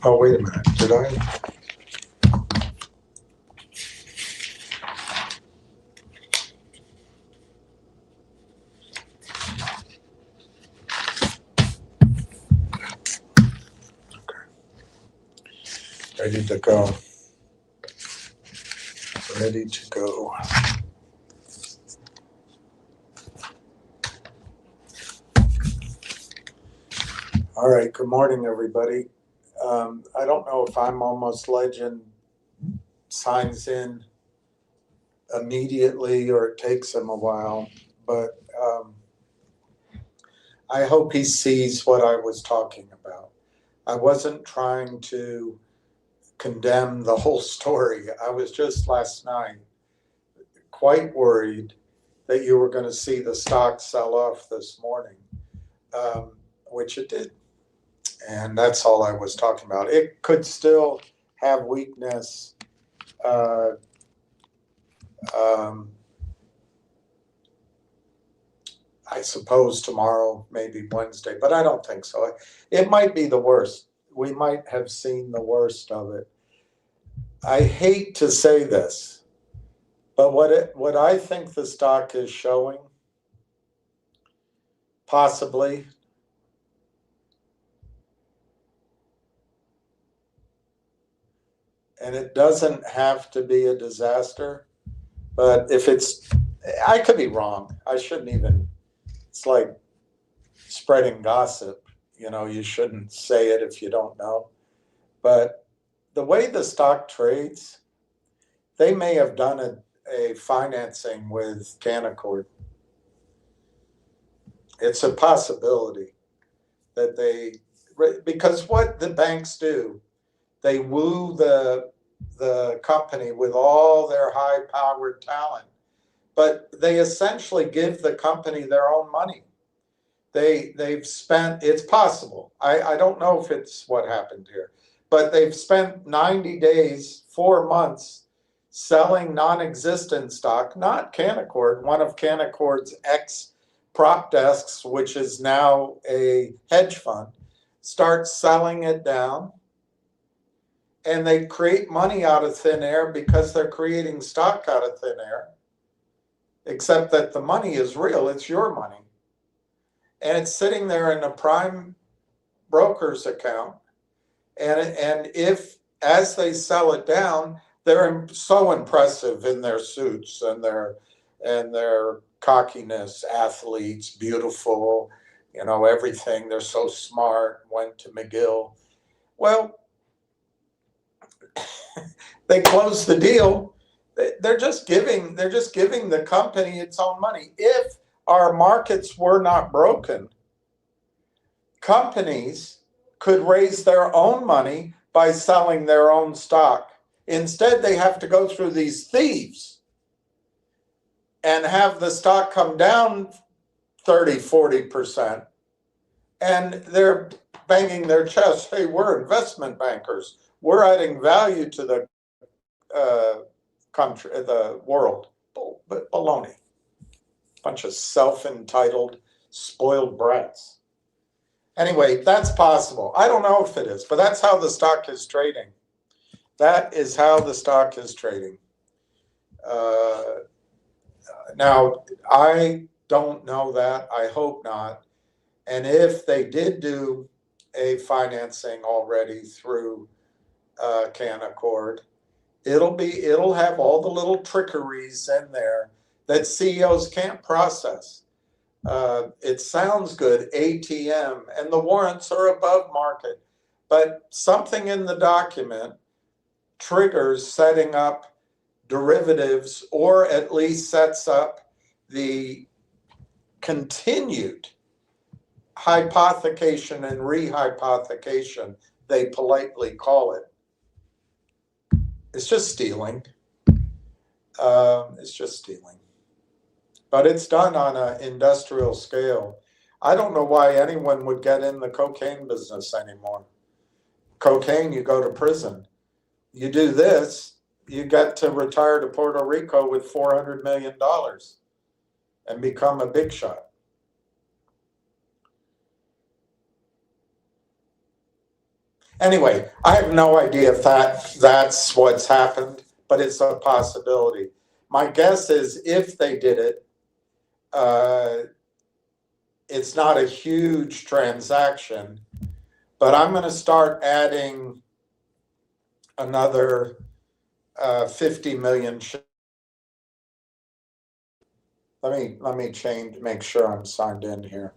Oh, wait a minute. Did I? Ready to go. Ready to go. All right. Good morning, everybody. I don't know if I'm Almost Legend signs in immediately or it takes him a while, but I hope he sees what I was talking about. I wasn't trying to condemn the whole story. I was just last night quite worried that you were going to see the stock sell off this morning, which it did. And that's all I was talking about. It could still have weakness. I suppose tomorrow, maybe Wednesday, but I don't think so. It might be the worst. We might have seen the worst of it. I hate to say this, but what I think the stock is showing, possibly, and it doesn't have to be a disaster, but if it's, I could be wrong. I shouldn't even, it's like spreading gossip. You know, you shouldn't say it if you don't know. But the way the stock trades, they may have done a financing with Canaccord. It's a possibility that because what the banks do, they woo the company with all their high-powered talent, but they essentially give the company their own money. They've spent, it's possible, I don't know if it's what happened here, but they've spent 90 days, 4 months, selling non-existent stock, not Canaccord, one of Canaccord's ex-prop desks, which is now a hedge fund, starts selling it down, and they create money out of thin air because they're creating stock out of thin air, except that the money is real, it's your money. And it's sitting there in a prime broker's account. And if, as they sell it down, they're so impressive in their suits and their cockiness, athletes, beautiful, you know, everything. They're so smart, went to McGill. Well, they close the deal. They're just giving the company its own money. If our markets were not broken, companies could raise their own money by selling their own stock. Instead, they have to go through these thieves and have the stock come down 30-40%. And they're banging their chest, hey, we're investment bankers. We're adding value to the country, the world. But baloney. Bunch of self-entitled, spoiled brats. Anyway, that's possible. I don't know if it is, but that's how the stock is trading. That is how the stock is trading. Now, I don't know that. I hope not. And if they did do a financing already through Canaccord, It'll have all the little trickeries in there that CEOs can't process. It sounds good, ATM, and the warrants are above market, but something in the document triggers setting up derivatives, or at least sets up the continued hypothecation and rehypothecation, they politely call it. It's just stealing. It's just stealing. But it's done on an industrial scale. I don't know why anyone would get in the cocaine business anymore. Cocaine, you go to prison. You do this, you get to retire to Puerto Rico with $400 million and become a big shot. Anyway, I have no idea if that's what's happened, but it's a possibility. My guess is if they did it, it's not a huge transaction, but I'm going to start adding another 50 million. Let me change, make sure I'm signed in here.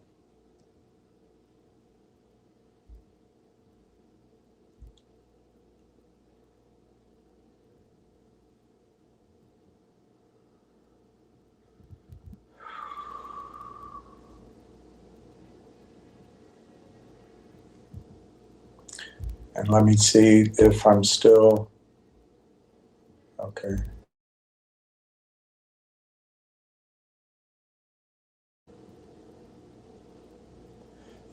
And let me see if I'm still, okay.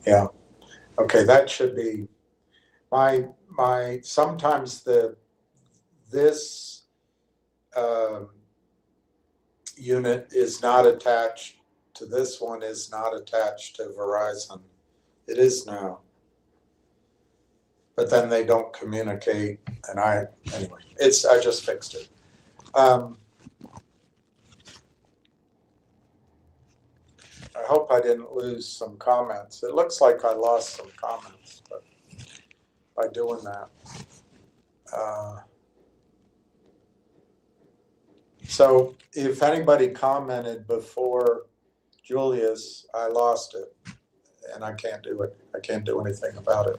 Yeah, okay, that should be my sometimes this unit is not attached to this one, is not attached to Verizon. It is now. But then they don't communicate, and anyway, I just fixed it. I hope I didn't lose some comments. It looks like I lost some comments, but by doing that. So if anybody commented before Julius, I lost it, and I can't do it. I can't do anything about it.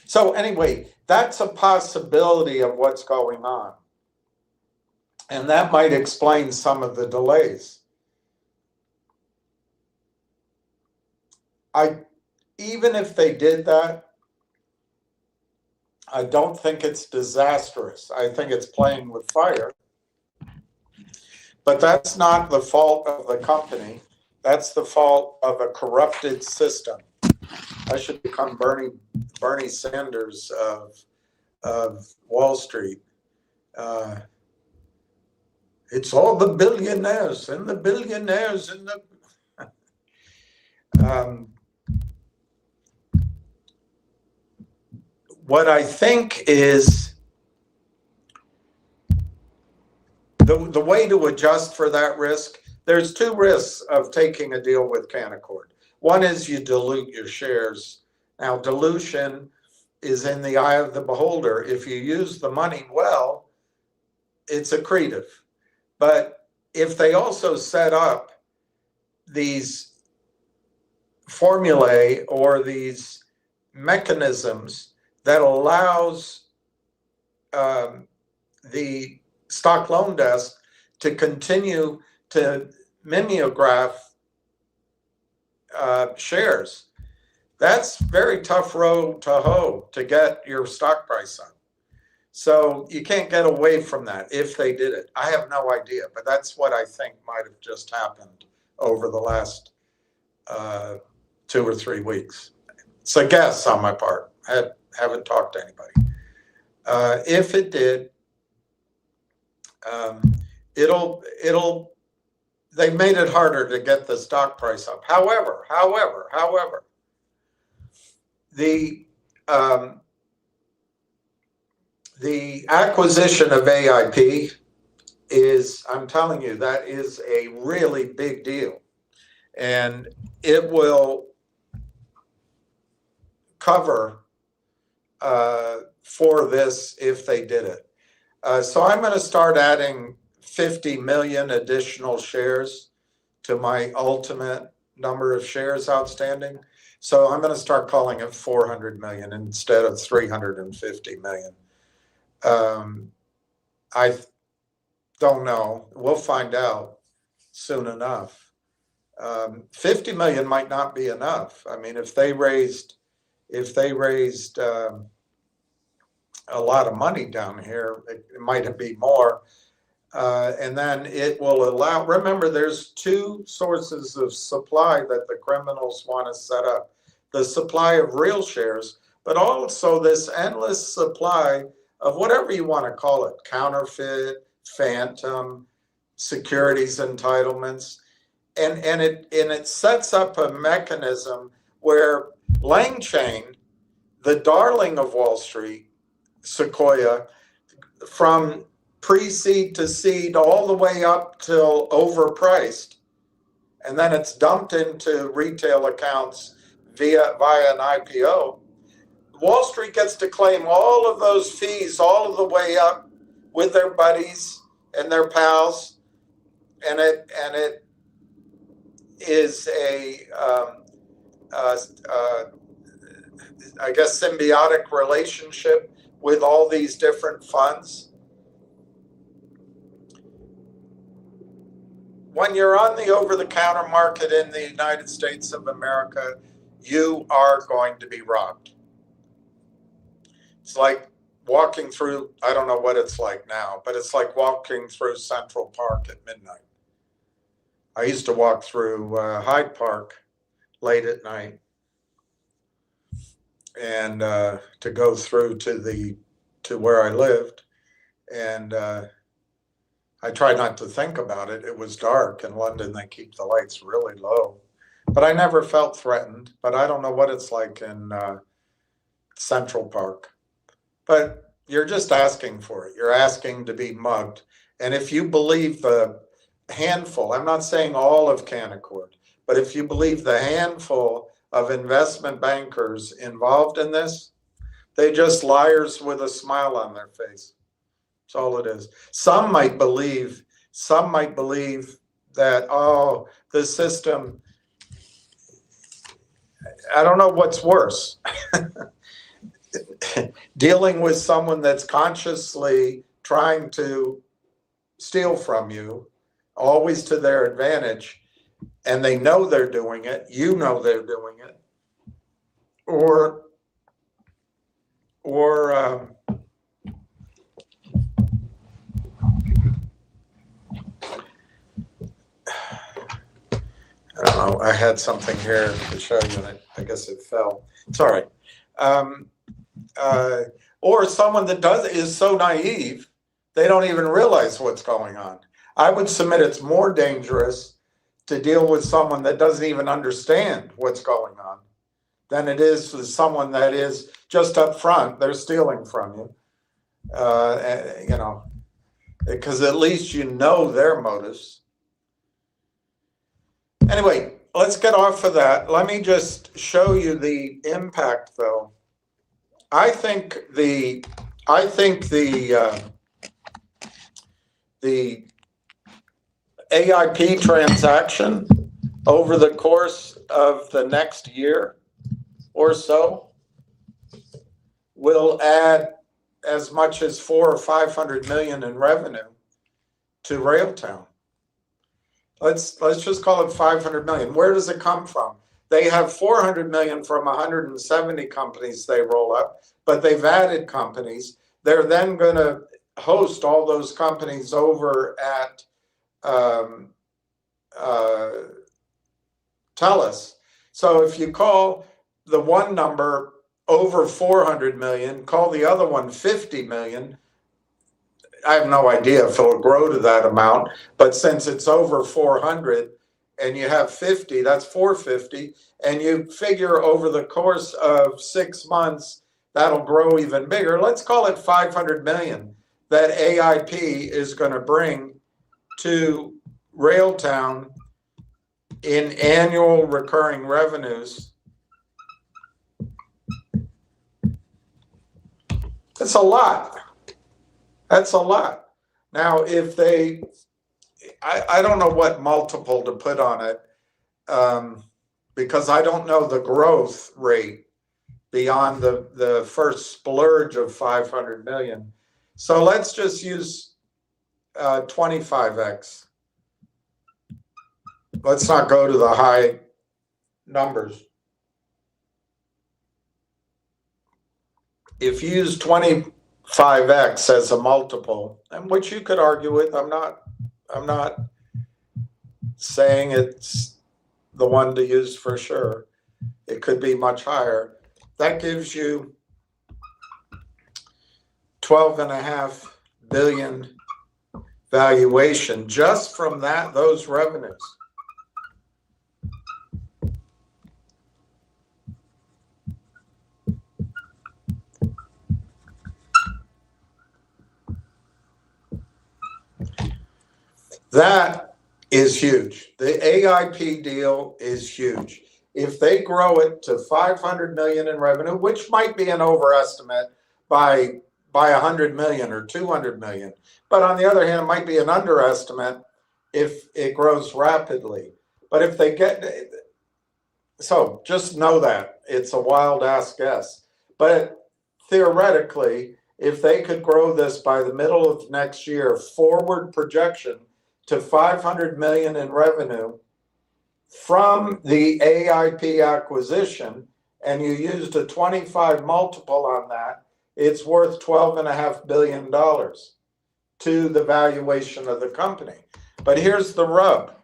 So anyway, that's a possibility of what's going on. And that might explain some of the delays. Even if they did that, I don't think it's disastrous. I think it's playing with fire. But that's not the fault of the company. That's the fault of a corrupted system. I should become Bernie Sanders of Wall Street. It's all the billionaires and the billionaires and the. What I think is the way to adjust for that risk. There's two risks of taking a deal with Canaccord. One is you dilute your shares. Now, dilution is in the eye of the beholder. If you use the money well, it's accretive. But if they also set up these formulae or these mechanisms that allows the stock loan desk to continue to mimeograph shares, that's very tough row to hoe to get your stock price up. So you can't get away from that if they did it. I have no idea, but that's what I think might have just happened over the last 2 or 3 weeks. It's a guess on my part. I haven't talked to anybody. If it did, they made it harder to get the stock price up. However, the acquisition of AIP is, I'm telling you, that is a really big deal. And it will cover for this if they did it. So I'm going to start adding 50 million additional shares to my ultimate number of shares outstanding. So I'm going to start calling it 400 million instead of 350 million. I don't know. We'll find out soon enough. 50 million might not be enough. I mean, if they raised a lot of money down here, it might be more. And then it will allow, remember, there's two sources of supply that the criminals want to set up. The supply of real shares, but also this endless supply of whatever you want to call it, counterfeit, phantom, securities entitlements. And it sets up a mechanism where Lang Chain, the darling of Wall Street, Sequoia, from pre-seed to seed all the way up till overpriced, and then it's dumped into retail accounts via an IPO. Wall Street gets to claim all of those fees all of the way up with their buddies and their pals, and it is I guess symbiotic relationship with all these different funds. When you're on the over-the-counter market in the United States of America, you are going to be robbed. It's like walking through, I don't know what it's like now, but it's like walking through Central Park at midnight. I used to walk through Hyde Park late at night, and to go through to where I lived, and I tried not to think about it. It was dark. In London, they keep the lights really low, but I never felt threatened. But I don't know what it's like in Central Park. But you're just asking for it. You're asking to be mugged. And if you believe the handful, I'm not saying all of Canaccord, but if you believe the handful of investment bankers involved in this, they're just liars with a smile on their face. That's all it is. Some might believe that, oh, the system, I don't know what's worse. Dealing with someone that's consciously trying to steal from you, always to their advantage, and they know they're doing it, you know they're doing it, or I don't know, I had something here to show you, and I guess it fell. It's all right. Or someone that is so naive, they don't even realize what's going on. I would submit it's more dangerous to deal with someone that doesn't even understand what's going on than it is with someone that is just up front, they're stealing from you. Because at least you know their motives. Anyway, let's get off of that. Let me just show you the impact, though. I think the AIP transaction over the course of the next year or so will add as much as 400 or 500 million in revenue to Railtown. Let's just call it 500 million. Where does it come from? They have 400 million from 170 companies they roll up, but they've added companies. They're then going to host all those companies over at TELUS. So if you call the one number over 400 million, call the other one 50 million. I have no idea if it'll grow to that amount, but since it's over 400 and you have 50, that's 450, and you figure over the course of 6 months, that'll grow even bigger. Let's call it 500 million that AIP is going to bring to Railtown in annual recurring revenues That's a lot. That's a lot. Now, if they, I don't know what multiple to put on it, because I don't know the growth rate beyond the first splurge of 500 million. So let's just use 25x. Let's not go to the high numbers. If you use 25x as a multiple, and which you could argue with, I'm not saying it's the one to use for sure. It could be much higher. That gives you 12.5 billion valuation just from those revenues. That is huge. The AIP deal is huge. If they grow it to 500 million in revenue, which might be an overestimate by 100 million or 200 million, but on the other hand, it might be an underestimate if it grows rapidly. But if they get, so just know that it's a wild ass guess. But theoretically, if they could grow this by the middle of next year, forward projection to 500 million in revenue from the AIP acquisition, and you used a 25 multiple on that, it's worth $12.5 billion to the valuation of the company. But here's the rub.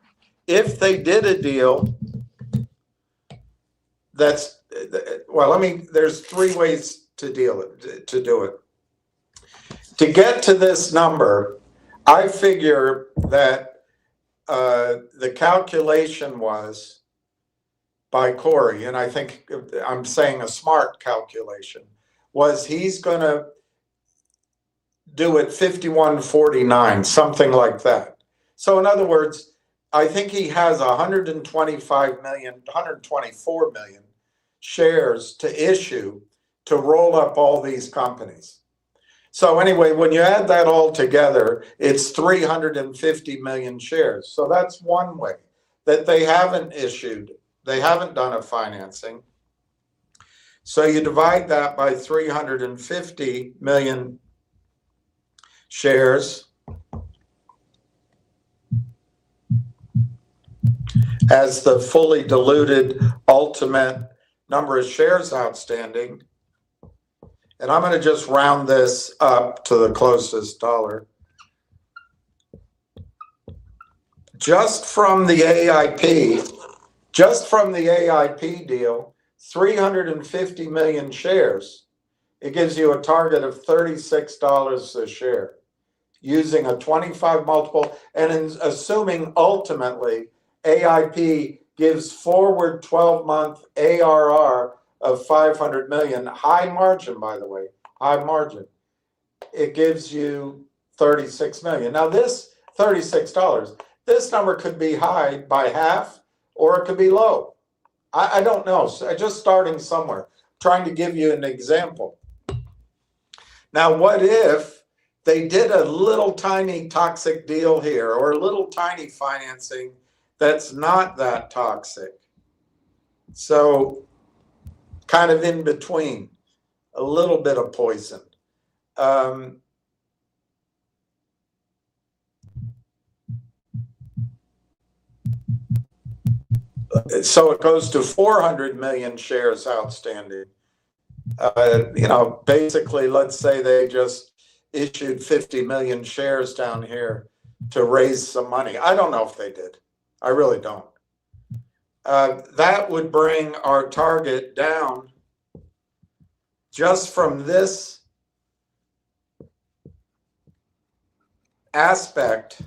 If they did a deal that's, well, there's three ways to do it. To get to this number, I figure that the calculation was by Corey, and I think I'm saying a smart calculation, was he's going to do it 51.49, something like that. So in other words, I think he has 124 million shares to issue to roll up all these companies. So anyway, when you add that all together, it's 350 million shares. So that's one way that they haven't issued. They haven't done a financing. So you divide that by 350 million shares as the fully diluted ultimate number of shares outstanding. And I'm going to just round this up to the closest dollar. Just from the AIP deal, 350 million shares, it gives you a target of $36 a share using a 25 multiple, and assuming ultimately AIP gives forward 12-month ARR of 500 million, high margin, by the way, high margin. It gives you 36 million. Now this $36, this number could be high by half or it could be low. I don't know, so just starting somewhere, trying to give you an example. Now, what if they did a little tiny toxic deal here or a little tiny financing that's not that toxic? So kind of in between, a little bit of poison. So it goes to 400 million shares outstanding. Basically, let's say they just issued 50 million shares down here to raise some money. I don't know if they did. I really don't. That would bring our target down just from this aspect.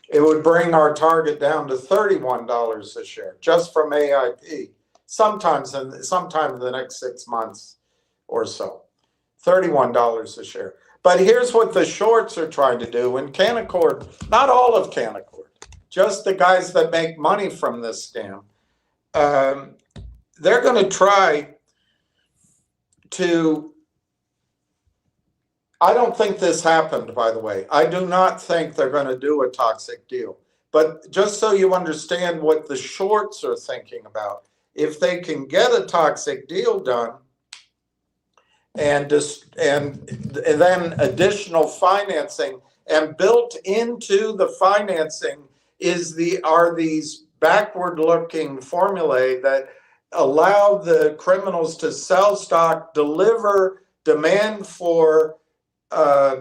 It would bring our target down to $31 a share just from AIP. Sometime in the next 6 months or so, $31 a share. But here's what the shorts are trying to do. And Canaccord, not all of Canaccord, just the guys that make money from this scam, they're going to try to I don't think this happened, by the way. I do not think they're going to do a toxic deal. But just so you understand what the shorts are thinking about, if they can get a toxic deal done and then additional financing, and built into the financing are these backward-looking formulae that allow the criminals to sell stock, deliver demand for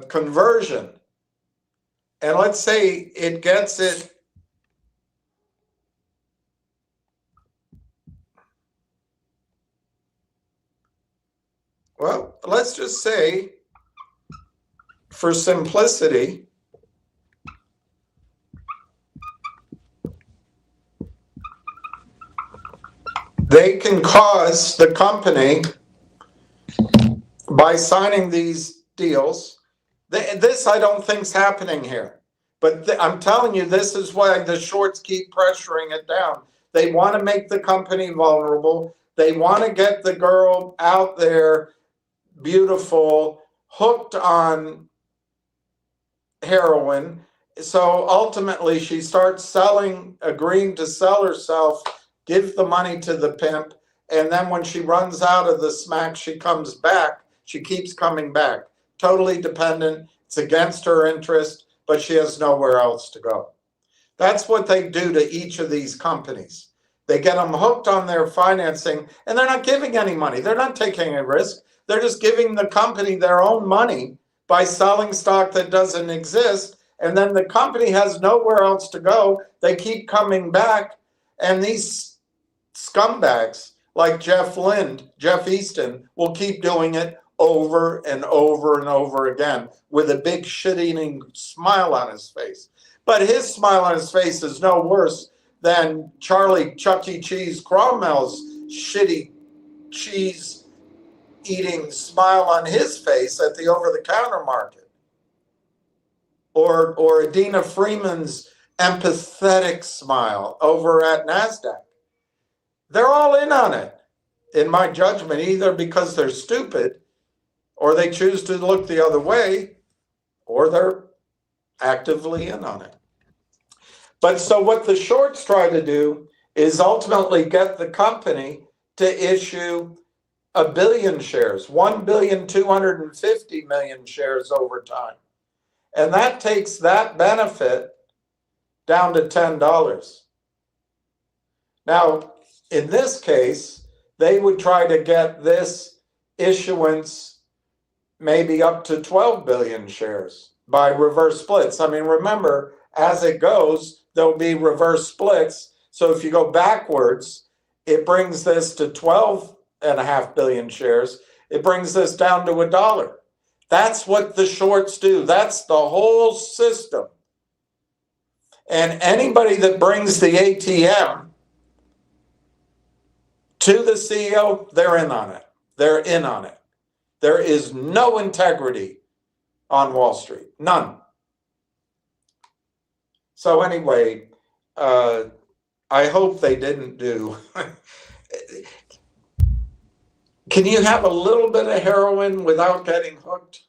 conversion. And let's say it gets it. Well, let's just say, for simplicity, they can cause the company, by signing these deals, this I don't think's happening here. But I'm telling you, this is why the shorts keep pressuring it down. They want to make the company vulnerable. They want to get the girl out there, beautiful, hooked on heroin. So ultimately, she starts agreeing to sell herself, give the money to the pimp, and then when she runs out of the smack, she comes back. She keeps coming back. Totally dependent. It's against her interest, but she has nowhere else to go. That's what they do to each of these companies. They get them hooked on their financing, and they're not giving any money. They're not taking a risk. They're just giving the company their own money by selling stock that doesn't exist. And then the company has nowhere else to go. They keep coming back. And these scumbags like Jeff Easton will keep doing it over and over and over again with a big shit-eating smile on his face. But his smile on his face is no worse than Charlie Chuck E. Cheese Cromwell's shitty cheese-eating smile on his face at the over-the-counter market. Or Adina Freeman's empathetic smile over at NASDAQ. They're all in on it, in my judgment, either because they're stupid, or they choose to look the other way, or they're actively in on it. But so what the shorts try to do is ultimately get the company to issue 1 billion shares, 1,250,000,000 shares over time. And that takes that benefit down to $10. Now, in this case, they would try to get this issuance maybe up to 12 billion shares by reverse splits. I mean, remember, as it goes, there'll be reverse splits. So if you go backwards, it brings this to 12.5 billion shares. It brings this down to $1. That's what the shorts do. That's the whole system. And anybody that brings the ATM to the CEO, they're in on it. They're in on it. There is no integrity on Wall Street. None. So anyway, I hope they didn't do. Can you have a little bit of heroin without getting hooked?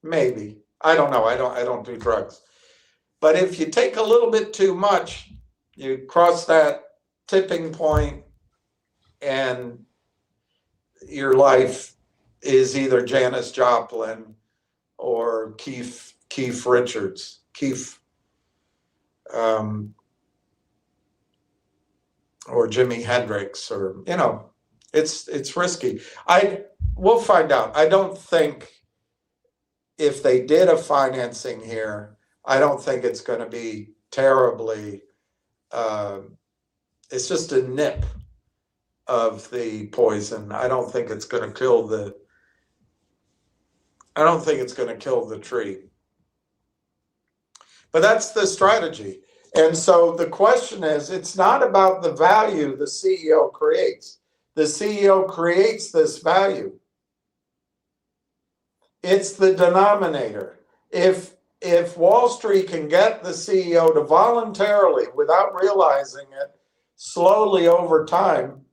Maybe. I don't know. I don't do drugs. But if you take a little bit too much, you cross that tipping point, and your life is either Janis Joplin or Keith Richards, or Jimi Hendrix, or it's risky. We'll find out. I don't think, if they did a financing here, I don't think it's going to be terribly. It's just a nip of the poison. I don't think it's going to kill the. I don't think it's going to kill the tree. But that's the strategy. And so the question is, it's not about the value the CEO creates. The CEO creates this value. It's the denominator. If Wall Street can get the CEO to voluntarily, without realizing it, slowly over time,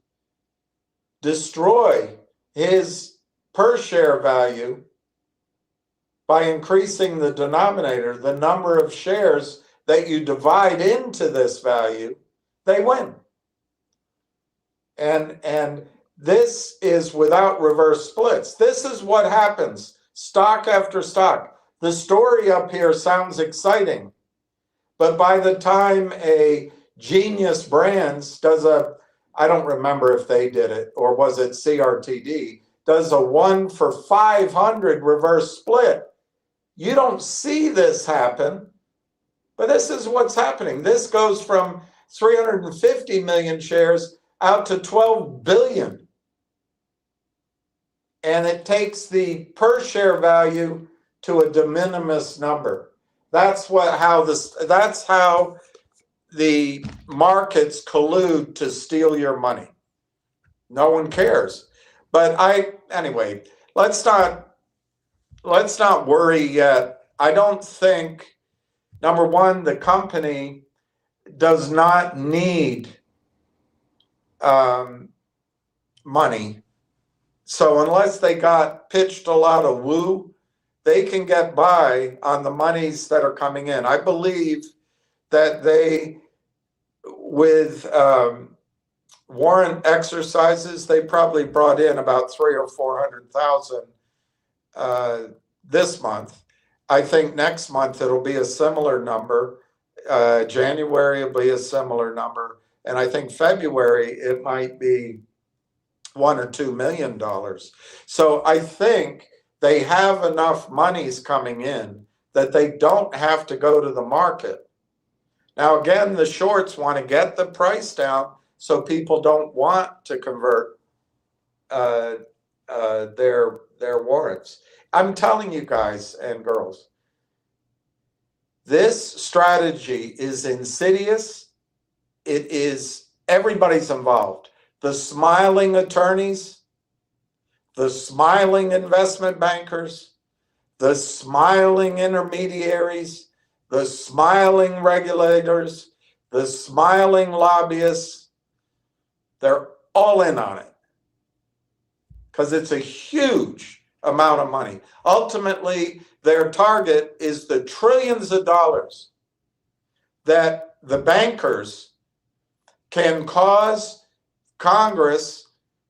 destroy his per share value, by increasing the denominator, the number of shares that you divide into this value, they win. And this is without reverse splits. This is what happens, stock after stock. The story up here sounds exciting, but by the time a Genius Brands does I don't remember if they did it or was it CRTD, does a 1 for 500 reverse split, you don't see this happen, but this is what's happening. This goes from 350 million shares out to 12 billion. And it takes the per share value to a de minimis number. That's how the markets collude to steal your money. No one cares. But anyway, let's not worry yet. I don't think, number one, the company does not need money. So unless they got pitched a lot of woo, they can get by on the monies that are coming in. I believe that they, with warrant exercises, they probably brought in about 300,000 or 400,000 this month. I think next month it'll be a similar number. January will be a similar number. And I think February it might be $1 or $2 million. So I think they have enough monies coming in that they don't have to go to the market. Now, again, the shorts want to get the price down so people don't want to convert their warrants. I'm telling you guys and girls, this strategy is insidious. It is, everybody's involved. The smiling attorneys, the smiling investment bankers, the smiling intermediaries, the smiling regulators, the smiling lobbyists, they're all in on it because it's a huge amount of money. Ultimately, their target is the trillions of dollars that the bankers can cause Congress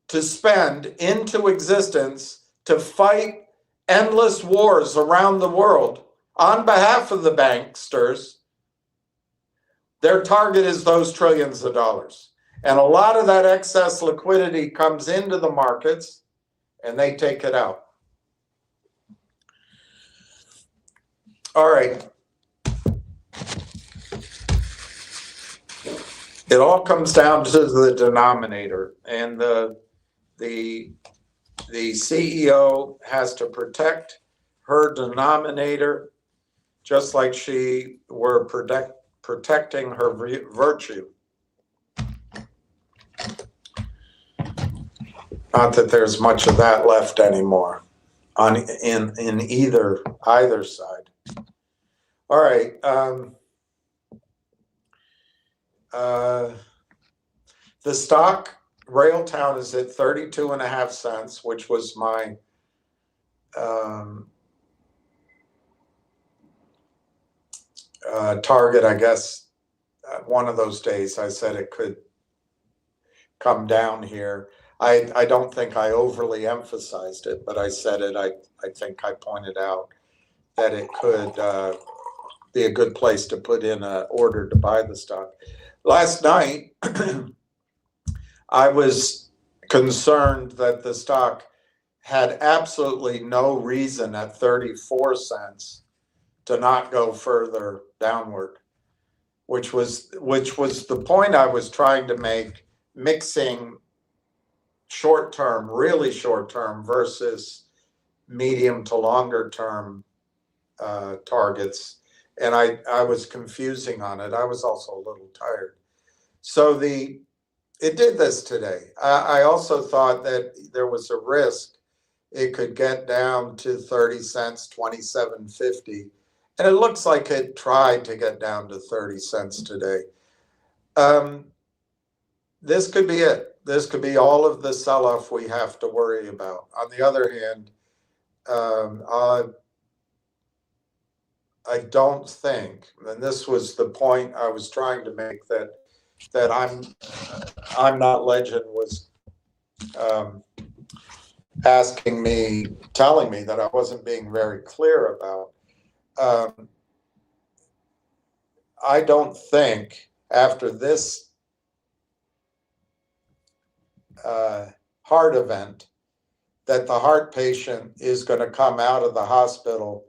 to spend into existence to fight endless wars around the world on behalf of the banksters. Their target is those trillions of dollars. And a lot of that excess liquidity comes into the markets and they take it out. All right. It all comes down to the denominator, and the CEO has to protect her denominator just like she were protecting her virtue. Not that there's much of that left anymore in either side. All right. The stock Railtown is at 32.5 cents, which was my target, I guess. One of those days I said it could come down here. I don't think I overly emphasized it, but I said it. I think I pointed out that it could be a good place to put in an order to buy the stock. Last night, I was concerned that the stock had absolutely no reason at 34 cents to not go further downward, which was the point I was trying to make, mixing short-term, really short-term versus medium to longer term targets. And I was confusing on it. I was also a little tired. So it did this today. I also thought that there was a risk it could get down to 30 cents, 27.50. And it looks like it tried to get down to 30 cents today. This could be it. This could be all of the sell-off we have to worry about. On the other hand, don't think, and this was the point I was trying to make, that I'm not legend was telling me that I wasn't being very clear about. I don't think after this heart event that the heart patient is going to come out of the hospital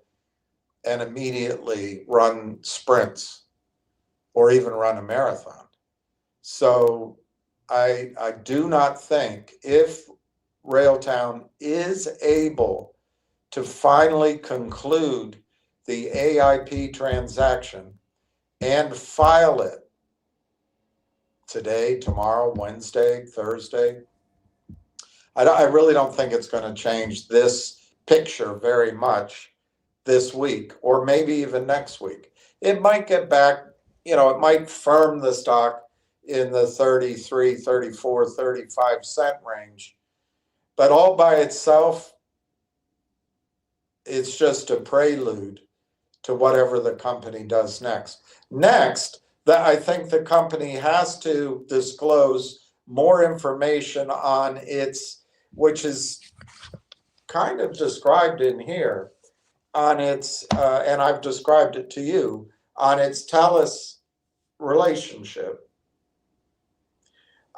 and immediately run sprints or even run a marathon. So I do not think, if Railtown is able to finally conclude the AIP transaction and file it today, tomorrow, Wednesday, Thursday, I really don't think it's going to change this picture very much this week, or maybe even next week. It might get back, it might firm the stock in the 33, 34, 35 cent range. But all by itself, it's just a prelude to whatever the company does next. Next, I think the company has to disclose more information on its, which is kind of described in here, on its, and I've described it to you, on its TELUS relationship.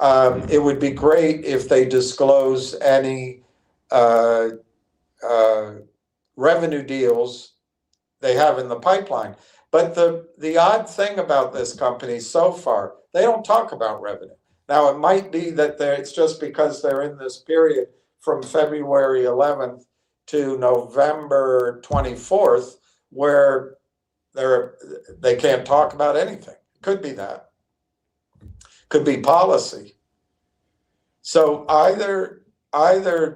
It would be great if they disclose any revenue deals they have in the pipeline. But the odd thing about this company so far, they don't talk about revenue. Now, it might be that it's just because they're in this period from February 11th to November 24th, where they can't talk about anything. Could be that. Could be policy. So either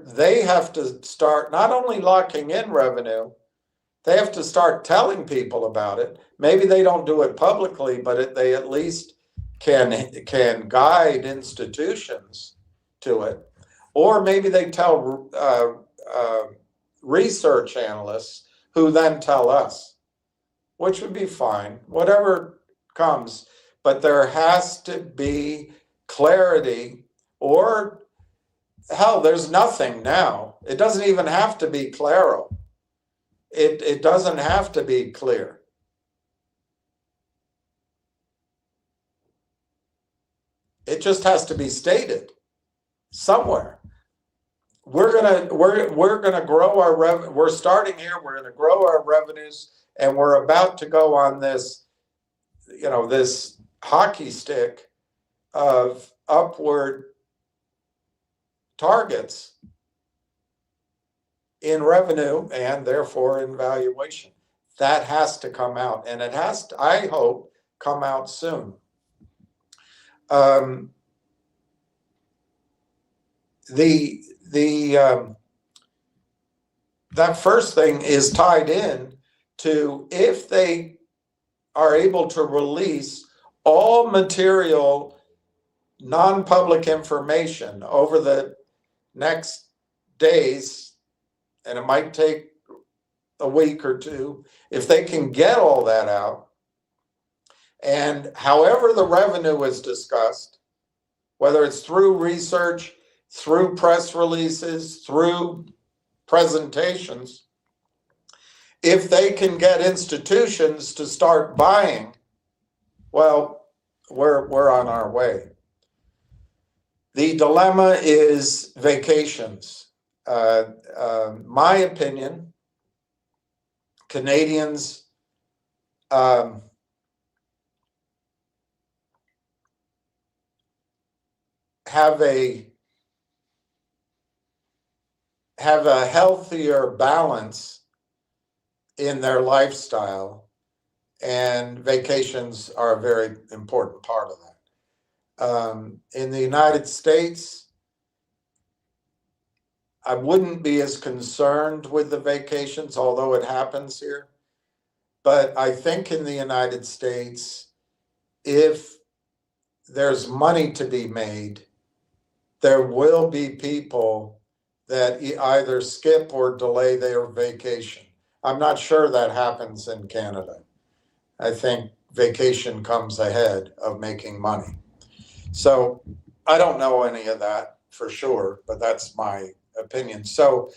they have to start not only locking in revenue, they have to start telling people about it. Maybe they don't do it publicly, but they at least can guide institutions to it. Or maybe they tell research analysts, who then tell us, which would be fine, whatever comes. But there has to be clarity, or hell, there's nothing now. It doesn't even have to be claro. It doesn't have to be clear. It just has to be stated somewhere. We're gonna grow our revenue. We're starting here. We're gonna grow our revenues, and we're about to go on this, this hockey stick of upward targets in revenue and therefore in valuation. That has to come out, and it has to, I hope, come out soon. That first thing is tied in to if they are able to release all material non-public information over the next days, and it might take a week or two, if they can get all that out, and however the revenue is discussed, whether it's through research, through press releases, through presentations, if they can get institutions to start buying, well, we're on our way. The dilemma is vacations. My opinion, Canadians have a healthier balance in their lifestyle, and vacations are a very important part of that. In the United States, I wouldn't be as concerned with the vacations, although it happens here. But I think in the United States, if there's money to be made, there will be people that either skip or delay their vacation. I'm not sure that happens in Canada. I think vacation comes ahead of making money. So I don't know any of that for sure, but that's my opinion. So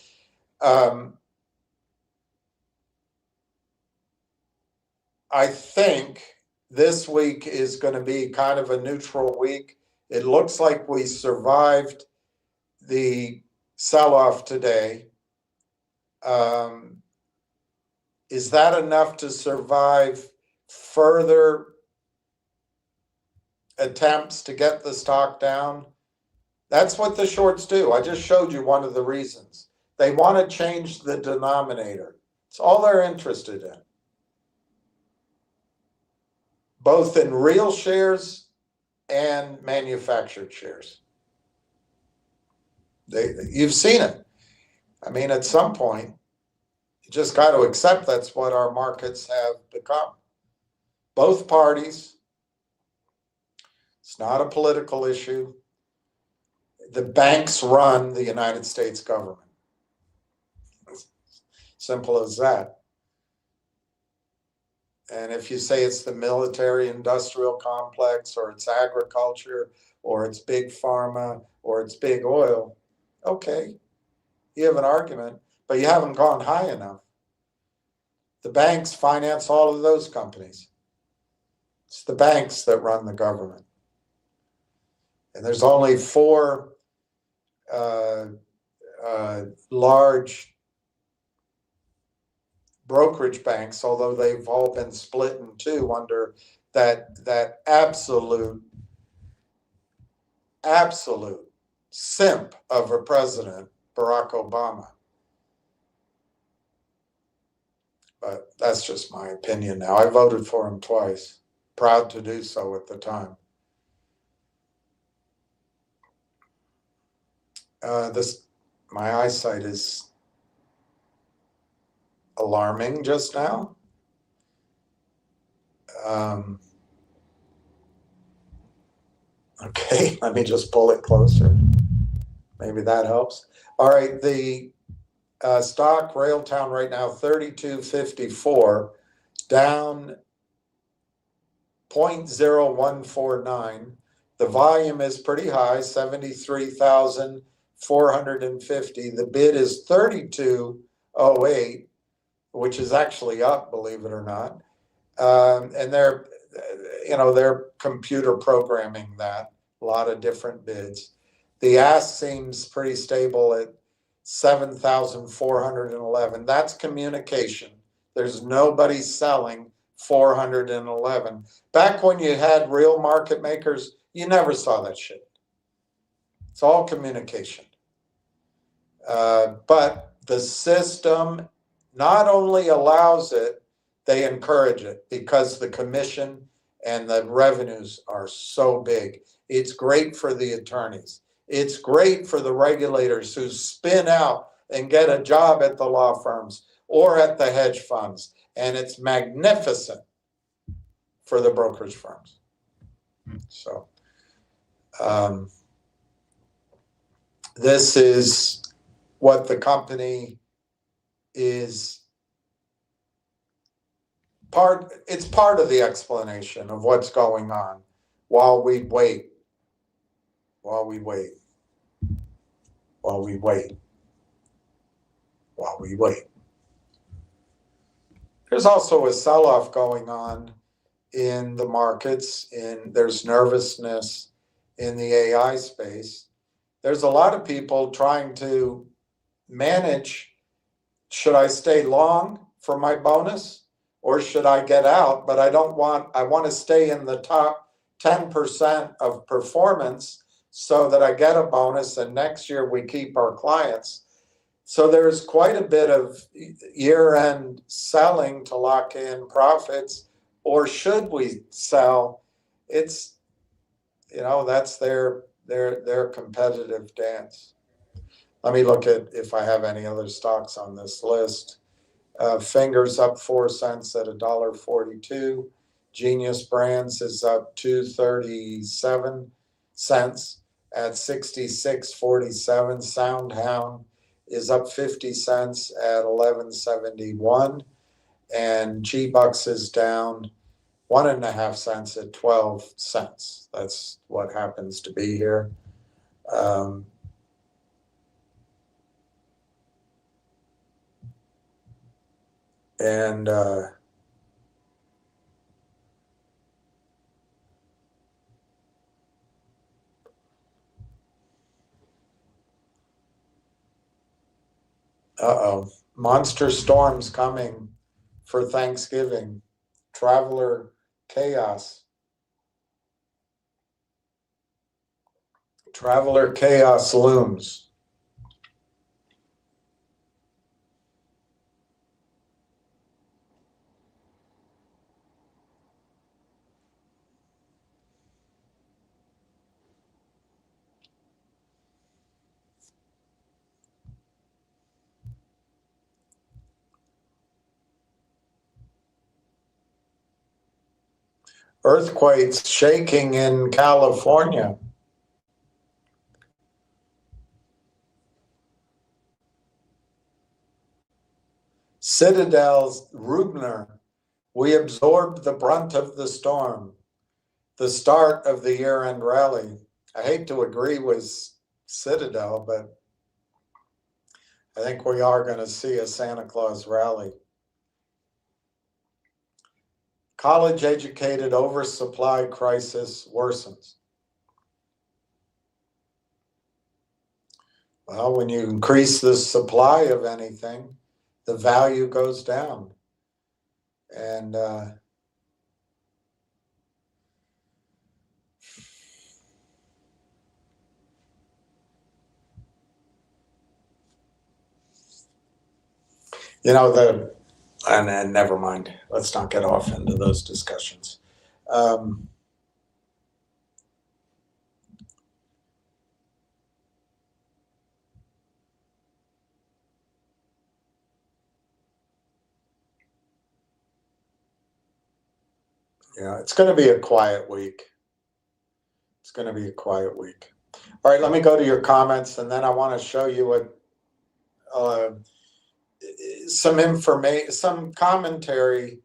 I think this week is going to be kind of a neutral week. It looks like we survived the sell-off today. Is that enough to survive further attempts to get the stock down? That's what the shorts do. I just showed you one of the reasons. They want to change the denominator. It's all they're interested in, both in real shares and manufactured shares. You've seen it. I mean, at some point, you just got to accept that's what our markets have become. Both parties. It's not a political issue. The banks run the United States government. Simple as that. And if you say it's the military industrial complex, or it's agriculture, or it's big pharma, or it's big oil, okay, you have an argument, but you haven't gone high enough. The banks finance all of those companies. It's the banks that run the government. And there's only four large brokerage banks, although they've all been split in two under that absolute simp of a president, Barack Obama. But that's just my opinion now. I voted for him twice, proud to do so at the time. My eyesight is alarming just now. Okay, let me just pull it closer. Maybe that helps. All right, the stock Railtown right now, 32.54, down 0.0149. The volume is pretty high, 73,450. The bid is 32.08, which is actually up, believe it or not. And they're computer programming that, a lot of different bids. The ask seems pretty stable at 7,411. That's communication. There's nobody selling 411. Back when you had real market makers, you never saw that shit. It's all communication. But the system not only allows it, they encourage it because the commission and the revenues are so big. It's great for the attorneys. It's great for the regulators who spin out and get a job at the law firms or at the hedge funds. And it's magnificent for the brokerage firms. So this is what the company is it's part of the explanation of what's going on while we wait. There's also a sell-off going on in the markets, and there's nervousness in the AI space. There's a lot of people trying to manage, should I stay long for my bonus or should I get out? But I want to stay in the top 10% of performance so that I get a bonus and next year we keep our clients. So there's quite a bit of year-end selling to lock in profits, or should we sell? It's, that's their competitive dance. Let me look at if I have any other stocks on this list. Fingers up 4 cents at $1.42. Genius Brands is up 2.37 cents at 66.47. Soundhound is up 50 cents at 11.71, and G-Bucks is down 1.5 cents at 12 cents. That's what happens to be here. And monster storms coming for Thanksgiving. Traveler chaos. Traveler chaos looms. Earthquakes shaking in California. Citadel's Rubner. We absorbed the brunt of the storm. The start of the year-end rally. I hate to agree with Citadel, but I think we are going to see a Santa Claus rally. College-educated oversupply crisis worsens. Well, when you increase the supply of anything, the value goes down. And you know, and never mind. Let's not get off into those discussions. Yeah, it's going to be a quiet week. It's going to be a quiet week. All right, let me go to your comments, and then I want to show you some information, some commentary,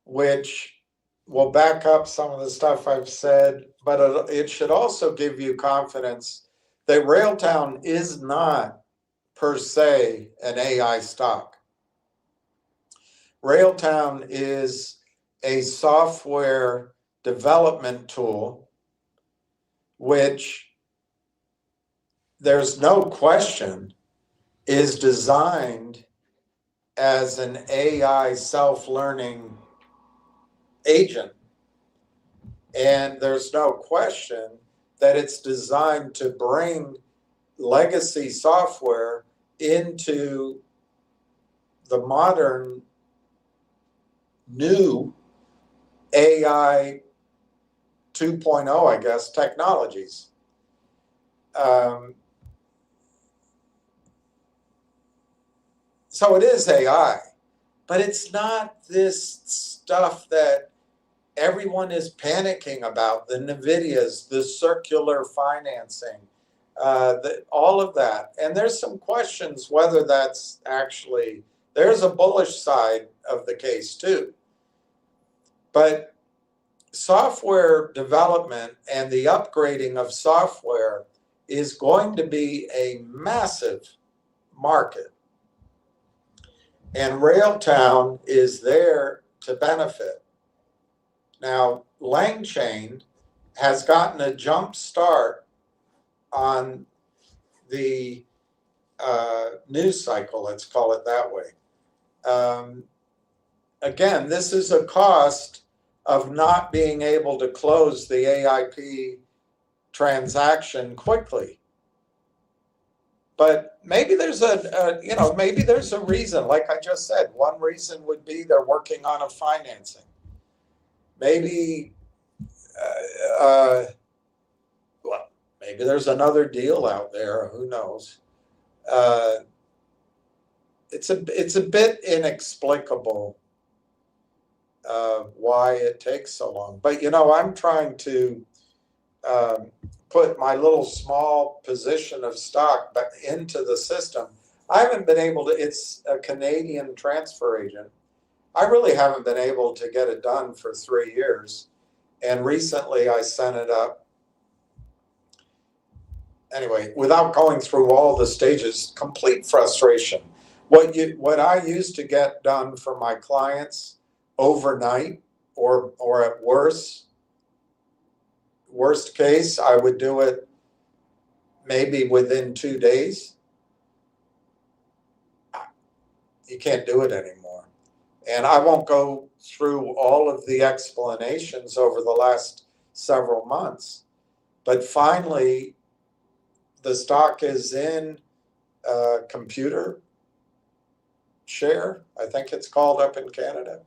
which will back up some of the stuff I've said, but it should also give you confidence that Railtown is not per se an AI stock. Railtown is a software development tool, which there's no question is designed as an AI self-learning agent. And there's no question that it's designed to bring legacy software into the modern new AI 2.0, I guess, technologies. So it is AI, but it's not this stuff that everyone is panicking about, the NVIDIAs, the circular financing, all of that. And there's some questions whether that's actually, there's a bullish side of the case too. But software development and the upgrading of software is going to be a massive market. And Railtown is there to benefit. Now, LangChain has gotten a jump start on the news cycle, let's call it that way. Again, this is a cost of not being able to close the AIP transaction quickly. But maybe there's maybe there's a reason, like I just said. One reason would be they're working on a financing. Maybe, maybe there's another deal out there. Who knows? It's a bit inexplicable why it takes so long. But I'm trying to put my little small position of stock back into the system. I haven't been able to, it's a Canadian transfer agent. I really haven't been able to get it done for 3 years. And recently I sent it up. Anyway, without going through all the stages, complete frustration. What I used to get done for my clients overnight, or at worst case, I would do it maybe within 2 days. You can't do it anymore. And I won't go through all of the explanations over the last several months, but finally the stock is in computer share, I think it's called up in Canada,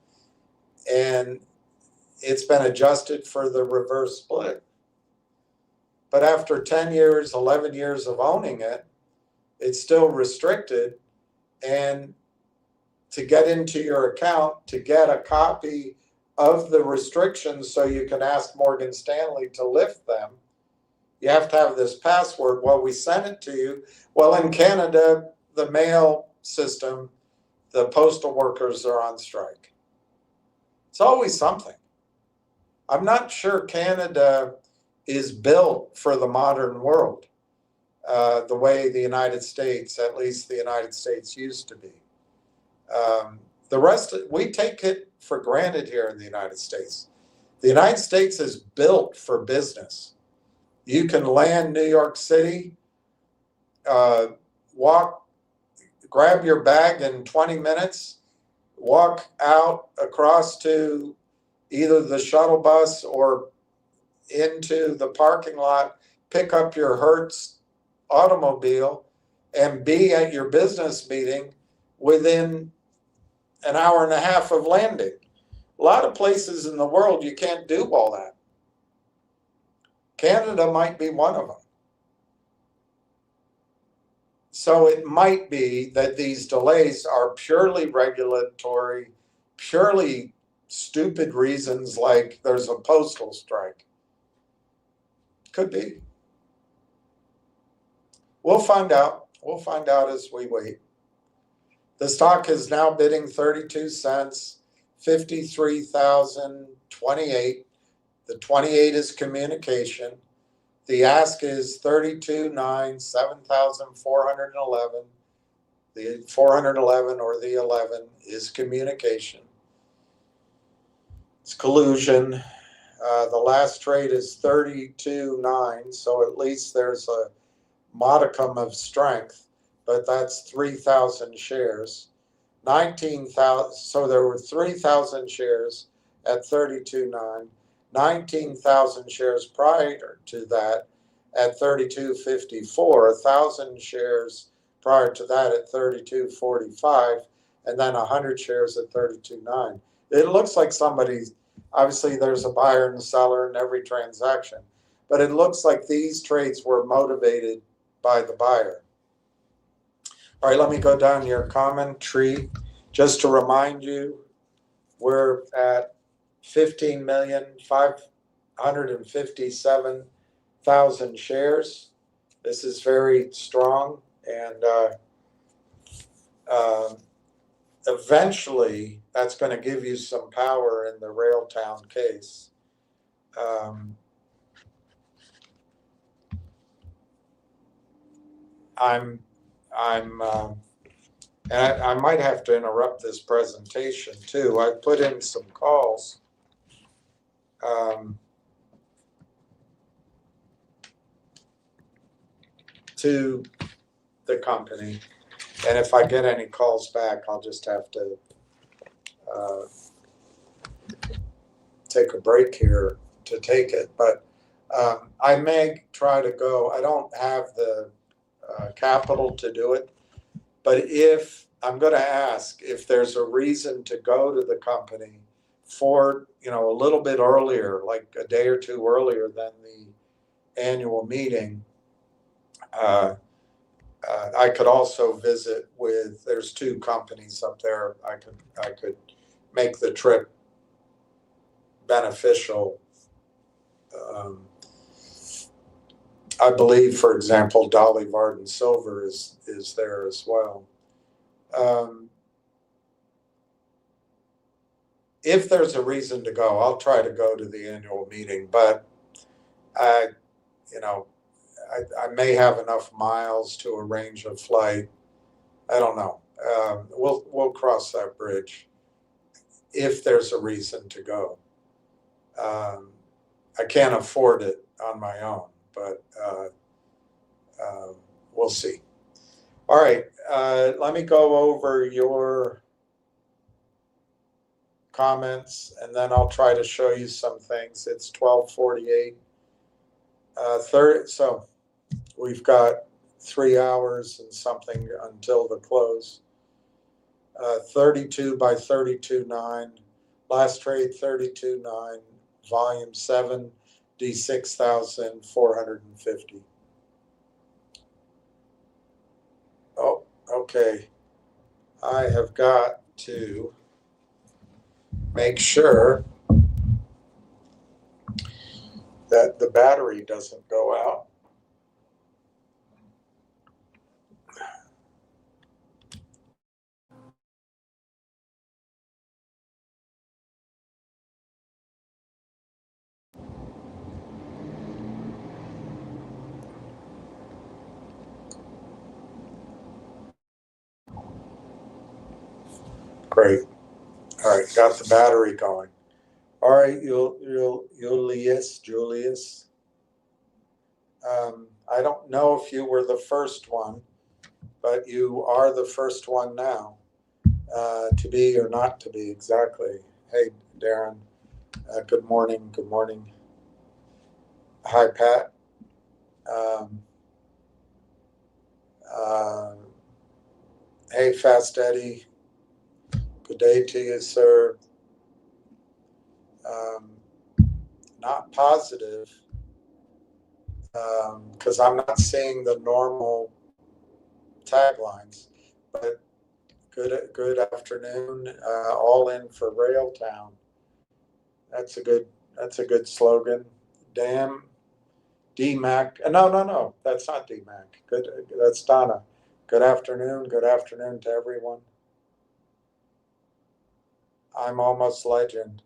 and it's been adjusted for the reverse split. But after 10 years, 11 years of owning it, it's still restricted. And to get into your account, to get a copy of the restrictions so you can ask Morgan Stanley to lift them, you have to have this password. Well, we sent it to you. Well, in Canada, the mail system, the postal workers are on strike. It's always something. I'm not sure Canada is built for the modern world the way the United States, at least the United States, used to be. The rest, we take it for granted here in the United States. The United States is built for business. You can land New York City, grab your bag in 20 minutes, walk out across to either the shuttle bus or into the parking lot, pick up your Hertz automobile, and be at your business meeting within an hour and a half of landing. A lot of places in the world you can't do all that. Canada might be one of them. So it might be that these delays are purely regulatory, purely stupid reasons like there's a postal strike. Could be. We'll find out. We'll find out as we wait. The stock is now bidding 32 cents, 53,028. The 28 is communication. The ask is 32.9, 7,411. The 411 or the 11 is communication. It's collusion. The last trade is 32.9, so at least there's a modicum of strength, but that's 3,000 shares. 19,000, so there were 3,000 shares at 32.9, 19,000 shares prior to that at 32.54, 1,000 shares prior to that at 32.45, and then 100 shares at 32.9. It looks like somebody's, obviously there's a buyer and a seller in every transaction, but it looks like these trades were motivated by the buyer. All right, let me go down your comment tree. Just to remind you, we're at 15,557,000 shares. This is very strong, and eventually that's going to give you some power in the Railtown case. And I might have to interrupt this presentation too. I put in some calls. To the company, and if I get any calls back, I'll just have to take a break here to take it. But I may try to go. I don't have the capital to do it, but if I'm going to ask if there's a reason to go to the company for, a little bit earlier, like a day or two earlier than the annual meeting. I could also visit with, there's 2 companies up there. I could make the trip beneficial. I believe, for example, Dolly Varden Silver is there as well. if there's a reason to go, I'll try to go to the annual meeting, but I, you know, I may have enough miles to arrange a flight. I don't know. We'll cross that bridge if there's a reason to go. I can't afford it on my own, but we'll see. All right, let me go over your comments and then I'll try to show you some things. It's 12:48. So we've got 3 hours and something until the close. 32 by 32.9. Last trade 32.9. Volume 7, D6,450. Oh, okay. I have got to make sure that the battery doesn't go out. Great. All right, got the battery going. All right, Julius. I don't know if you were the first one, but you are the first one now, to be or not to be exactly. Hey, Darren. Good morning. Good morning. Hi, Pat. Um, uh, hey, Fast Eddie. Good day to you, sir. Not positive, because I'm not seeing the normal taglines, but good afternoon, all in for Railtown. That's a good slogan. Damn, DMAC. No, that's not DMAC. Good, that's Donna. Good afternoon to everyone. I'm almost legend.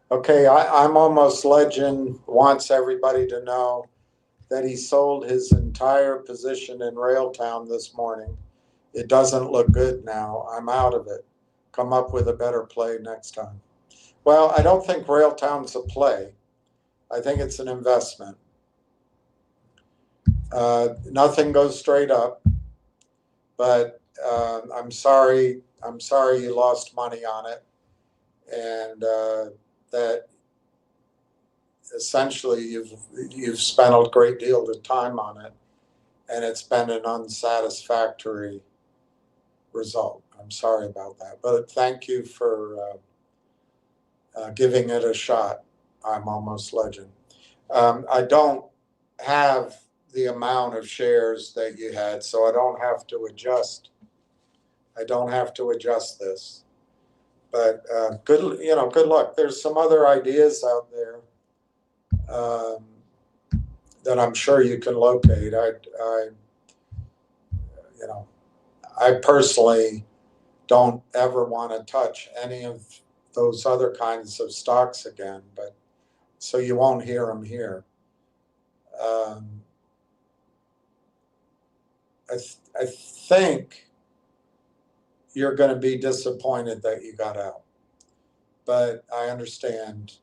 Okay, I'm almost legend wants everybody to know that he sold his entire position in Railtown this morning. It doesn't look good now. I'm out of it. Come up with a better play next time. Well, I don't think Railtown's a play. I think it's an investment. Nothing goes straight up, but I'm sorry you lost money on it, and that essentially you've spent a great deal of time on it, and it's been an unsatisfactory result. I'm sorry about that, but thank you for giving it a shot. I'm almost legend. I don't have the amount of shares that you had, so I don't have to adjust. This, but good luck. There's some other ideas out there um, that I'm sure you can locate. I personally don't ever want to touch any of those other kinds of stocks again, but so you won't hear them here. I think you're going to be disappointed that you got out, but I understand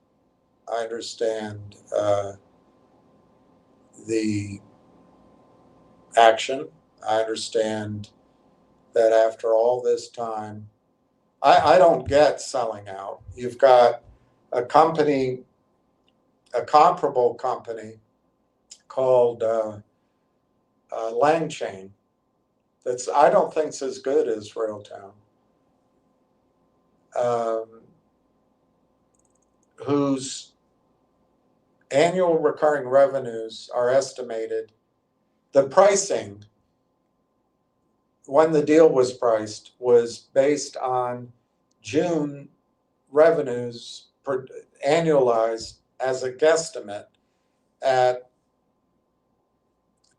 the action. I understand that after all this time, I don't get selling out. You've got a company, a comparable company called Langchain. That's I don't think it's as good as Railtown. Whose annual recurring revenues are estimated the pricing, when the deal was priced, was based on June revenues annualized as a guesstimate at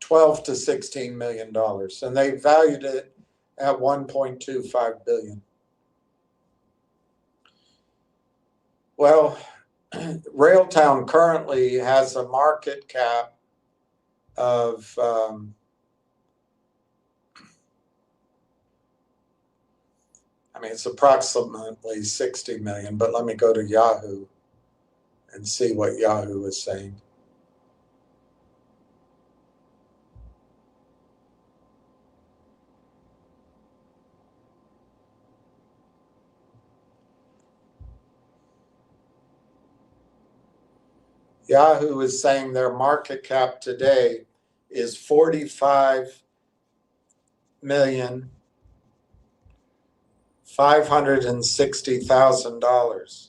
$12 to $16 million, and they valued it at $1.25 billion. Well, Railtown currently has a market cap of it's approximately 60 million, but let me go to Yahoo and see what Yahoo is saying. Yahoo is saying their market cap today is $45,560,000.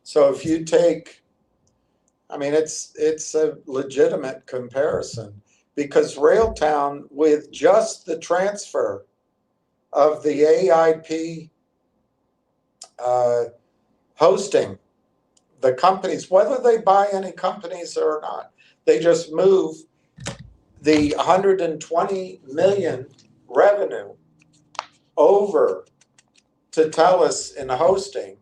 So if you take, it's a legitimate comparison, because Railtown, with just the transfer of the AIP hosting, the companies, whether they buy any companies or not, they just move the 120 million revenue over to TELUS in hosting.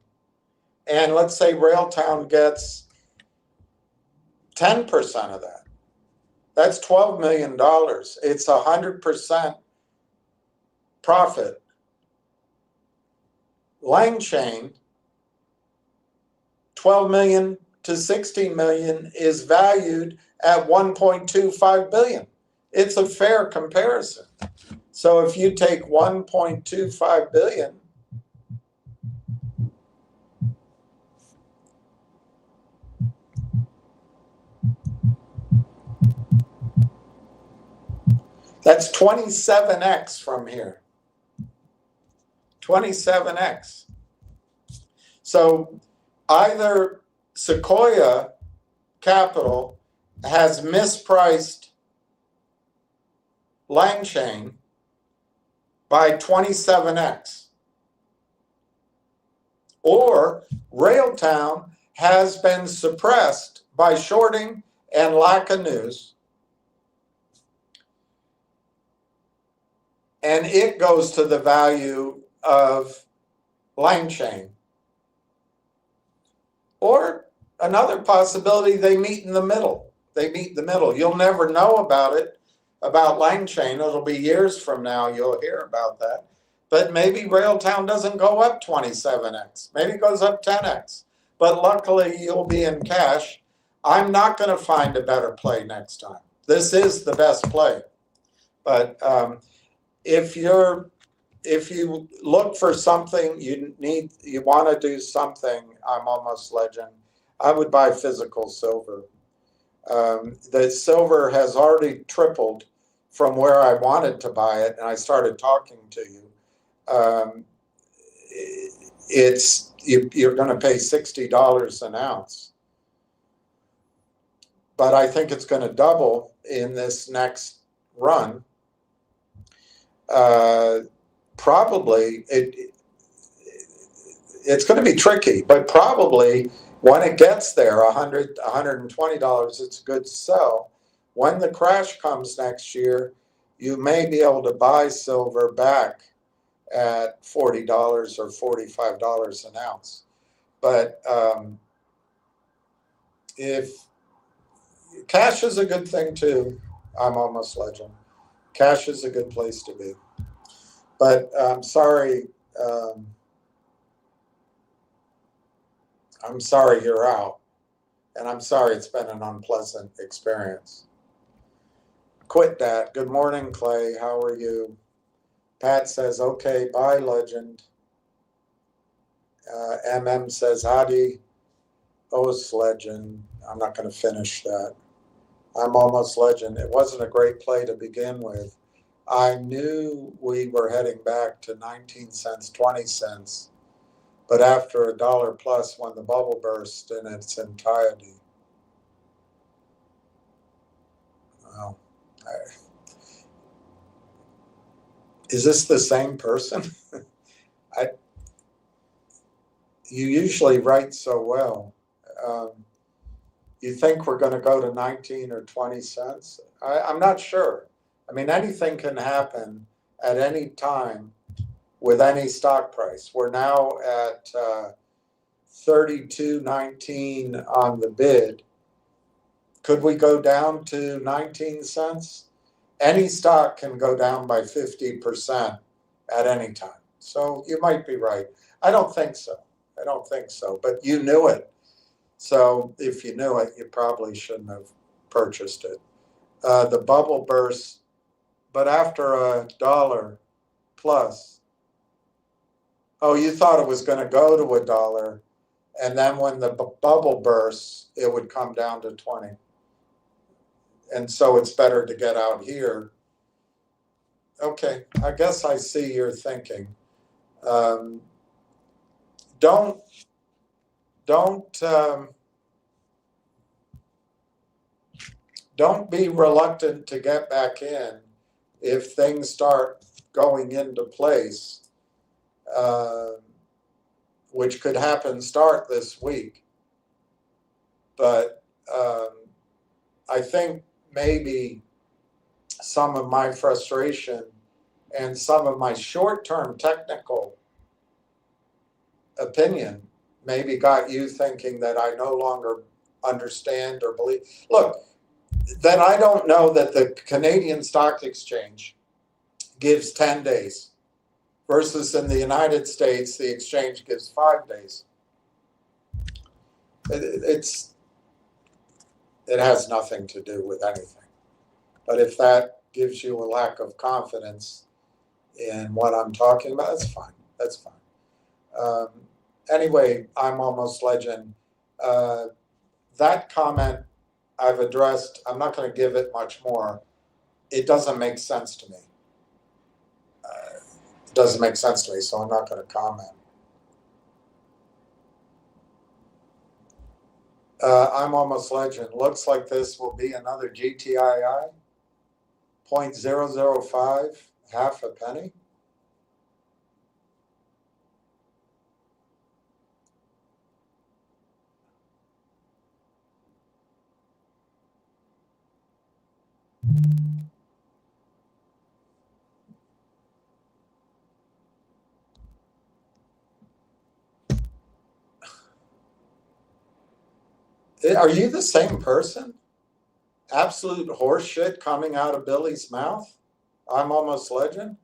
And let's say Railtown gets 10% of that. That's $12 million. It's 100% profit. LangChain, 12 million to 16 million, is valued at 1.25 billion. It's a fair comparison. So if you take 1.25 billion that's 27x from here. 27x. So either Sequoia Capital has mispriced LangChain by 27x, or Railtown has been suppressed by shorting and lack of news, and it goes to the value of LangChain. Or another possibility, they meet in the middle. You'll never know about it, about LangChain. It'll be years from now you'll hear about that. But maybe Railtown doesn't go up 27x. Maybe it goes up 10x. But luckily, you'll be in cash. I'm not going to find a better play next time. This is the best play. But if you look for something, you want to do something, I'm almost legend, I would buy physical silver. The silver has already tripled from where I wanted to buy it, and I started talking to you. You're going to pay $60 an ounce. But I think it's going to double in this next run. Probably it's going to be tricky, but probably when it gets there, $100, $120, it's a good sell. When the crash comes next year, you may be able to buy silver back at $40 or $45 an ounce. But if cash is a good thing too, I'm almost legend. Cash is a good place to be. But I'm sorry you're out. And I'm sorry it's been an unpleasant experience. Quit that. Good morning, Clay. How are you? Pat says, okay, bye, legend. MM says, Hadi. Os legend. I'm not going to finish that. I'm almost legend. It wasn't a great play to begin with. I knew we were heading back to 19 cents, 20 cents, but after a dollar plus when the bubble burst in its entirety. Well, is this the same person? You usually write so well. You think we're going to go to 19 or 20 cents? I'm not sure. I mean, anything can happen at any time with any stock price. We're now at 32.19 on the bid. Could we go down to 19 cents? Any stock can go down by 50% at any time. So you might be right. I don't think so. I don't think so. But you knew it. So if you knew it, you probably shouldn't have purchased it. The bubble burst, but after a dollar plus. Oh, you thought it was going to go to a dollar, and then when the bubble bursts, it would come down to 20. And so it's better to get out here. Okay, I guess I see your thinking. Don't be reluctant to get back in if things start going into place, which could start this week. But I think maybe some of my frustration and some of my short-term technical opinion maybe got you thinking that I no longer understand or believe. Look, that I don't know that the Canadian Stock Exchange gives 10 days versus in the United States, the exchange gives 5 days. It has nothing to do with anything. But if that gives you a lack of confidence in what I'm talking about, that's fine. That's fine. Anyway, I'm almost legend. That comment I've addressed, I'm not going to give it much more. It doesn't make sense to me. It doesn't make sense to me, so I'm not going to comment. I'm almost legend. Looks like this will be another GTII, 0.005, half a penny. Are you the same person? Absolute horseshit coming out of Billy's mouth? I'm almost legend?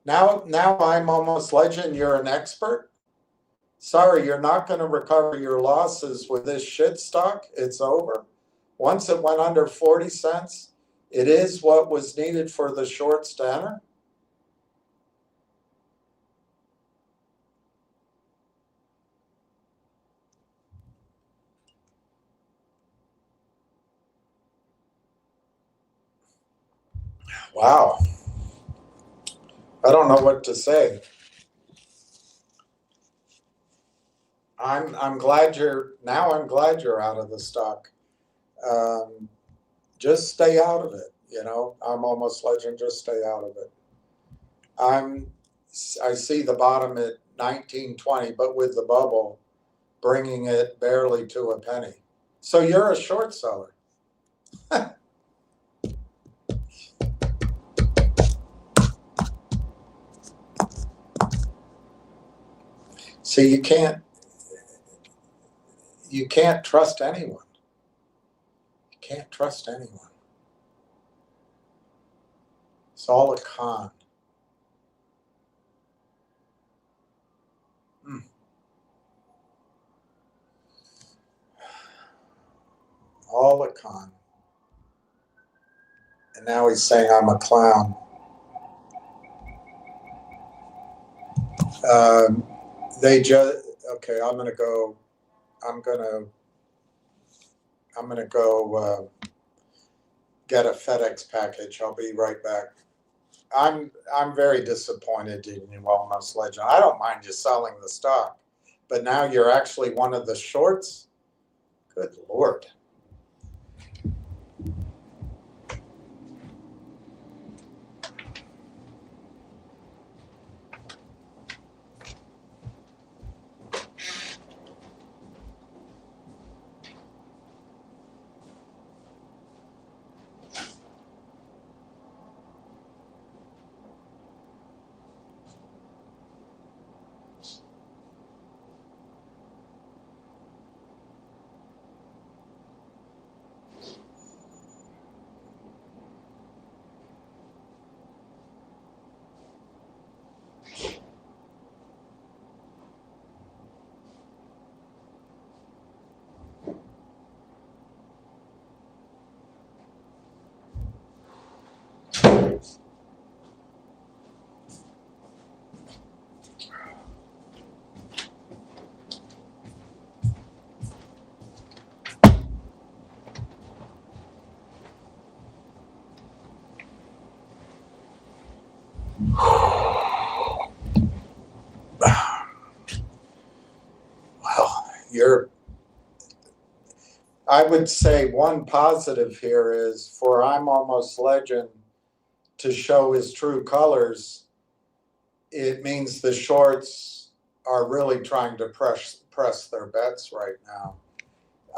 Now I'm almost legend, you're an expert? Sorry, you're not going to recover your losses with this shit stock. It's over. Once it went under 40 cents, it is what was needed for the shorts to enter. Wow. I don't know what to say. I'm glad you're out of the stock. Just stay out of it. You know, I'm almost legend. Just stay out of it. I see the bottom at 19.20, but with the bubble, bringing it barely to a penny. So you're a short seller. See, you can't trust anyone. You can't trust anyone. It's all a con. All a con. And now he's saying I'm a clown. Okay, I'm gonna go get a FedEx package. I'll be right back. I'm very disappointed in you, Almost Legend. I don't mind you selling the stock, but now you're actually one of the shorts? Good Lord. Well, I would say one positive here is for I'm Almost Legend to show his true colors, it means the shorts are really trying to press their bets right now.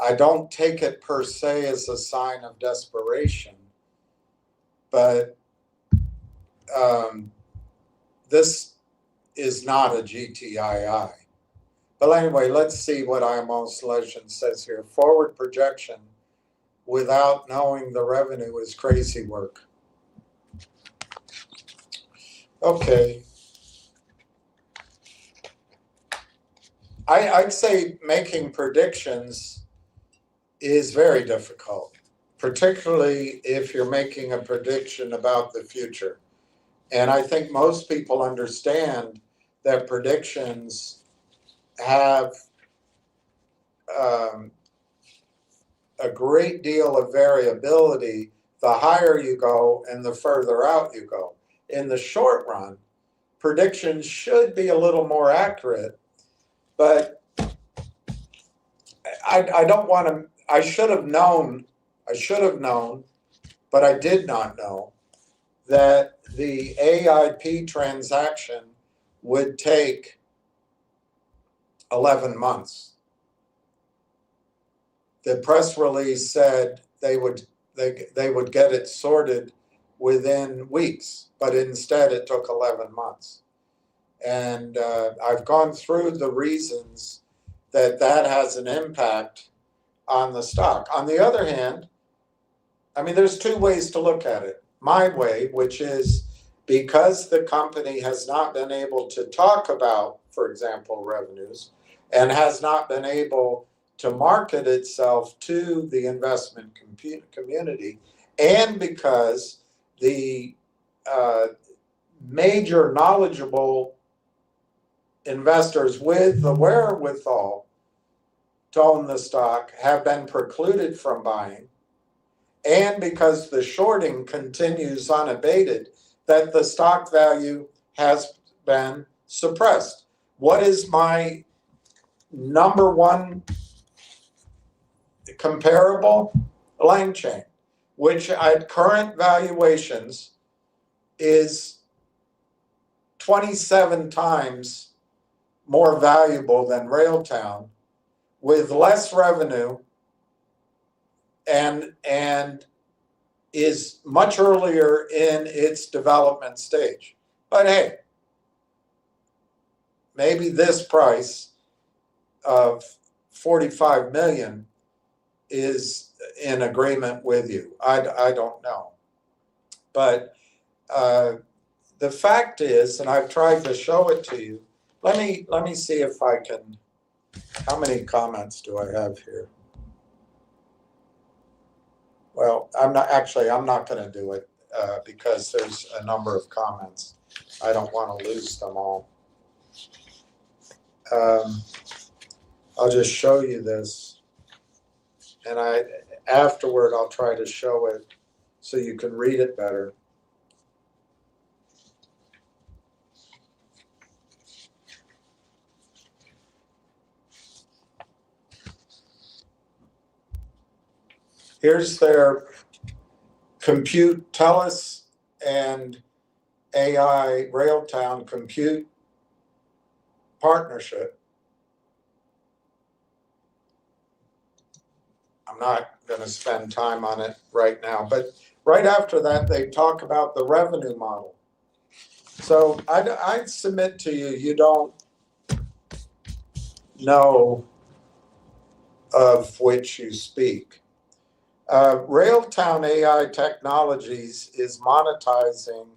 I don't take it per se as a sign of desperation, but this is not a GTII. But anyway, let's see what I'm Almost Legend says here. Forward projection without knowing the revenue is crazy work. Okay. I'd say making predictions is very difficult, particularly if you're making a prediction about the future. And I think most people understand that predictions have a great deal of variability the higher you go and the further out you go. In the short run, predictions should be a little more accurate, but I don't want to, I should have known, but I did not know that the AIP transaction would take 11 months. The press release said they would get it sorted within weeks, but instead it took 11 months. And I've gone through the reasons that has an impact on the stock. On the other hand, I mean, there's two ways to look at it. My way, which is because the company has not been able to talk about, for example, revenues, and has not been able to market itself to the investment community, and because the major knowledgeable investors with the wherewithal to own the stock have been precluded from buying, and because the shorting continues unabated, that the stock value has been suppressed. What is my number one comparable? Lang Chain, which at current valuations is 27 times more valuable than Railtown, with less revenue and is much earlier in its development stage. But hey, maybe this price of 45 million is in agreement with you. I don't know. But the fact is, and I've tried to show it to you, let me see if I can, how many comments do I have here? Well, I'm not going to do it because there's a number of comments. I don't want to lose them all. I'll just show you this, and afterward I'll try to show it so you can read it better. Here's their compute TELUS and AI Railtown compute partnership. I'm not going to spend time on it right now, but right after that, they talk about the revenue model. So I'd submit to you, you don't know of which you speak. Railtown AI Technologies is monetizing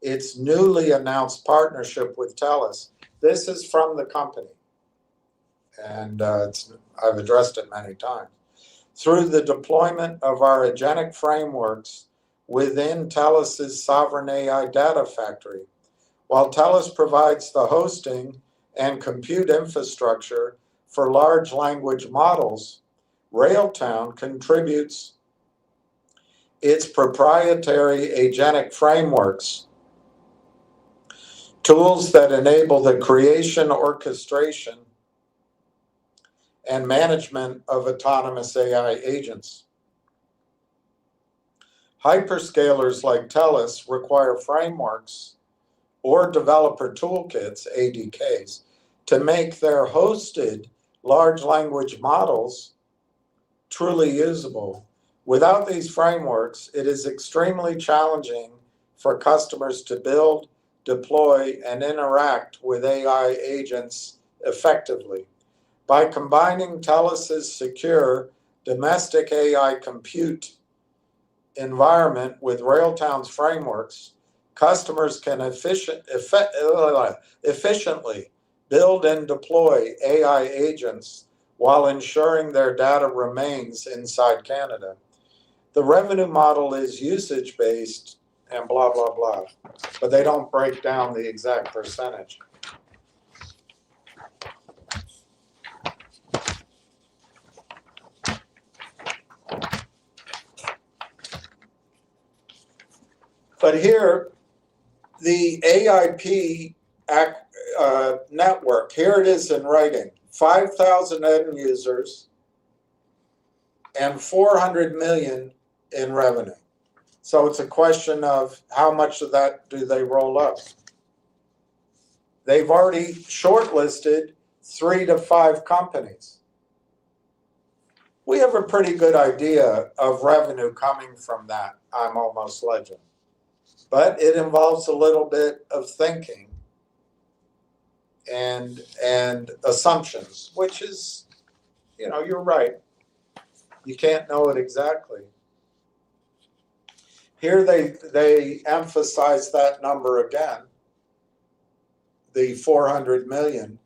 its newly announced partnership with TELUS. This is from the company, and I've addressed it many times. Through the deployment of our agentic frameworks within TELUS's sovereign AI data factory, while TELUS provides the hosting and compute infrastructure for large language models, Railtown contributes its proprietary agentic frameworks, tools that enable the creation, orchestration, and management of autonomous AI agents. Hyperscalers like TELUS require frameworks or developer toolkits, ADKs, to make their hosted large language models truly usable. Without these frameworks, it is extremely challenging for customers to build, deploy, and interact with AI agents effectively. By combining TELUS's secure domestic AI compute environment with Railtown's frameworks, customers can efficiently build and deploy AI agents while ensuring their data remains inside Canada. The revenue model is usage-based and blah, blah, blah, but they don't break down the exact percentage. But here, the AIP network, here it is in writing, 5,000 end users and 400 million in revenue. So it's a question of how much of that do they roll up. They've already shortlisted 3 to 5 companies. We have a pretty good idea of revenue coming from that I'm Almost Legend. But it involves a little bit of thinking and assumptions, which is, you're right. You can't know it exactly. Here they emphasize that number again, the 400 million,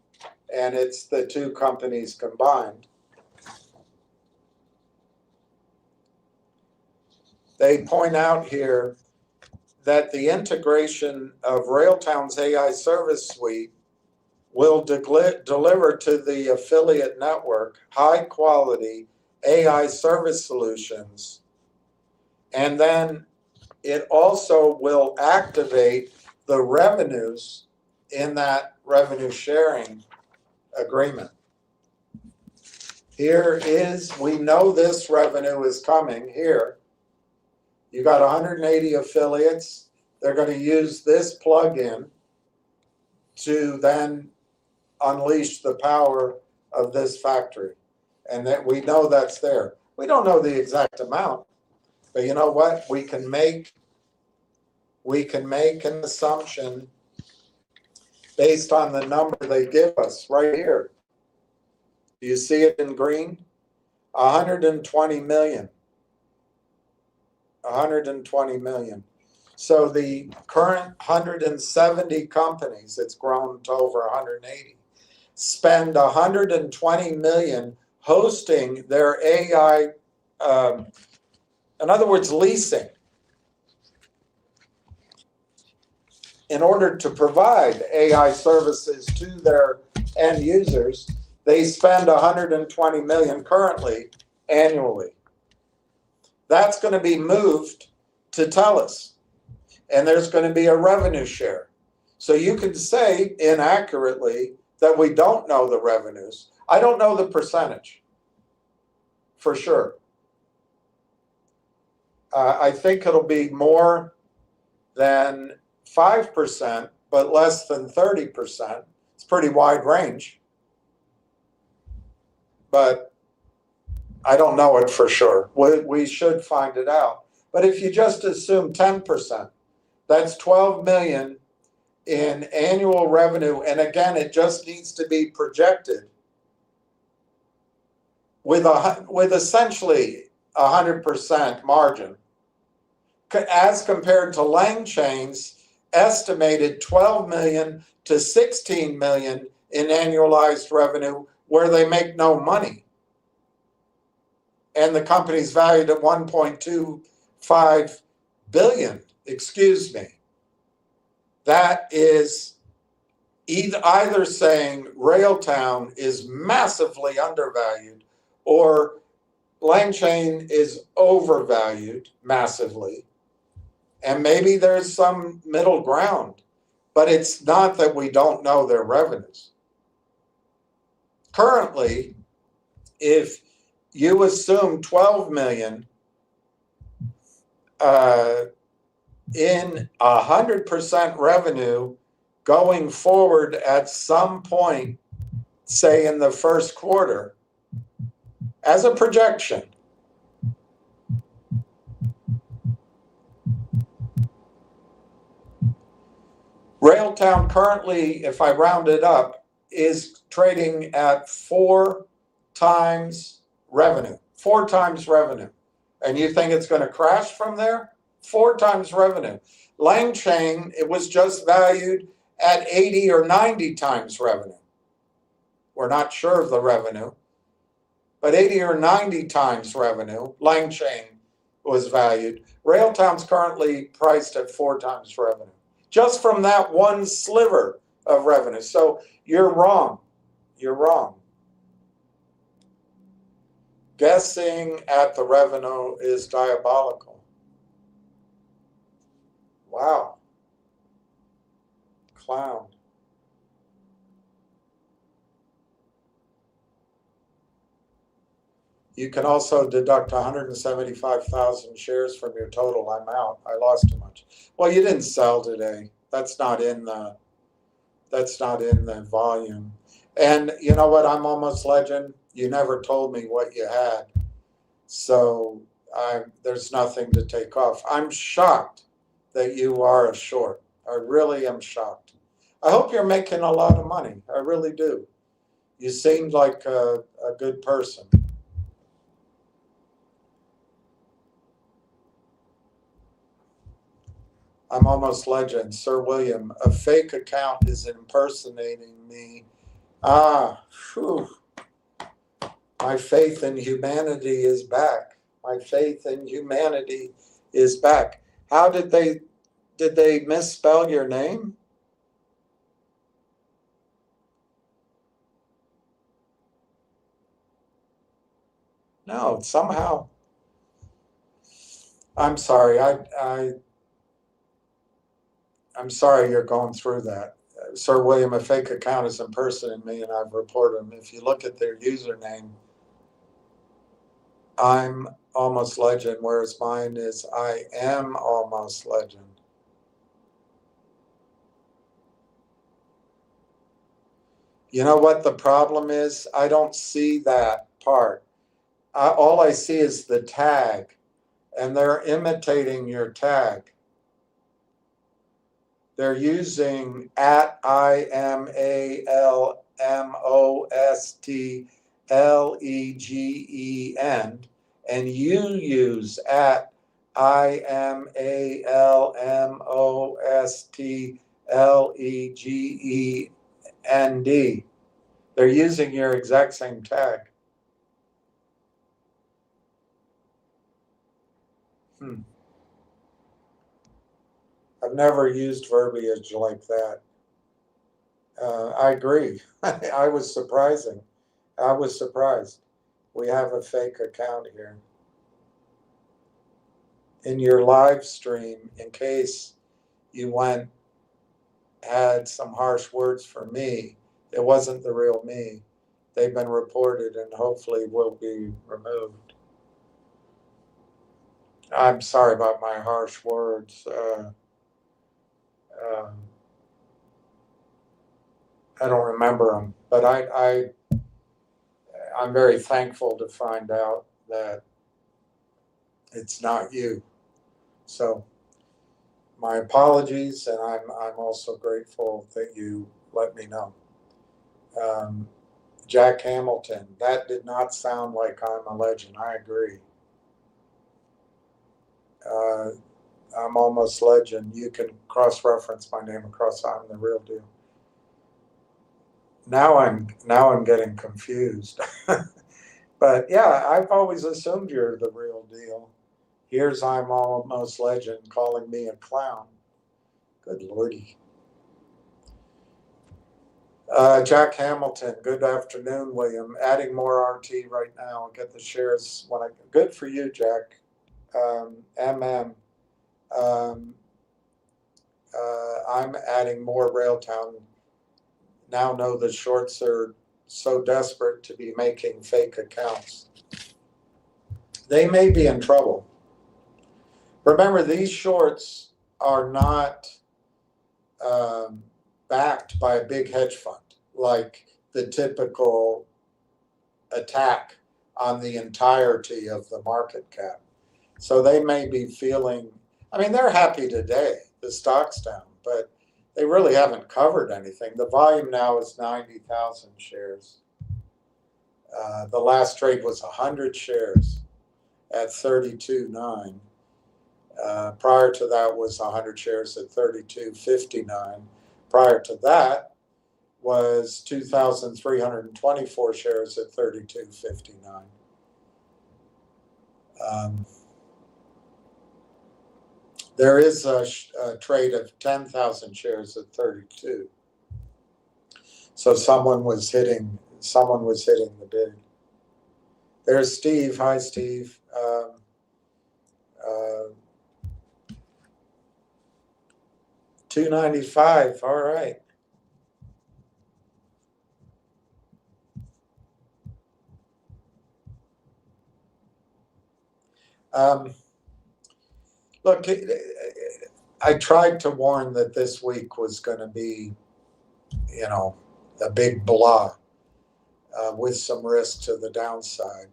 and it's the 2 companies combined. They point out here that the integration of Railtown's AI service suite will deliver to the affiliate network high-quality AI service solutions, and then it also will activate the revenues in that revenue sharing agreement. Here is, we know this revenue is coming here. You got 180 affiliates. They're going to use this plugin to then unleash the power of this factory. And that we know that's there. We don't know the exact amount, but you know what? We can make an assumption based on the number they give us right here. Do you see it in green? 120 million. 120 million. So the current 170 companies, it's grown to over 180, spend 120 million hosting their AI, in other words, leasing. In order to provide AI services to their end users, they spend 120 million currently annually. That's going to be moved to tell us. And there's going to be a revenue share. So you can say inaccurately that we don't know the revenues. I don't know the percentage for sure. I think it'll be more than 5%, but less than 30%. It's a pretty wide range. But I don't know it for sure. We should find it out. But if you just assume 10%, that's 12 million in annual revenue. And again, it just needs to be projected with essentially 100% margin, as compared to LangChain's estimated 12 million to 16 million in annualized revenue, where they make no money. And the company's valued at 1.25 billion, excuse me. That is either saying Railtown is massively undervalued or LangChain is overvalued massively. And maybe there's some middle ground, but it's not that we don't know their revenues. Currently, if you assume 12 million in 100% revenue going forward at some point, say in the first quarter, as a projection, Railtown currently, if I round it up, is trading at 4 times revenue. 4 times revenue. And you think it's going to crash from there? 4 times revenue. LangChain, it was just valued at 80 or 90 times revenue. We're not sure of the revenue, but 80 or 90 times revenue, LangChain was valued. Railtown's currently priced at 4 times revenue, just from that one sliver of revenue. So you're wrong. You're wrong. Guessing at the revenue is diabolical. Wow. Clown. You can also deduct 175,000 shares from your total. I'm out. I lost too much. Well, you didn't sell today. That's not in the volume. And you know what? I'm almost legend. You never told me what you had. So there's nothing to take off. I'm shocked that you are a short. I really am shocked. I hope you're making a lot of money. I really do. You seemed like a good person. I'm almost legend. Sir William, a fake account is impersonating me. Phew. My faith in humanity is back. My faith in humanity is back. How did they misspell your name? No, somehow. I'm sorry. I'm sorry you're going through that. Sir William, a fake account is impersonating me, and I've reported them. If you look at their username, I'm almost legend, whereas mine is I am almost legend. You know what the problem is? I don't see that part. All I see is the tag, and they're imitating your tag. They're using at IMALMOSTLEGEN, and you use at IMALMOSTLEGEND. They're using your exact same tag. I've never used verbiage like that. I agree. I was surprising. I was surprised. We have a fake account here. in your live stream, in case you had some harsh words for me, it wasn't the real me. They've been reported and hopefully will be removed. I'm sorry about my harsh words. I don't remember them, but I'm very thankful to find out that it's not you. So my apologies, and I'm also grateful that you let me know. Jack Hamilton, that did not sound like I'm a legend. I agree. I'm almost legend. You can cross-reference my name across. I'm the real deal. Now I'm getting confused. But yeah, I've always assumed you're the real deal. Here's I'm almost legend calling me a clown. Good lordy. Jack Hamilton, good afternoon, William. Adding more RT right now. Get the shares when good for you, Jack. MM. I'm adding more Railtown. Now know the shorts are so desperate to be making fake accounts. They may be in trouble. Remember, these shorts are not backed by a big hedge fund like the typical attack on the entirety of the market cap. So they may be feeling, I mean, they're happy today, the stock's down, but they really haven't covered anything. The volume now is 90,000 shares. The last trade was 100 shares at 32.9. Prior to that was 100 shares at 32.59. Prior to that was 2,324 shares at 32.59. There is a trade of 10,000 shares at 32. So someone was hitting the bid. There's Steve. Hi, Steve. $295. All right. Look, I tried to warn that this week was going to be, a big blah with some risk to the downside.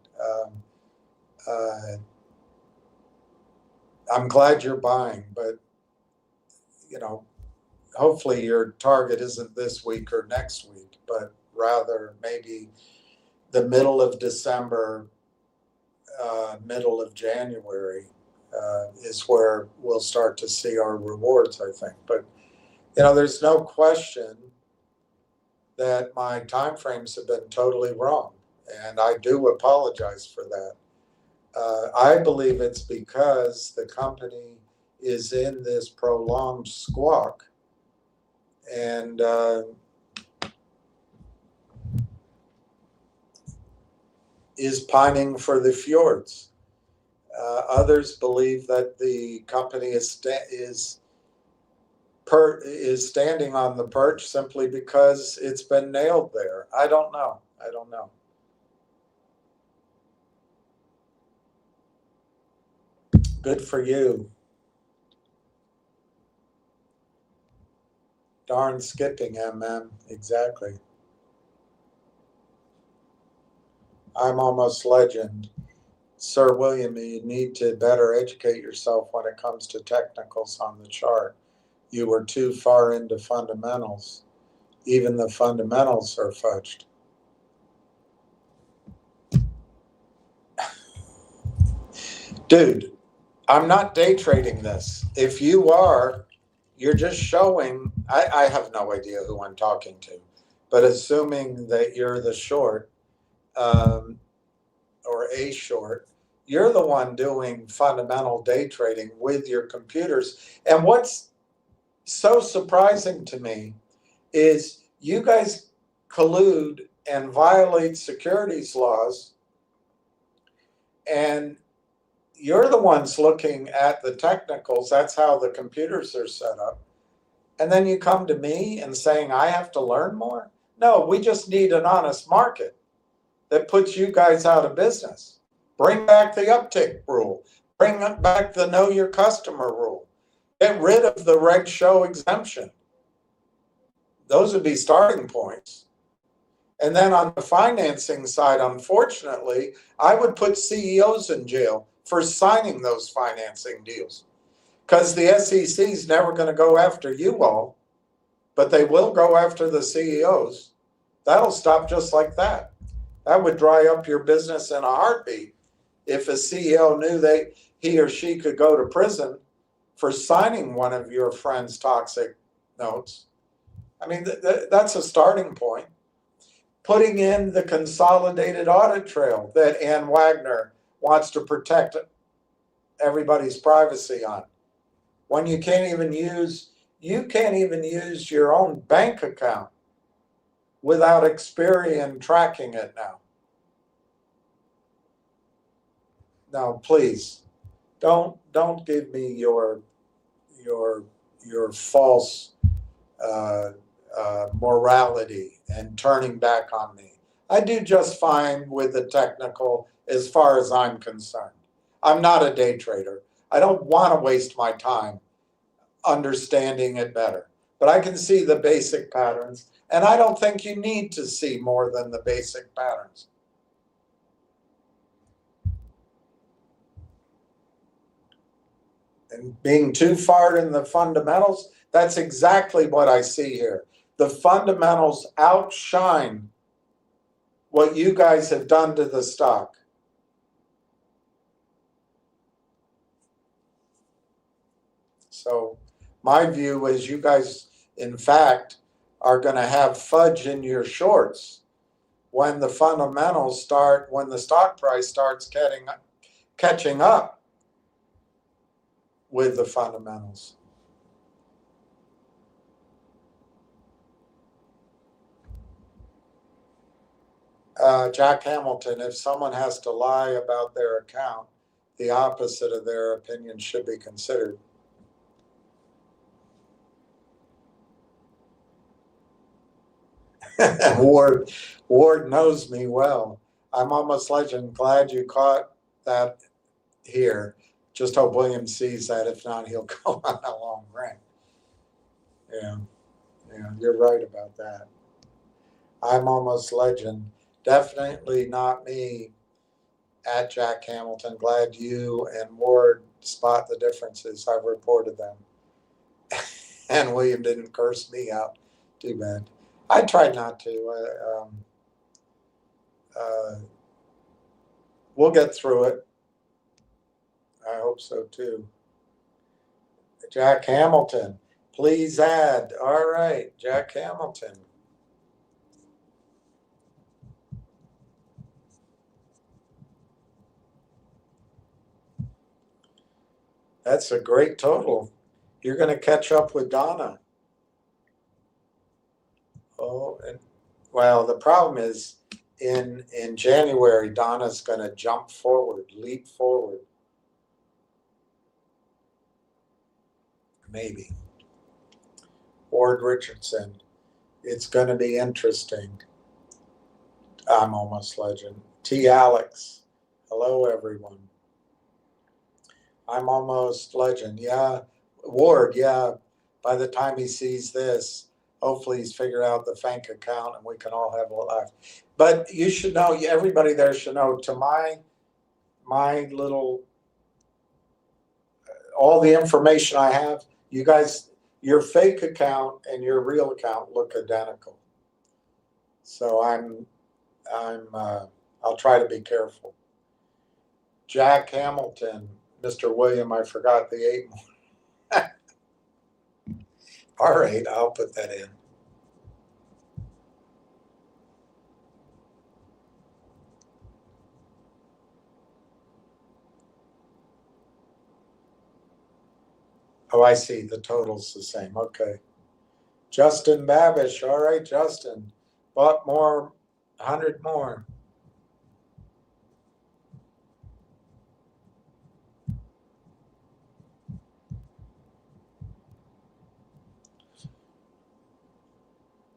I'm glad you're buying, but hopefully your target isn't this week or next week, but rather maybe the middle of December, middle of January is where we'll start to see our rewards, I think. But there's no question that my timeframes have been totally wrong, and I do apologize for that. I believe it's because the company is in this prolonged squawk and is pining for the fjords. Others believe that the company is standing on the perch simply because it's been nailed there. I don't know. Good for you. Darn skipping, MM. Exactly. I'm almost legend. Sir William, you need to better educate yourself when it comes to technicals on the chart. You were too far into fundamentals. Even the fundamentals are fudged. Dude, I'm not day trading this. If you are, you're just showing, I have no idea who I'm talking to, but assuming that you're the short, or a short, you're the one doing fundamental day trading with your computers. And what's so surprising to me is you guys collude and violate securities laws, and you're the ones looking at the technicals. That's how the computers are set up. And then you come to me and saying, I have to learn more? No, we just need an honest market that puts you guys out of business. Bring back the uptick rule. Bring back the know your customer rule. Get rid of the reg show exemption. Those would be starting points. And then on the financing side, unfortunately, I would put CEOs in jail for signing those financing deals. Because the SEC is never going to go after you all, but they will go after the CEOs. That'll stop just like that. That would dry up your business in a heartbeat if a CEO knew he or she could go to prison for signing one of your friend's toxic notes. I mean, that's a starting point. Putting in the consolidated audit trail that Ann Wagner wants to protect everybody's privacy on. When you can't even use your own bank account without Experian tracking it now. Now, please, don't give me your false morality and turning back on me. I do just fine with the technical as far as I'm concerned. I'm not a day trader. I don't want to waste my time understanding it better. But I can see the basic patterns, and I don't think you need to see more than the basic patterns. And being too far in the fundamentals, that's exactly what I see here. The fundamentals outshine what you guys have done to the stock. So my view is you guys, in fact, are going to have fudge in your shorts when the fundamentals start, when the stock price starts catching up with the fundamentals. Jack Hamilton, if someone has to lie about their account, the opposite of their opinion should be considered. Ward knows me well. I'm almost legend. Glad you caught that here. Just hope William sees that. If not, he'll go on a long rant. Yeah, you're right about that. I'm almost legend. Definitely not me at Jack Hamilton. Glad you and Ward spot the differences. I've reported them. And William didn't curse me out. Too bad. I tried not to. We'll get through it. I hope so too. Jack Hamilton, please add. All right, Jack Hamilton. That's a great total. You're going to catch up with Donna. Oh, and well, the problem is in January, Donna's going to jump forward, leap forward. Maybe. Ward Richardson, it's going to be interesting. I'm almost legend. T. Alex, hello everyone. I'm almost legend. Yeah, Ward, yeah. By the time he sees this, hopefully he's figured out the bank account and we can all have a life. But you should know, everybody there should know, to my little, all the information I have, you guys, your fake account and your real account look identical. So I'll try to be careful. Jack Hamilton, Mr. William, I forgot the 8 more. All right, I'll put that in. Oh, I see. The total's the same. Okay. Justin Babish. All right, Justin. Bought more, 100 more.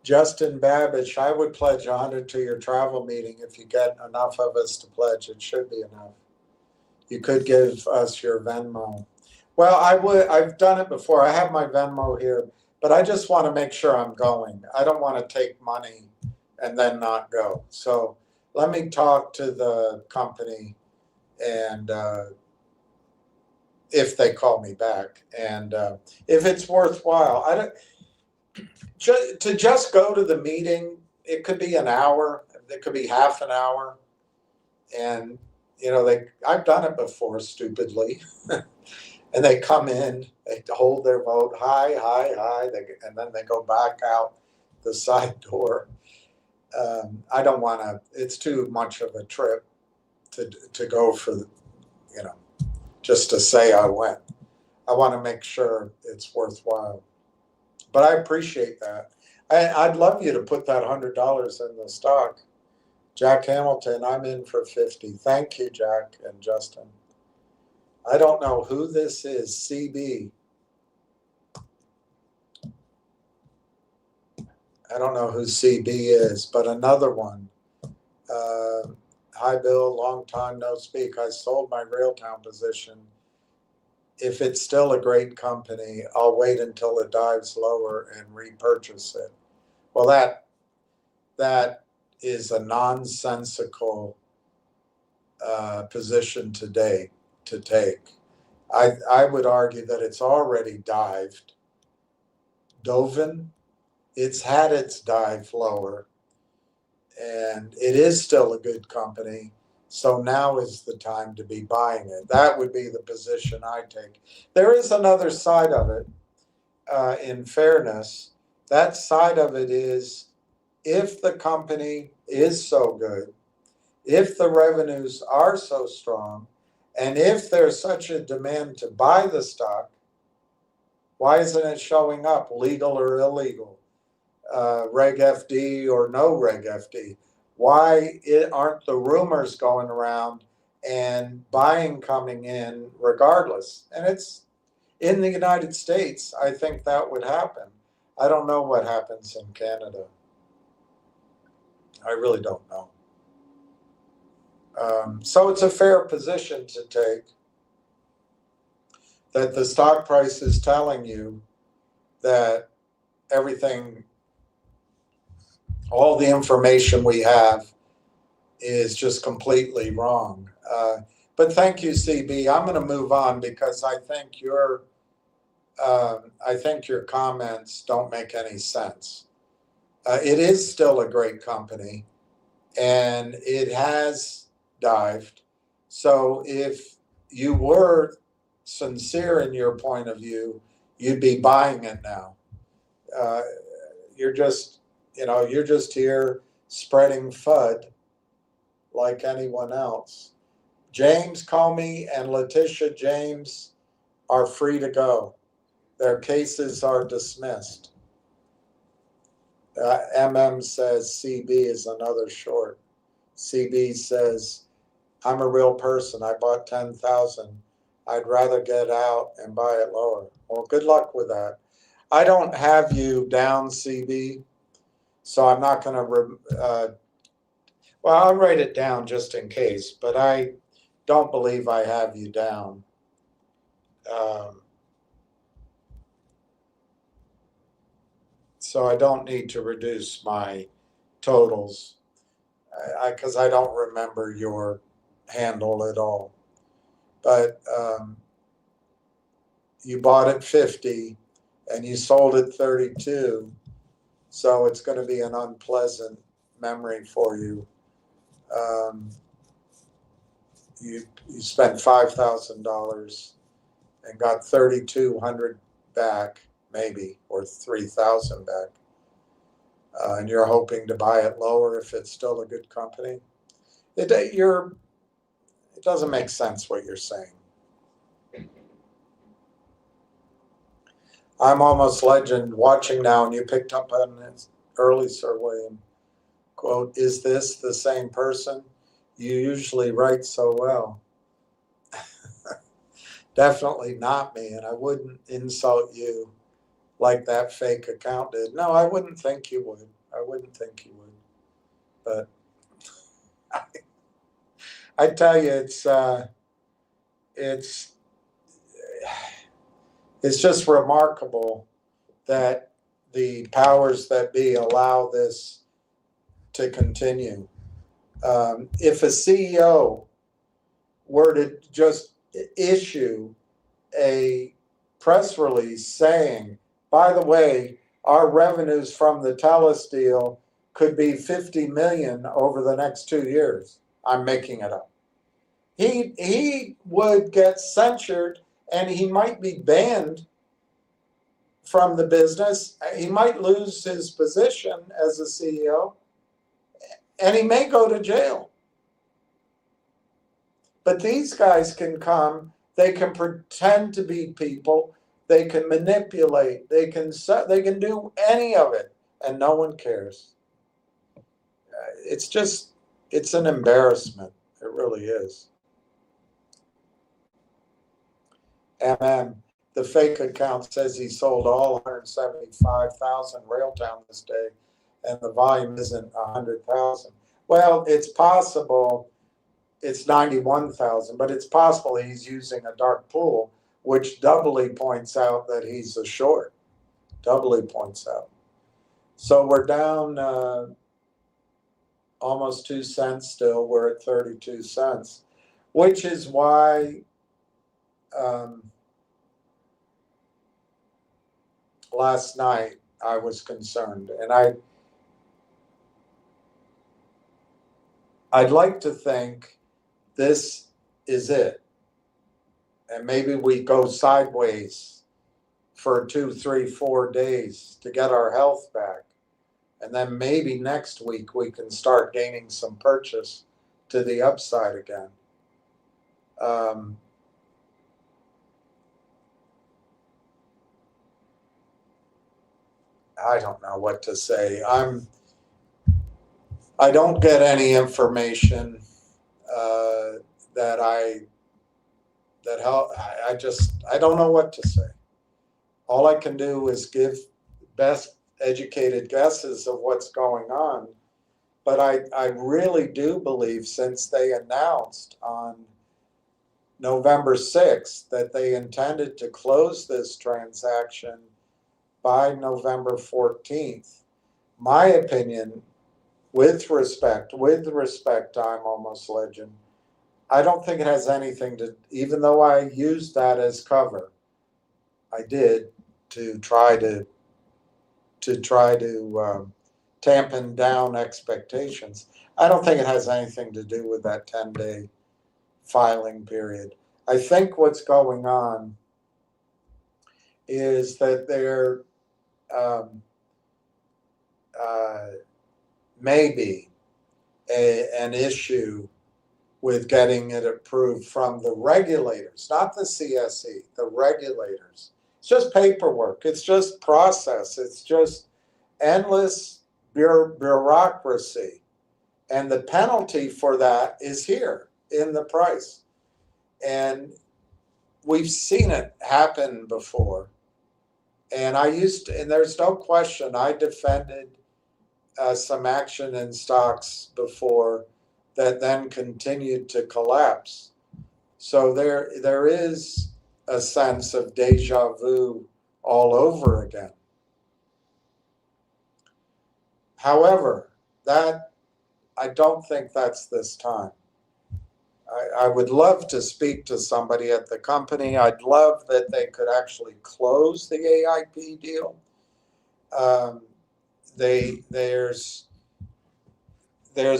Justin Babbage, I would pledge 100 to your travel meeting if you get enough of us to pledge. It should be enough. You could give us your Venmo. Well, I've done it before. I have my Venmo here, but I just want to make sure I'm going. I don't want to take money and then not go. So let me talk to the company and if they call me back, and if it's worthwhile. I don't to just go to the meeting. It could be an hour. It could be half an hour, and I've done it before stupidly, and they come in, they hold their vote, hi, and then they go back out the side door. I don't want to. It's too much of a trip to go for just to say I went. I want to make sure it's worthwhile. But I appreciate that. I'd love you to put that $100 in the stock. Jack Hamilton, I'm in for 50. Thank you, Jack and Justin. I don't know who this is, CB. I don't know who CB is, but another one. Hi, Bill, long time no speak. I sold my Railtown position. If it's still a great company, I'll wait until it dives lower and repurchase it. Well, that is a nonsensical position to take. I would argue that it's already dove. It's had its dive lower, and it is still a good company. So now is the time to be buying it. That would be the position I take. There is another side of it, in fairness. That side of it is, if the company is so good, if the revenues are so strong, and if there's such a demand to buy the stock, why isn't it showing up, legal or illegal, Reg FD or no Reg FD? Why aren't the rumors going around and buying coming in regardless? And it's in the United States. I think that would happen. I don't know what happens in Canada. I really don't know. So it's a fair position to take, that the stock price is telling you that everything, all the information we have is just completely wrong. But thank you, CB. I'm going to move on because I think your comments don't make any sense. It is still a great company, and it has dived. So if you were sincere in your point of view, you'd be buying it now. You're just here spreading FUD like anyone else. James Comey and Letitia James are free to go. Their cases are dismissed. MM says CB is another short. CB says, I'm a real person. I bought 10,000. I'd rather get out and buy it lower. Well, good luck with that. I don't have you down, CB, so I'm not going to, well, I'll write it down just in case, but I don't believe I have you down. So I don't need to reduce my totals because I don't remember your handle at all. But you bought at 50 and you sold at 32, so it's going to be an unpleasant memory for you. You spent $5,000 and got 3,200 back, maybe, or 3,000 back, and you're hoping to buy it lower if it's still a good company. It doesn't make sense what you're saying. I'm almost legend watching now, and you picked up on this early, Sir William. Quote, is this the same person? You usually write so well. Definitely not me, and I wouldn't insult you like that fake account did. No, I wouldn't think you would. I wouldn't think you would. But I tell you, it's just remarkable that the powers that be allow this to continue. If a CEO were to just issue a press release saying, by the way, our revenues from the TELUS deal could be 50 million over the next 2 years. I'm making it up. He would get censured and he might be banned from the business. He might lose his position as a CEO and he may go to jail. But these guys can come, they can pretend to be people, they can manipulate, they can do any of it, and no one cares. It's an embarrassment. It really is. The fake account says he sold all 175,000 Railtown this day, and the volume isn't 100,000. Well, it's possible it's 91,000, but it's possible he's using a dark pool, which doubly points out that he's a short. Doubly points out. So we're down almost 2 cents still. We're at 32 cents, which is why last night I was concerned. And I'd like to think this is it. And maybe we go sideways for 2, 3, 4 days to get our health back. And then maybe next week we can start gaining some purchase to the upside again. I don't know what to say. I don't get any information I don't know what to say. All I can do is give best educated guesses of what's going on. But I really do believe, since they announced on November 6th that they intended to close this transaction by November 14th, my opinion, with respect, I'm almost legend, I don't think it has anything to, even though I used that as cover, I did to try to tampen down expectations. I don't think it has anything to do with that 10-day filing period. I think what's going on is that there may be an issue with getting it approved from the regulators, not the CSE, the regulators. It's just paperwork. It's just process. It's just endless bureaucracy. And the penalty for that is here in the price. And we've seen it happen before. And and there's no question, I defended some action in stocks before that then continued to collapse. So there is a sense of deja vu all over again. However, I don't think that's this time. I would love to speak to somebody at the company. I'd love that they could actually close the AIP deal. There's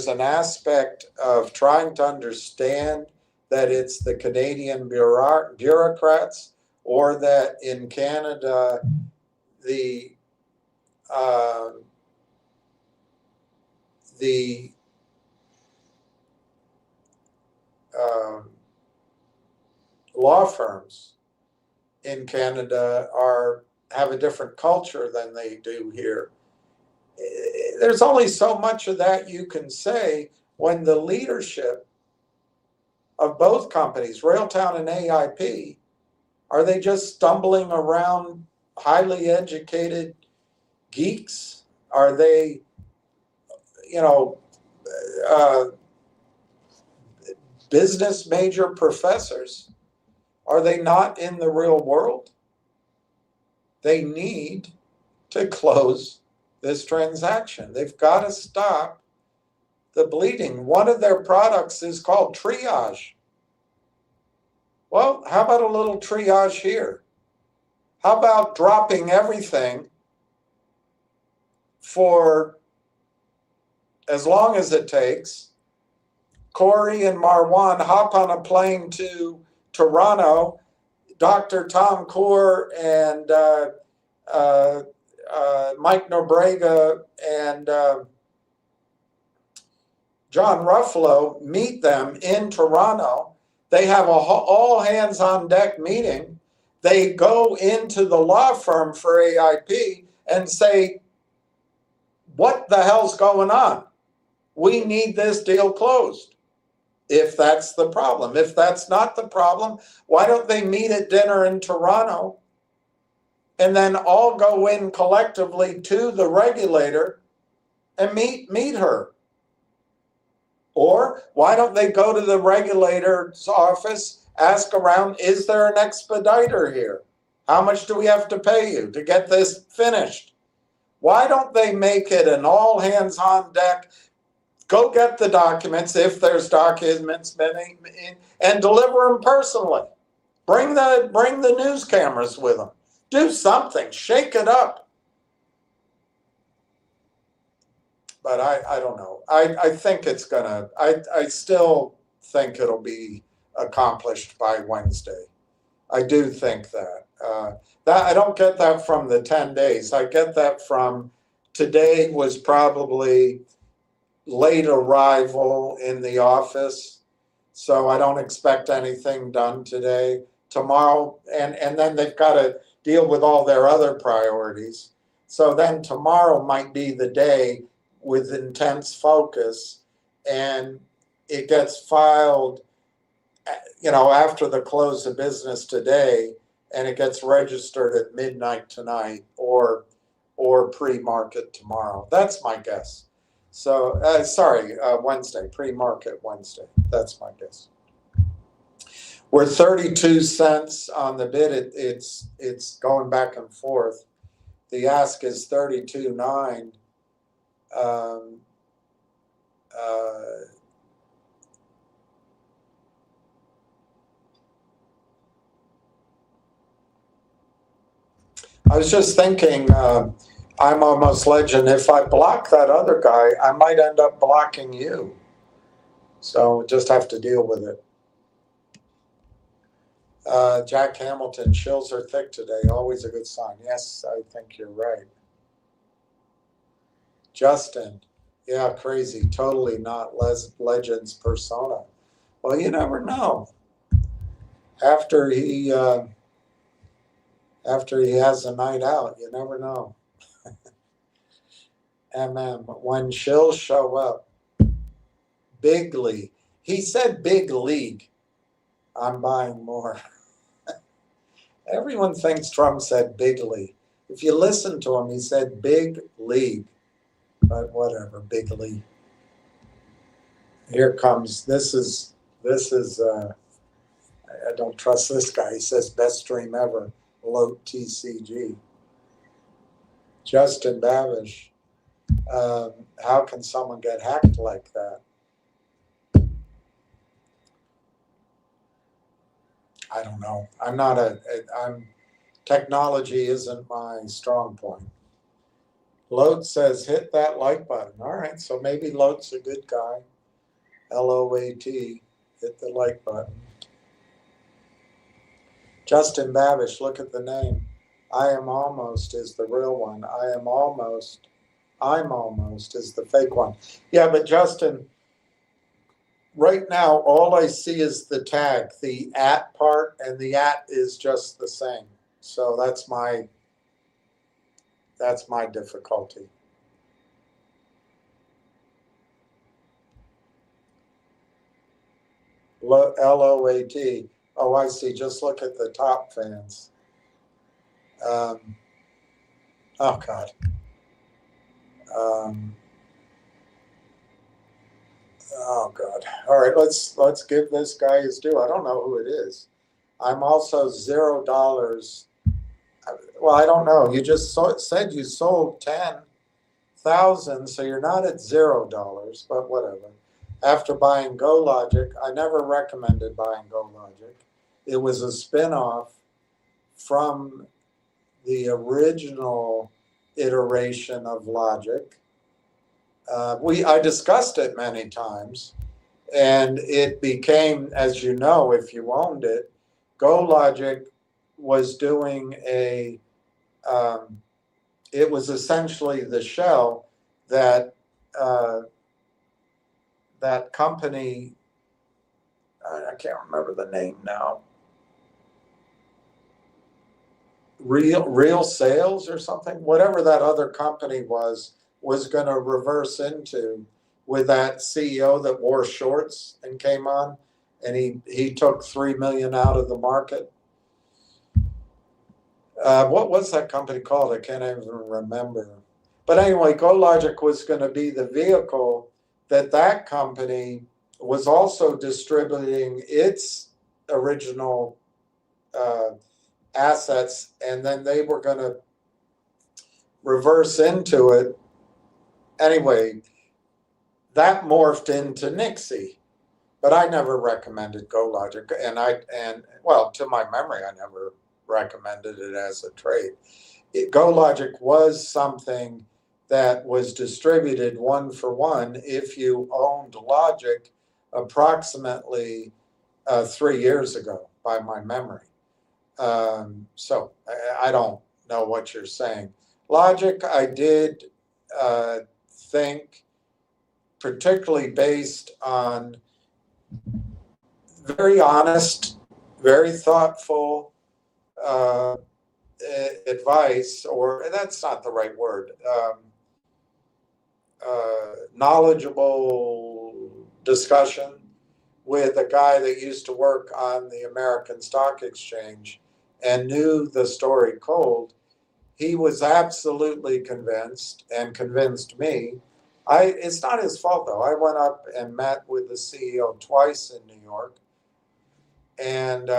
an aspect of trying to understand that it's the Canadian bureaucrats, or that in Canada the law firms in Canada have a different culture than they do here. There's only so much of that you can say when the leadership of both companies, Railtown and AIP, are they just stumbling around highly educated geeks? Are they, you know, uh, business major professors? Are they not in the real world? They need to close this transaction. They've got to stop the bleeding. One of their products is called triage. Well, how about a little triage here? How about dropping everything for as long as it takes? Corey and Marwan hop on a plane to Toronto. Dr. Tom Kaur and Mike Nobrega and John Ruffalo meet them in Toronto. They have a all hands on deck meeting. They go into the law firm for AIP and say, what the hell's going on? We need this deal closed. If that's the problem. If that's not the problem, why don't they meet at dinner in Toronto and then all go in collectively to the regulator and meet her? Or why don't they go to the regulator's office, ask around, is there an expediter here? How much do we have to pay you to get this finished? Why don't they make it an all hands on deck? Go get the documents if there's documents and deliver them personally. Bring the news cameras with them. Do something. Shake it up. But I don't know. I think it's gonna. I still think it'll be accomplished by Wednesday. I do think that. That I don't get that from the 10 days. I get that from today was probably late arrival in the office, so I don't expect anything done today. Tomorrow, and then they've got to deal with all their other priorities. So then tomorrow might be the day with intense focus, and it gets filed, after the close of business today, and it gets registered at midnight tonight or pre-market tomorrow. That's my guess. So, Wednesday, pre-market Wednesday. That's my guess. We're 32 cents on the bid. It's going back and forth. The ask is 32.9. I was just thinking, I'm almost legend. If I block that other guy, I might end up blocking you. So just have to deal with it. Jack Hamilton, shills are thick today. Always a good sign. Yes, I think you're right. Justin, yeah, crazy. Totally not Legend's persona. Well, you never know. After he has a night out, you never know. When shills show up, big league. He said big league. I'm buying more. Everyone thinks Trump said big league. If you listen to him, he said big league. But whatever, big league. Here comes, this is I don't trust this guy. He says best stream ever, low TCG. Justin Babish. How can someone get hacked like that? I don't know. Technology isn't my strong point. Loat says hit that like button. All right, so maybe Loat's a good guy. LOAT, hit the like button. Justin Babish, look at the name. I am almost is the real one. I'm almost is the fake one. Yeah, but Justin, right now, all I see is the tag, the at part, and the at is just the same. So that's my difficulty. LOAT. Oh, I see. Just look at the top fans. Oh God. Um, oh God. All right, let's give this guy his due. I don't know who it is. I'm also $0. Well, I don't know. You just said you sold 10,000, so you're not at $0, but whatever. After buying GoLogic, I never recommended buying GoLogic. It was a spinoff from the original iteration of Logic. I discussed it many times, and it became, as you know, if you owned it, GoLogic was doing um, it was essentially the shell that uh, that company, I can't remember the name now, Real Sales or something, whatever that other company was going to reverse into with that CEO that wore shorts and came on, and he took 3 million out of the market. What was that company called? I can't even remember. But anyway, GoLogic was going to be the vehicle that company was also distributing its original uh, assets, and then they were going to reverse into it. Anyway, that morphed into Nixie, but I never recommended GoLogic, and well, to my memory, I never recommended it as a trade. GoLogic was something that was distributed one for one if you owned Logic approximately 3 years ago, by my memory. So I don't know what you're saying. Logic, I did think, particularly based on very honest, very thoughtful uh, advice, or that's not the right word, knowledgeable discussion with a guy that used to work on the American Stock Exchange and knew the story cold. He was absolutely convinced and convinced me. It's not his fault though. I went up and met with the CEO twice in New York, and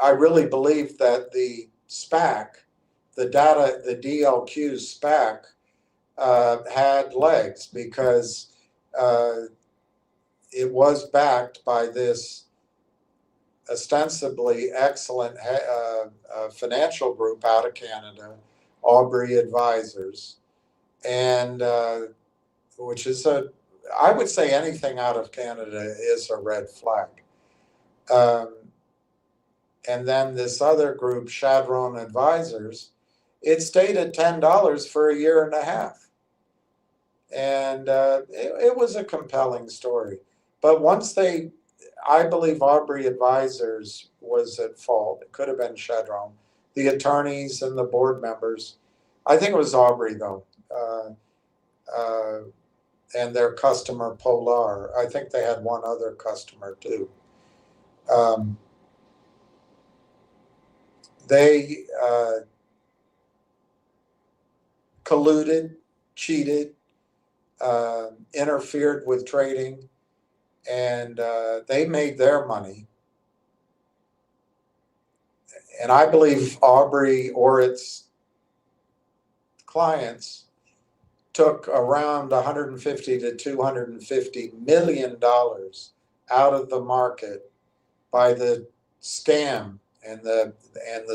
I really believe that the SPAC, the DLQ SPAC, had legs because uh, it was backed by this ostensibly excellent financial group out of Canada, Aubrey Advisors, and which is I would say anything out of Canada is a red flag. Um, and then this other group, Shadron Advisors, it stayed at $10 for a year and a half. And it was a compelling story. But I believe Aubrey Advisors was at fault. It could have been Shadron. The attorneys and the board members. I think it was Aubrey, though. And their customer, Polar. I think they had one other customer, too. Um, they colluded, cheated, interfered with trading, and they made their money. And I believe Aubrey or its clients took around 150 to 250 million dollars out of the market by the scam and the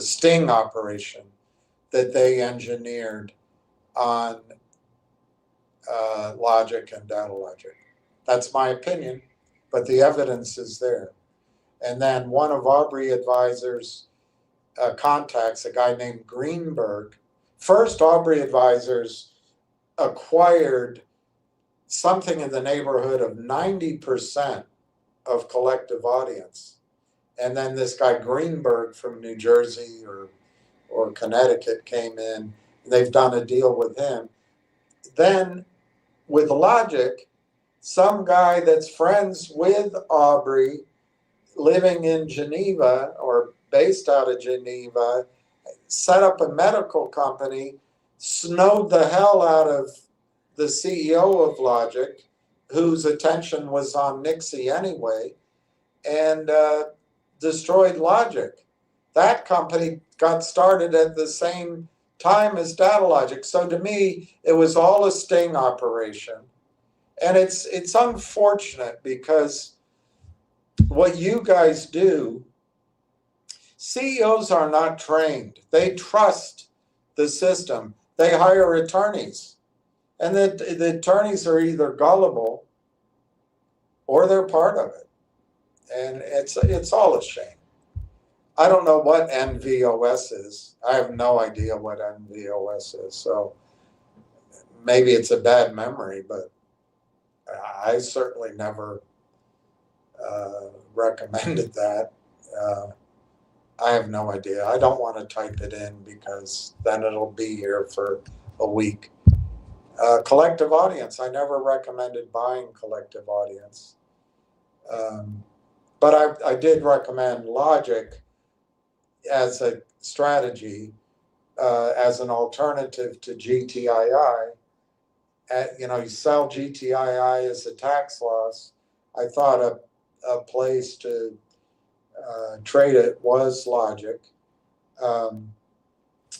sting operation that they engineered on Logic and Data Logic. That's my opinion, but the evidence is there. And then one of Aubrey Advisors' contacts, a guy named Greenberg. First, Aubrey Advisors acquired something in the neighborhood of 90% of collective audience. And then this guy Greenberg from New Jersey or Connecticut came in. They've done a deal with him. Then with Logic, some guy that's friends with Aubrey living in Geneva or based out of Geneva set up a medical company, snowed the hell out of the CEO of Logic, whose attention was on Nixie anyway, and destroyed Logic. That company got started at the same time as Datalogic. So to me, it was all a sting operation. And it's unfortunate because what you guys do, CEOs are not trained. They trust the system. They hire attorneys. And the attorneys are either gullible or they're part of it. And it's all a shame. I don't know what NVOS is. I have no idea what NVOS is. So maybe it's a bad memory, but I certainly never recommended that. I have no idea. I don't want to type it in because then it'll be here for a week. Collective audience. I never recommended buying collective audience. But I did recommend Logic as a strategy, as an alternative to GTII. You sell GTII as a tax loss. I thought a place to trade it was Logic,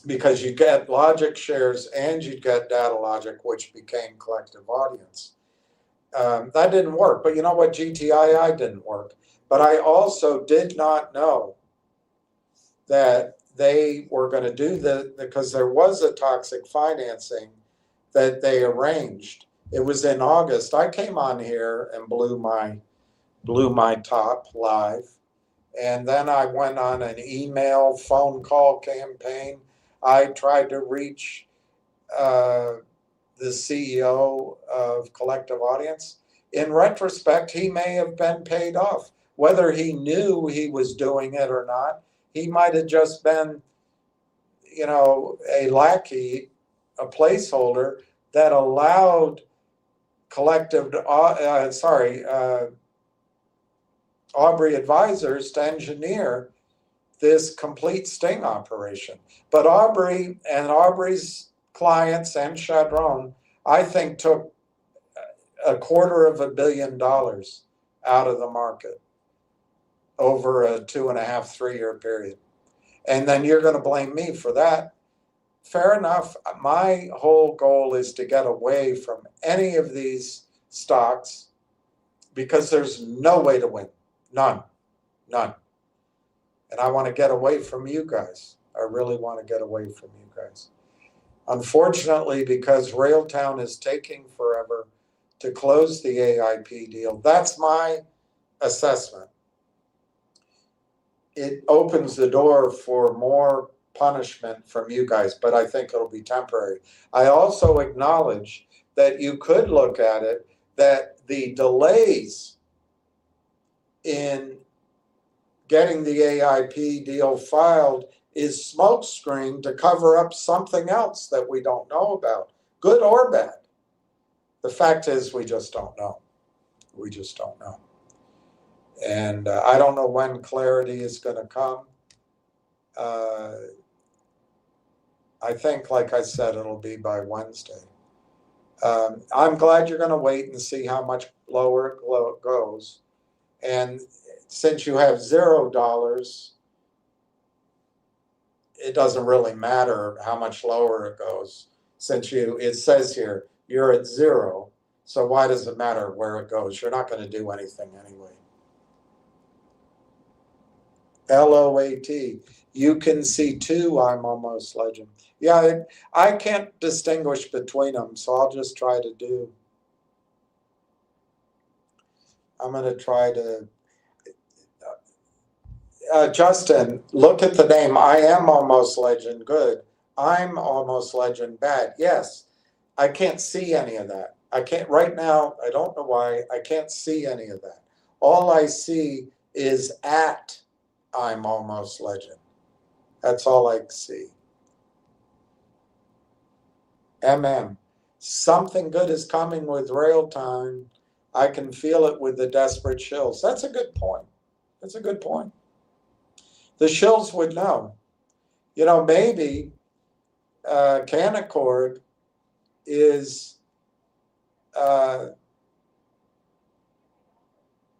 because you get Logic shares and you get Datalogic, which became collective audience. That didn't work, but you know what? GTII didn't work. But I also did not know that they were going to do because there was a toxic financing that they arranged. It was in August. I came on here and blew my top live. And then I went on an email, phone call campaign. I tried to reach the CEO of Collective Audience. In retrospect, he may have been paid off. Whether he knew he was doing it or not, he might have just been, a lackey, a placeholder that allowed Aubrey Advisors to engineer this complete sting operation. But Aubrey and Aubrey's clients and Chadron, I think, took $250 million out of the market over a 2.5-3 year period. And then you're going to blame me for that. Fair enough. My whole goal is to get away from any of these stocks because there's no way to win. None. And I want to get away from you guys. I really want to get away from you guys. Unfortunately, because Railtown is taking forever to close the AIP deal, that's my assessment. It opens the door for more punishment from you guys, but I think it'll be temporary. I also acknowledge that you could look at it that the delays in getting the AIP deal filed is smokescreen to cover up something else that we don't know about, good or bad. The fact is, we just don't know. We just don't know. And I don't know when clarity is going to come. I think, like I said, it'll be by Wednesday. I'm glad you're going to wait and see how much lower it goes. And since you have $0, it doesn't really matter how much lower it goes. Since it says here, you're at 0. So why does it matter where it goes? You're not going to do anything anyway. LOAT. You can see two, I'm almost legend. Yeah, I can't distinguish between them, so I'll just try to do. I'm going to try to. Justin, look at the name. I am almost legend. Good. I'm almost legend. Bad. Yes. I can't see any of that. I can't right now. I don't know why. I can't see any of that. All I see is at I'm almost legend. That's all I see. Something good is coming with Railtown. I can feel it with the desperate shills. That's a good point. That's a good point. The shills would know. maybe Canaccord is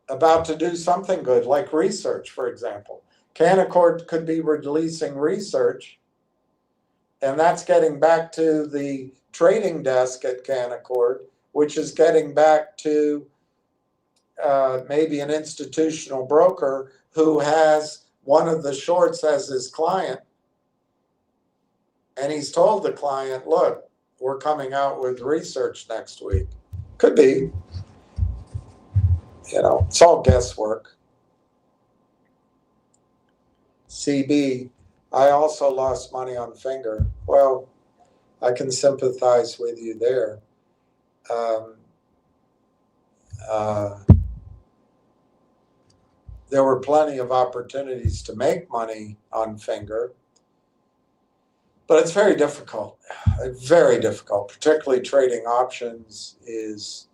about to do something good, like research, for example. Canaccord could be releasing research, and that's getting back to the trading desk at Canaccord, which is getting back to maybe an institutional broker who has one of the shorts as his client, and he's told the client, look, we're coming out with research next week. Could be. It's all guesswork. CB, I also lost money on Finger. Well, I can sympathize with you there. There were plenty of opportunities to make money on Finger, but it's very difficult. Very difficult, particularly trading options is,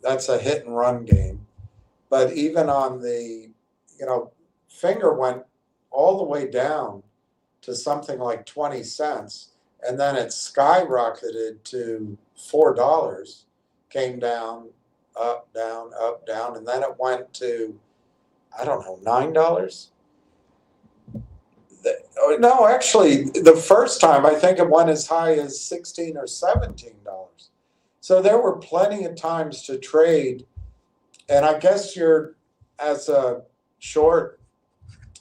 that's a hit and run game. But even on the, Finger went all the way down to something like 20 cents, and then it skyrocketed to $4, came down, up, down, and then it went to, I don't know, $9? No, actually, the first time I think it went as high as $16 or $17. So there were plenty of times to trade, and I guess as a short,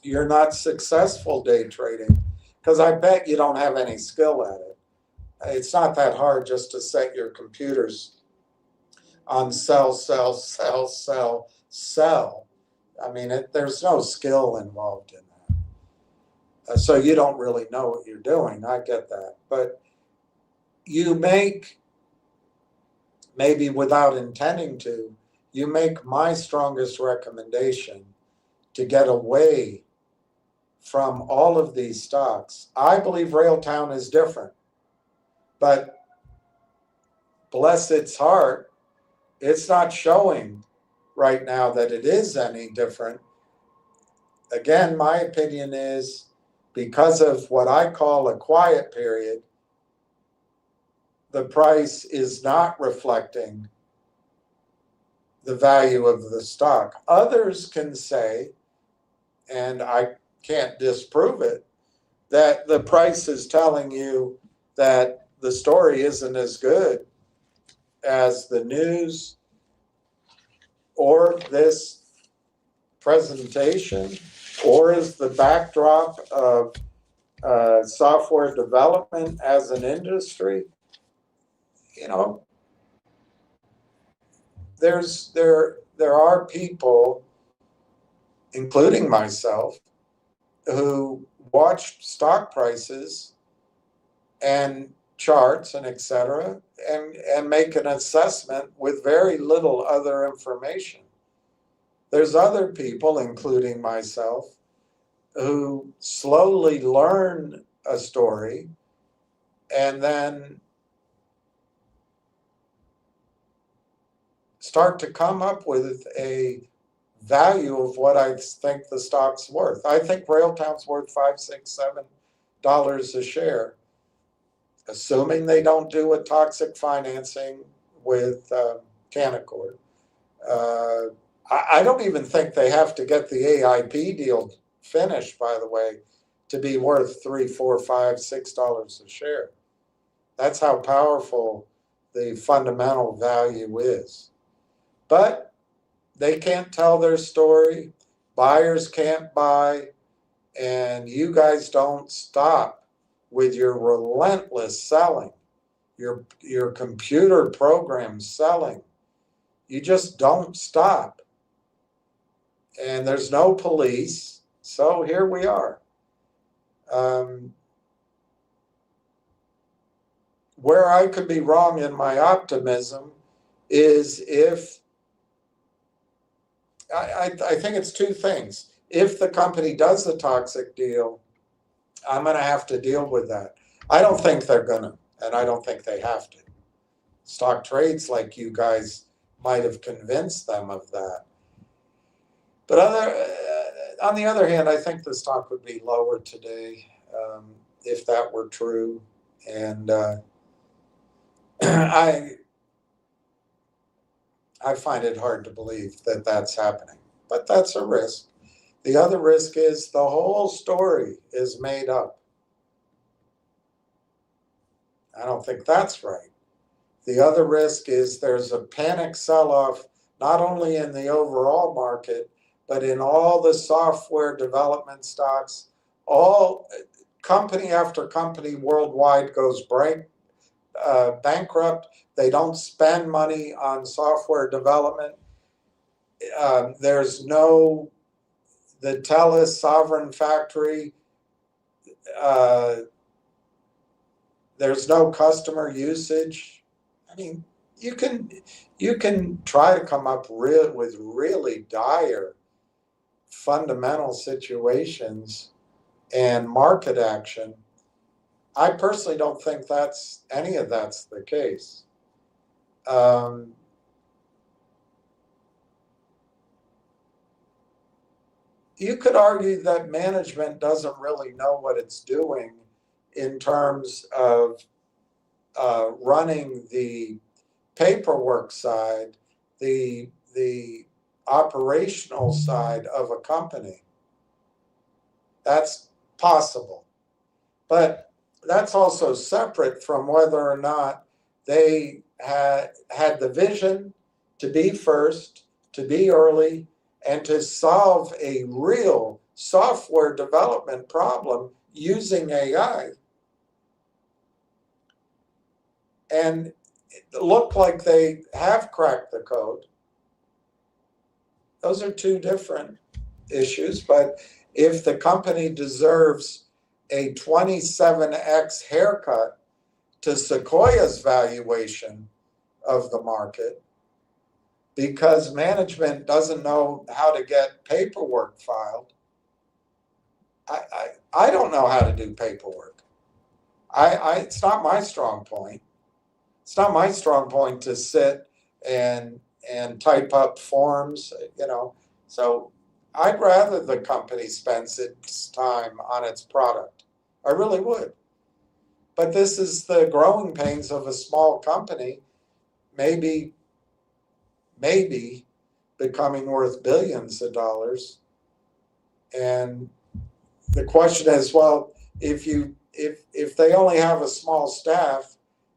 you're not successful day trading, because I bet you don't have any skill at it. It's not that hard just to set your computers on sell, sell, sell, sell, sell. I mean, there's no skill involved in that. So you don't really know what you're doing. I get that. But you make, maybe without intending to, you make my strongest recommendation to get away from all of these stocks. I believe Railtown is different, but bless its heart, it's not showing right now that it is any different. Again, my opinion is because of what I call a quiet period, the price is not reflecting the value of the stock. Others can say, and I can't disprove it, that the price is telling you that the story isn't as good as the news or this presentation or as the backdrop of software development as an industry. There are people, including myself, who watch stock prices and charts and et cetera, and make an assessment with very little other information. There's other people, including myself, who slowly learn a story and then start to come up with a value of what I think the stock's worth. I think Railtown's worth $5, $6, $7 a share, assuming they don't do a toxic financing with Canaccord. I don't even think they have to get the AIP deal finished, by the way, to be worth $3, $4, $5, $6 a share. That's how powerful the fundamental value is. But they can't tell their story, buyers can't buy, and you guys don't stop with your relentless selling, your computer program selling. You just don't stop. And there's no police, so here we are. Where I could be wrong in my optimism is if, I think it's two things. If the company does the toxic deal, I'm going to have to deal with that. I don't think they're going to, and I don't think they have to. Stock trades like you guys might have convinced them of that. But on the other hand, I think the stock would be lower today if that were true. And I find it hard to believe that that's happening, but that's a risk. The other risk is the whole story is made up. I don't think that's right. The other risk is there's a panic sell-off, not only in the overall market, but in all the software development stocks. All company after company worldwide goes bankrupt. They don't spend money on software development. There's no, the TELUS Sovereign Factory, there's no customer usage. I mean, you can try to come up with really dire fundamental situations and market action. I personally don't think any of that's the case. You could argue that management doesn't really know what it's doing in terms of running the paperwork side, the operational side of a company. That's possible. But that's also separate from whether or not they had the vision to be first, to be early, and to solve a real software development problem using AI. And it looked like they have cracked the code. Those are two different issues, but if the company deserves a 27x haircut to Sequoia's valuation of the market because management doesn't know how to get paperwork filed, I don't know how to do paperwork. It's not my strong point. It's not my strong point to sit and type up forms, So I'd rather the company spends its time on its product. I really would. But this is the growing pains of a small company, maybe becoming worth billions of dollars. And the question is, well, if they only have a small staff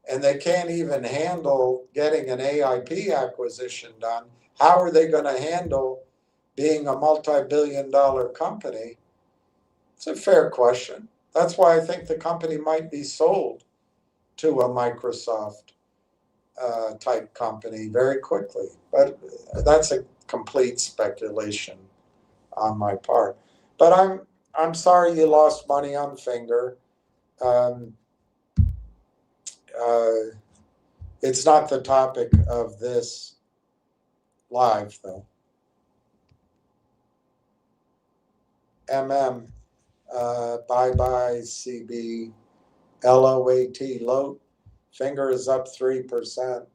and they can't even handle getting an AIP acquisition done, how are they going to handle being a multi-billion-dollar company? It's a fair question. That's why I think the company might be sold to a Microsoft type company very quickly. But that's a complete speculation on my part. But I'm sorry you lost money on Finger. It's not the topic of this live, though. Bye-bye, CB, LOAT, load. Finger is up 3%.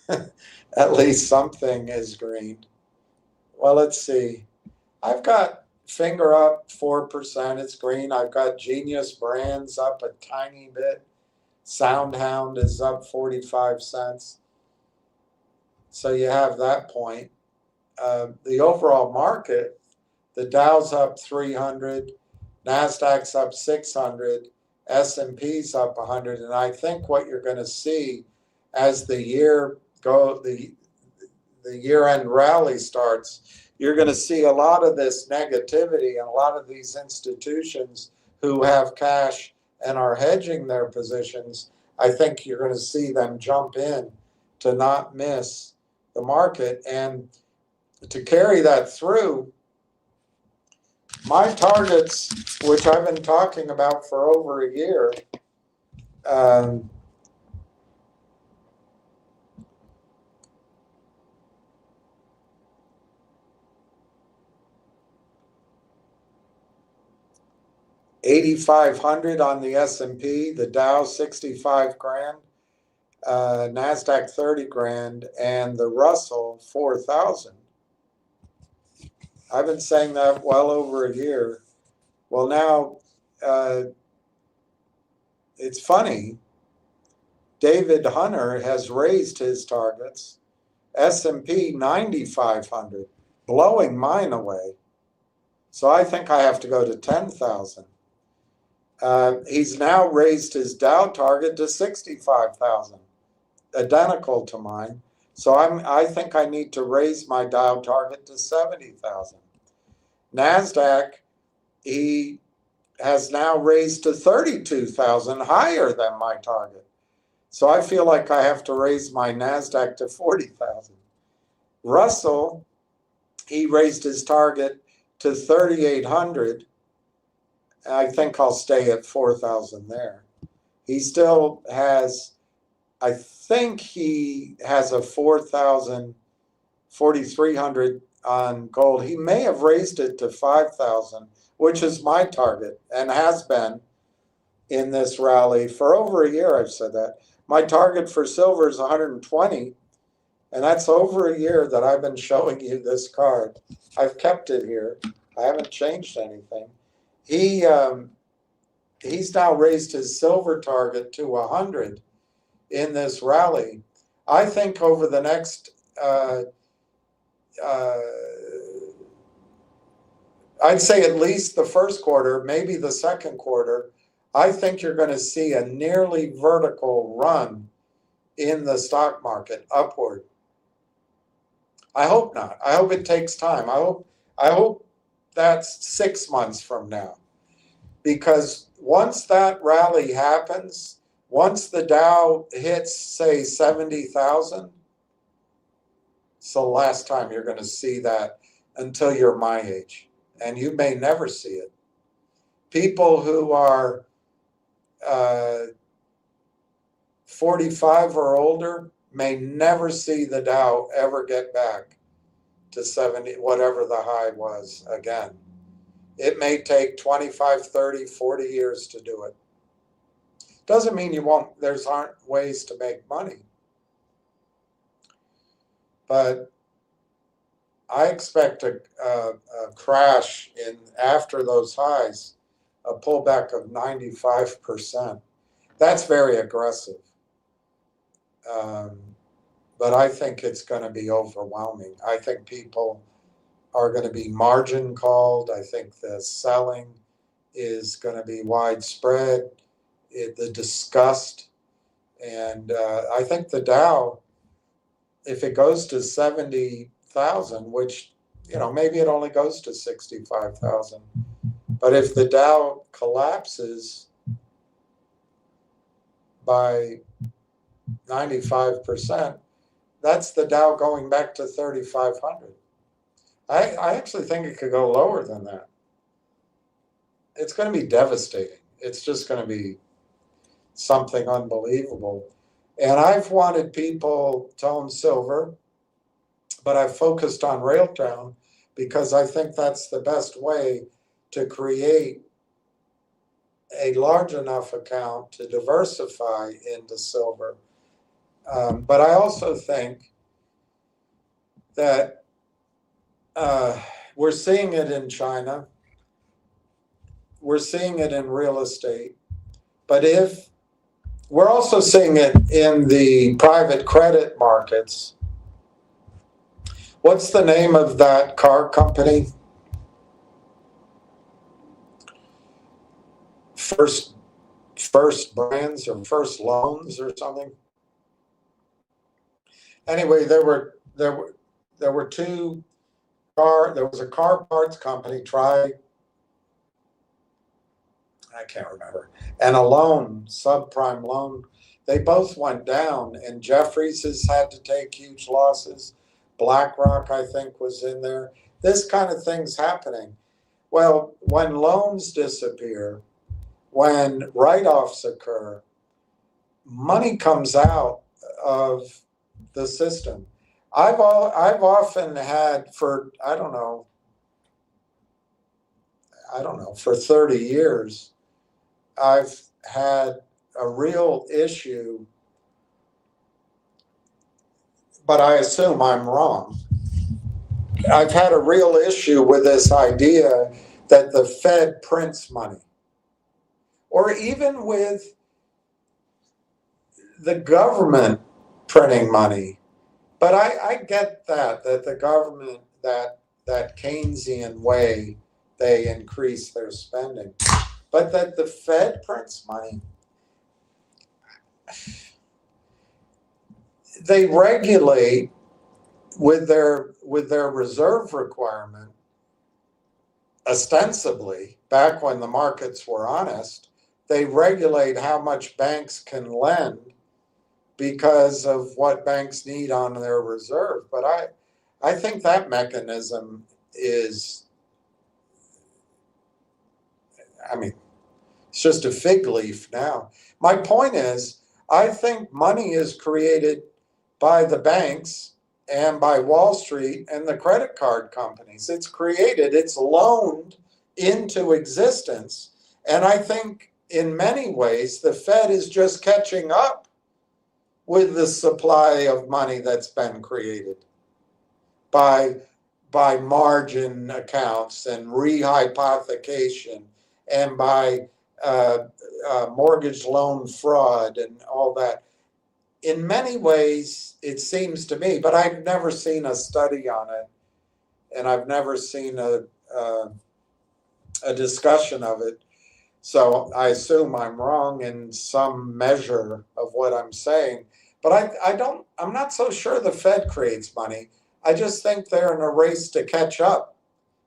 At least something is green. Well, let's see. I've got Finger up 4%. It's green. I've got Genius Brands up a tiny bit. SoundHound is up 45 cents. So you have that point. The overall market, the Dow's up 300, NASDAQ's up 600, S&P's up 100. And I think what you're going to see as the year-end rally starts, you're going to see a lot of this negativity and a lot of these institutions who have cash and are hedging their positions. I think you're going to see them jump in to not miss the market. And to carry that through, my targets, which I've been talking about for over a year, $8,500 on the S&P, the Dow 65 grand, NASDAQ 30 grand, and the Russell 4,000. I've been saying that well over a year. Well, now it's funny. David Hunter has raised his targets. S&P 9,500, blowing mine away. So I think I have to go to 10,000. He's now raised his Dow target to 65,000, identical to mine. So I think I need to raise my Dow target to 70,000. NASDAQ, he has now raised to 32,000, higher than my target. So I feel like I have to raise my NASDAQ to 40,000. Russell, he raised his target to 3,800. I think I'll stay at 4,000 there. He still has, I think he has a 4,300 on gold. He may have raised it to 5,000, which is my target and has been in this rally for over a year. I've said that. My target for silver is 120, and that's over a year that I've been showing you this card. I've kept it here. I haven't changed anything. He's now raised his silver target to 100 in this rally. I think over the next, I'd say at least the first quarter, maybe the second quarter, I think you're going to see a nearly vertical run in the stock market upward. I hope not. I hope it takes time. I hope that's 6 months from now. Because once that rally happens, once the Dow hits, say, 70,000, it's the last time you're going to see that until you're my age. And you may never see it. People who are 45 or older may never see the Dow ever get back to 70, whatever the high was again. It may take 25, 30, 40 years to do it. Doesn't mean you won't, aren't ways to make money. But I expect a crash after those highs, a pullback of 95%. That's very aggressive. But I think it's going to be overwhelming. I think people are going to be margin called. I think the selling is going to be widespread, the disgust. And I think the Dow, if it goes to 70,000, which, maybe it only goes to 65,000. But if the Dow collapses by 95%, that's the Dow going back to 3,500. I actually think it could go lower than that. It's going to be devastating. It's just going to be something unbelievable. And I've wanted people to own silver, but I've focused on Railtown because I think that's the best way to create a large enough account to diversify into silver. But I also think that we're seeing it in China. We're seeing it in real estate. But we're also seeing it in the private credit markets. What's the name of that car company? First Brands or First Loans or something. Anyway, there were two there was a car parts company, I can't remember, and a loan, subprime loan. They both went down, and Jeffries has had to take huge losses. BlackRock, I think, was in there. This kind of thing's happening. Well, when loans disappear, when write-offs occur, money comes out of the system. I've often had for, I don't know, for 30 years, I've had a real issue, but I assume I'm wrong. I've had a real issue with this idea that the Fed prints money, or even with the government printing money. But I get that the government, that Keynesian way, they increase their spending. But that the Fed prints money, they regulate with their reserve requirement, ostensibly, back when the markets were honest, they regulate how much banks can lend because of what banks need on their reserve. But I think that mechanism is, I mean, it's just a fig leaf now. My point is, I think money is created by the banks and by Wall Street and the credit card companies. It's created, it's loaned into existence. And I think in many ways, the Fed is just catching up with the supply of money that's been created by margin accounts and rehypothecation and by mortgage loan fraud and all that. In many ways, it seems to me, but I've never seen a study on it, and I've never seen a discussion of it. So I assume I'm wrong in some measure of what I'm saying. But I'm not so sure the Fed creates money. I just think they're in a race to catch up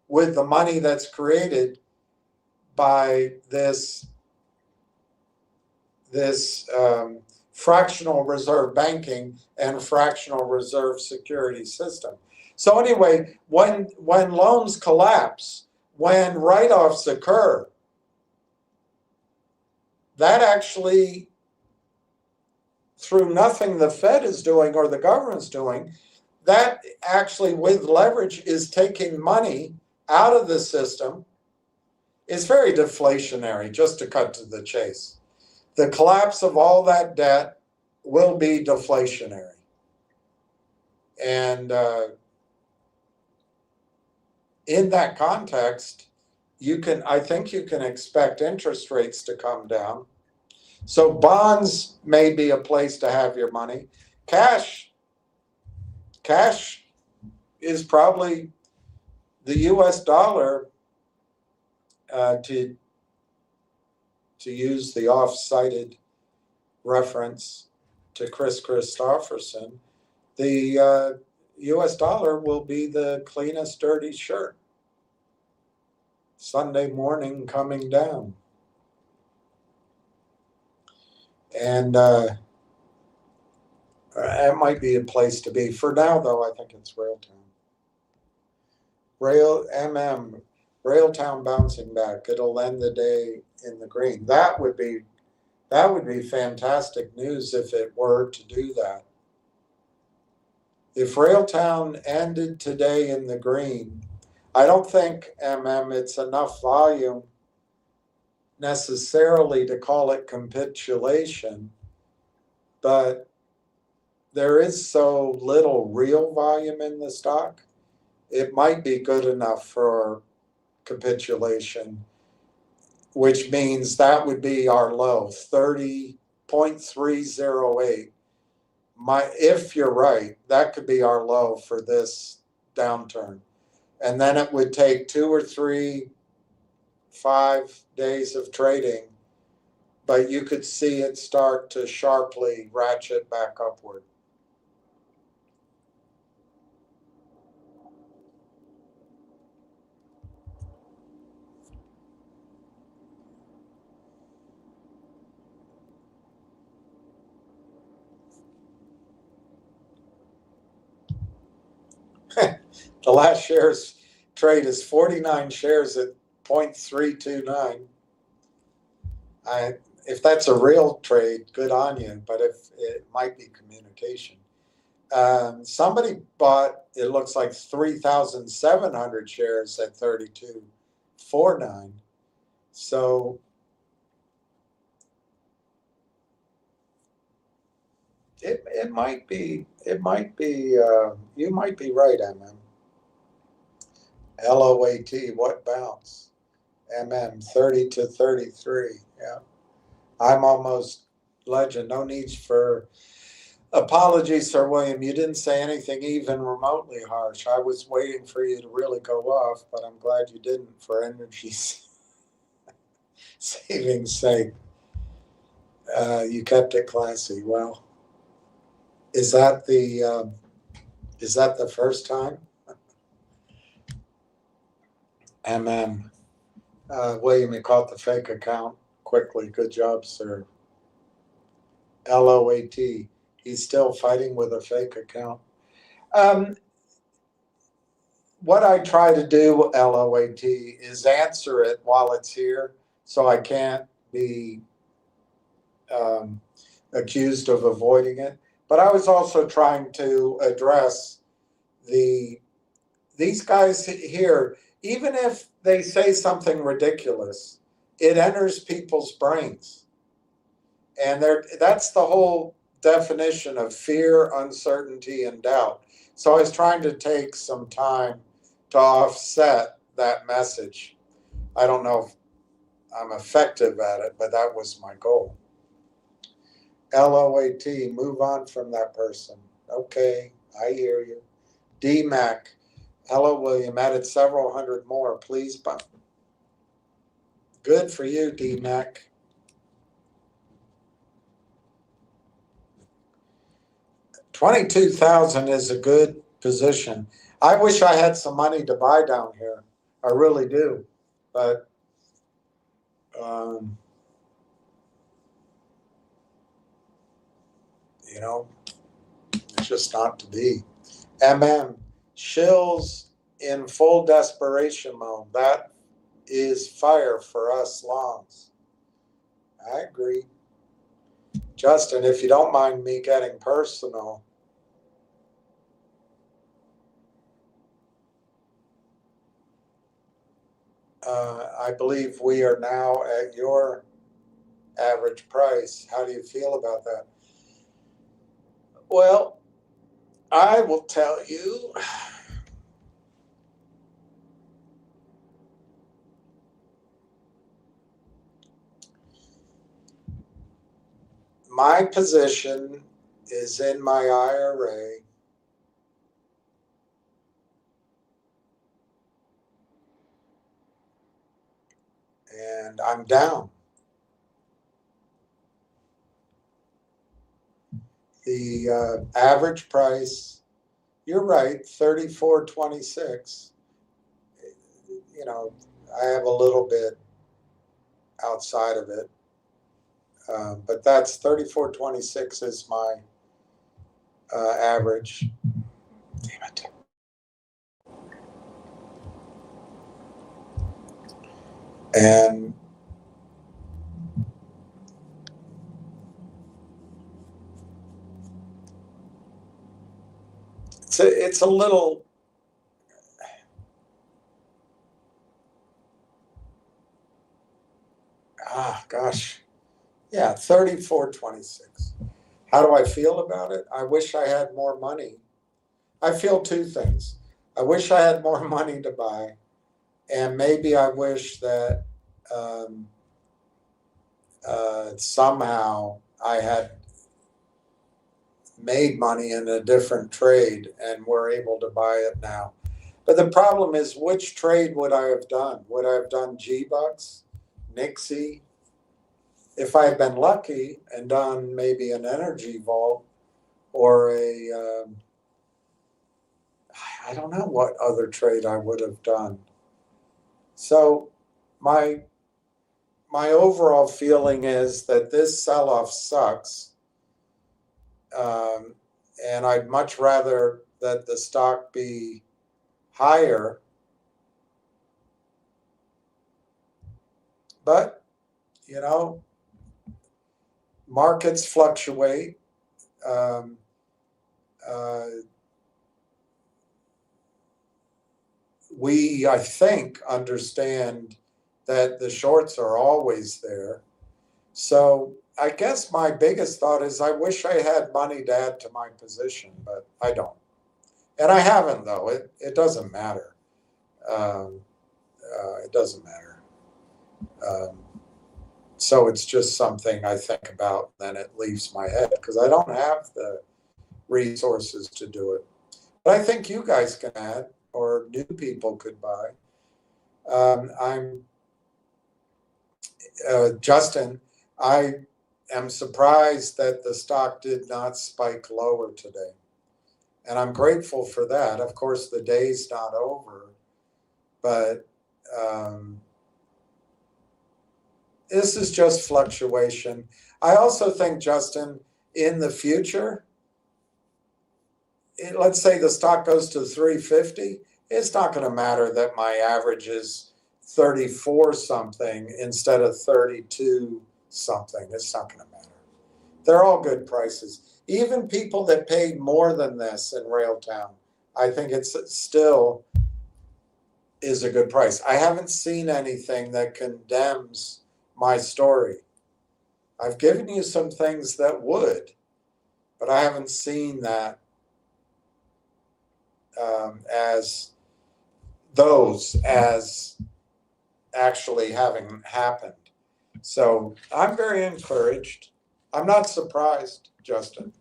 with the money that's created by this fractional reserve banking and fractional reserve security system. So anyway, when loans collapse, when write-offs occur, that actually, through nothing the Fed is doing or the government's doing, that actually with leverage is taking money out of the system. It's very deflationary, just to cut to the chase. The collapse of all that debt will be deflationary. And in that context, I think you can expect interest rates to come down. So bonds may be a place to have your money. Cash is probably the US dollar, to use the oft-cited reference to Chris Christopherson, the US dollar will be the cleanest dirty shirt. Sunday morning coming down. And it might be a place to be. For now, though, I think it's Railtown. Railtown bouncing back. It'll end the day in the green. That would be fantastic news if it were to do that. If Railtown ended today in the green, I don't think, it's enough volume necessarily to call it capitulation, but there is so little real volume in the stock, it might be good enough for capitulation, which means that would be our low, 30.308. If you're right, that could be our low for this downturn. And then it would take 2 or 3, 5 days of trading, but you could see it start to sharply ratchet back upward. The last shares trade is 49 shares at 0.329. If that's a real trade, good on you, but if it might be communication. Somebody bought, it looks like 3,700 shares at 32.49. So it might be, you might be right, MM. LOAT, what bounce? 30 to 33. Yeah. I'm almost legend. No need for apologies, Sir William. You didn't say anything even remotely harsh. I was waiting for you to really go off, but I'm glad you didn't for energy savings sake. You kept it classy. Well, is that the first time? William, you caught the fake account quickly. Good job, sir. LOAT. He's still fighting with a fake account. What I try to do, LOAT, is answer it while it's here, so I can't be accused of avoiding it. But I was also trying to address these guys here. Even if they say something ridiculous, it enters people's brains. And that's the whole definition of fear, uncertainty, and doubt. So I was trying to take some time to offset that message. I don't know if I'm effective at it, but that was my goal. LOAT, move on from that person. Okay, I hear you. DMAC, hello, William, added several hundred more, please. Good for you, DMAC. $22,000 is a good position. I wish I had some money to buy down here. I really do. But you know, it's just not to be. Shills in full desperation mode. That is fire for us longs. I agree. Justin, if you don't mind me getting personal, I believe we are now at your average price. How do you feel about that? Well, I will tell you, my position is in my IRA. And I'm down. The average price, you're right, 34.26. You know, I have a little bit outside of it, but that's 34.26 is my average. Damn it. And it's a little, gosh, yeah, 34.26. How do I feel about it? I wish I had more money. I feel two things. I wish I had more money to buy, and maybe I wish that somehow I had made money in a different trade and were able to buy it now. But the problem is, which trade would I have done? Would I have done G-Bucks, Nixie? If I had been lucky and done maybe an energy vault or I don't know what other trade I would have done. So my overall feeling is that this sell-off sucks. And I'd much rather that the stock be higher. But, you know, markets fluctuate. We, I think, understand that the shorts are always there. So I guess my biggest thought is I wish I had money to add to my position, but I don't. And I haven't, though. It doesn't matter. It doesn't matter. So it's just something I think about, then it leaves my head because I don't have the resources to do it. But I think you guys can add, or new people could buy. Justin, I am surprised that the stock did not spike lower today. And I'm grateful for that. Of course, the day's not over, but this is just fluctuation. I also think, Justin, in the future, let's say the stock goes to 350, it's not going to matter that my average is 34 something instead of 32 something. It's not going to matter. They're all good prices. Even people that paid more than this in Railtown, I think it's still is a good price. I haven't seen anything that condemns my story. I've given you some things that would, but I haven't seen that as actually having happened. So I'm very encouraged. I'm not surprised, Justin.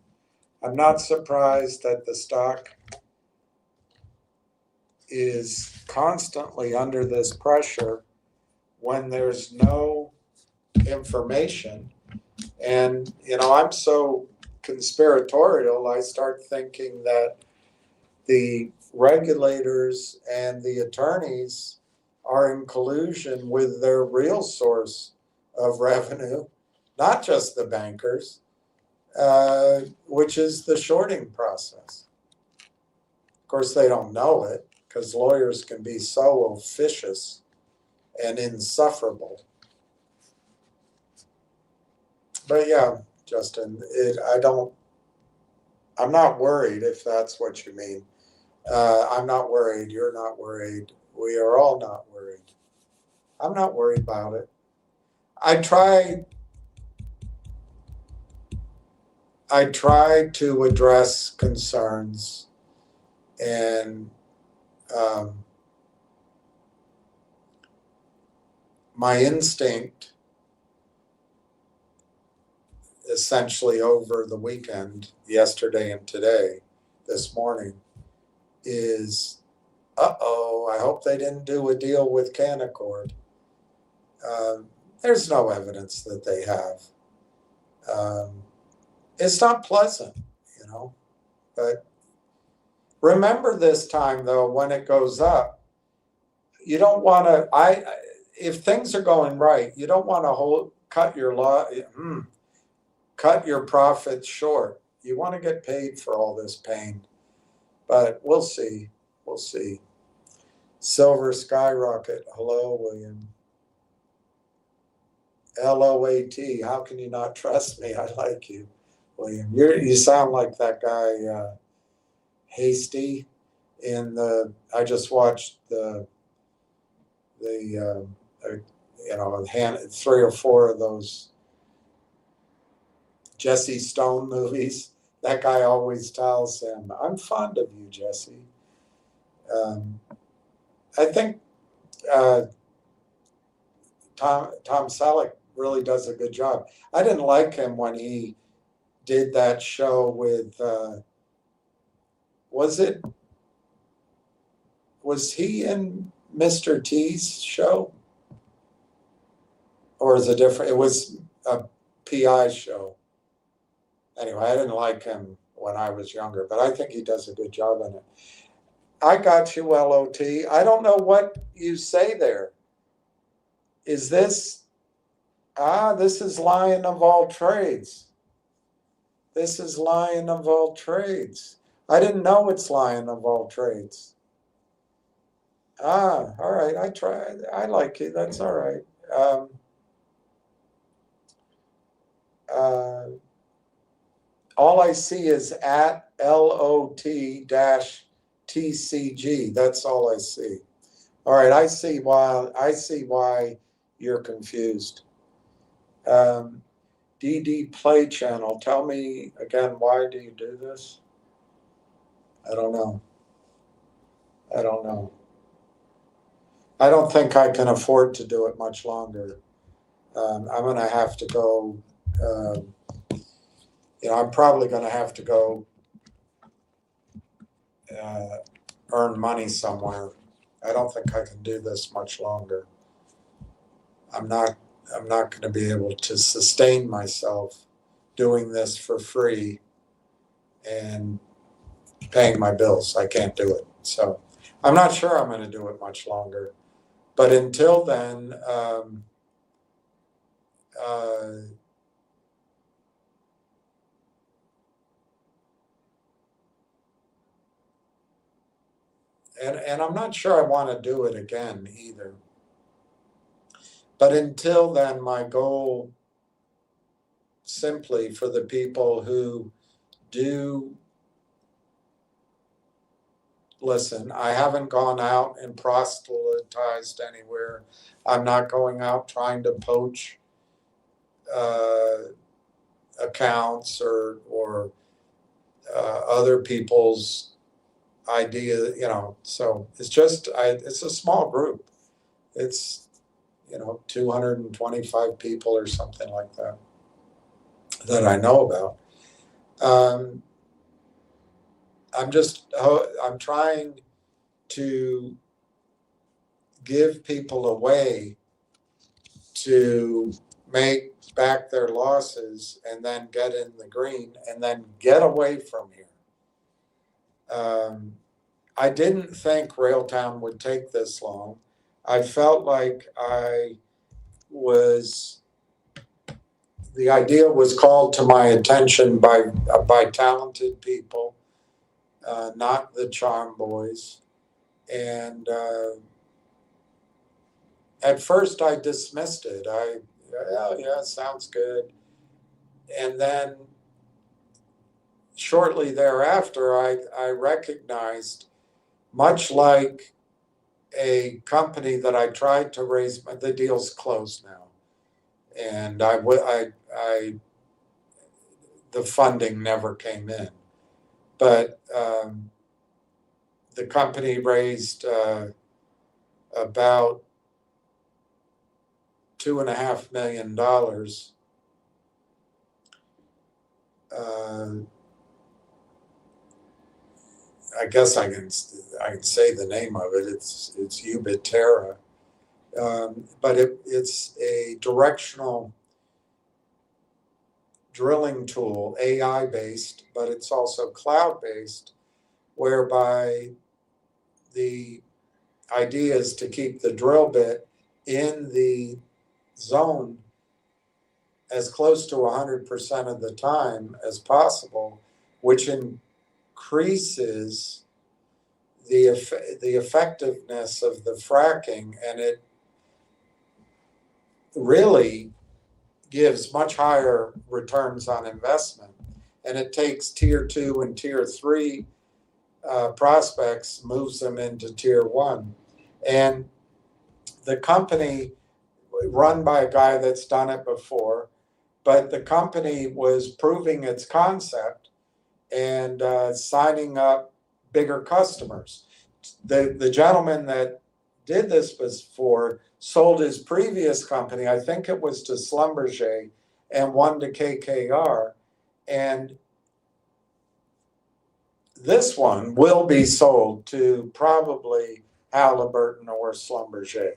I'm not surprised that the stock is constantly under this pressure when there's no information. And, I'm so conspiratorial, I start thinking that the regulators and the attorneys are in collusion with their real source of revenue, not just the bankers, which is the shorting process. Of course, they don't know it because lawyers can be so officious and insufferable. But yeah, Justin, I'm not worried if that's what you mean. I'm not worried. You're not worried. We are all not worried. I'm not worried about it. I try to address concerns, and my instinct essentially over the weekend, yesterday and today, this morning, is, I hope they didn't do a deal with Canaccord. There's no evidence that they have. It's not pleasant, but remember this time, though, when it goes up, you don't want to, if things are going right, you don't want to cut your profits short. You want to get paid for all this pain, but we'll see. We'll see. Silver skyrocket. Hello, William. LOAT. How can you not trust me? I like you, William. You sound like that guy, Hasty, I just watched the 3 or 4 of those Jesse Stone movies. That guy always tells him, "I'm fond of you, Jesse." I think Tom Selleck really does a good job. I didn't like him when he did that show with, was he in Mr. T's show? Or is it different? It was a PI show. Anyway, I didn't like him when I was younger, but I think he does a good job in it. I got you, LOT. I don't know what you say there. Is this, this is Lion of all trades. This is Lion of all trades. I didn't know it's Lion of all trades. All right, I tried. I like it. That's all right. All I see is at LOT-TCG. That's all I see. All right, I see why you're confused. DD Play Channel. Tell me again, why do you do this? I don't know. I don't think I can afford to do it much longer. I'm going to have to go, I'm probably going to have to go earn money somewhere. I don't think I can do this much longer. I'm not going to be able to sustain myself doing this for free and paying my bills. I can't do it. So I'm not sure I'm going to do it much longer. But until then, and I'm not sure I want to do it again either. But until then, my goal simply for the people who do listen, I haven't gone out and proselytized anywhere. I'm not going out trying to poach accounts or other people's idea, so it's just, it's a small group. It's, 225 people or something like that I know about. I'm trying to give people a way to make back their losses and then get in the green and then get away from here. I didn't think Railtown would take this long. I felt like the idea was called to my attention by talented people, not the charm boys. And at first I dismissed it. Yeah, sounds good. And then shortly thereafter, I recognized, much like a company that I tried to raise, the deal's closed now. And the funding never came in. But the company raised about $2.5 million. I guess I can say the name of it. It's Ubiterra, but it's a directional drilling tool, AI based, but it's also cloud based, whereby the idea is to keep the drill bit in the zone as close to 100% of the time as possible, which increases the effectiveness of the fracking, and it really gives much higher returns on investment. And it takes tier 2 and tier 3 prospects, moves them into tier 1. And the company, run by a guy that's done it before, but the company was proving its concept and signing up bigger customers. The gentleman that did this before sold his previous company, I think it was to Schlumberger, and one to KKR. And this one will be sold to probably Halliburton or Schlumberger.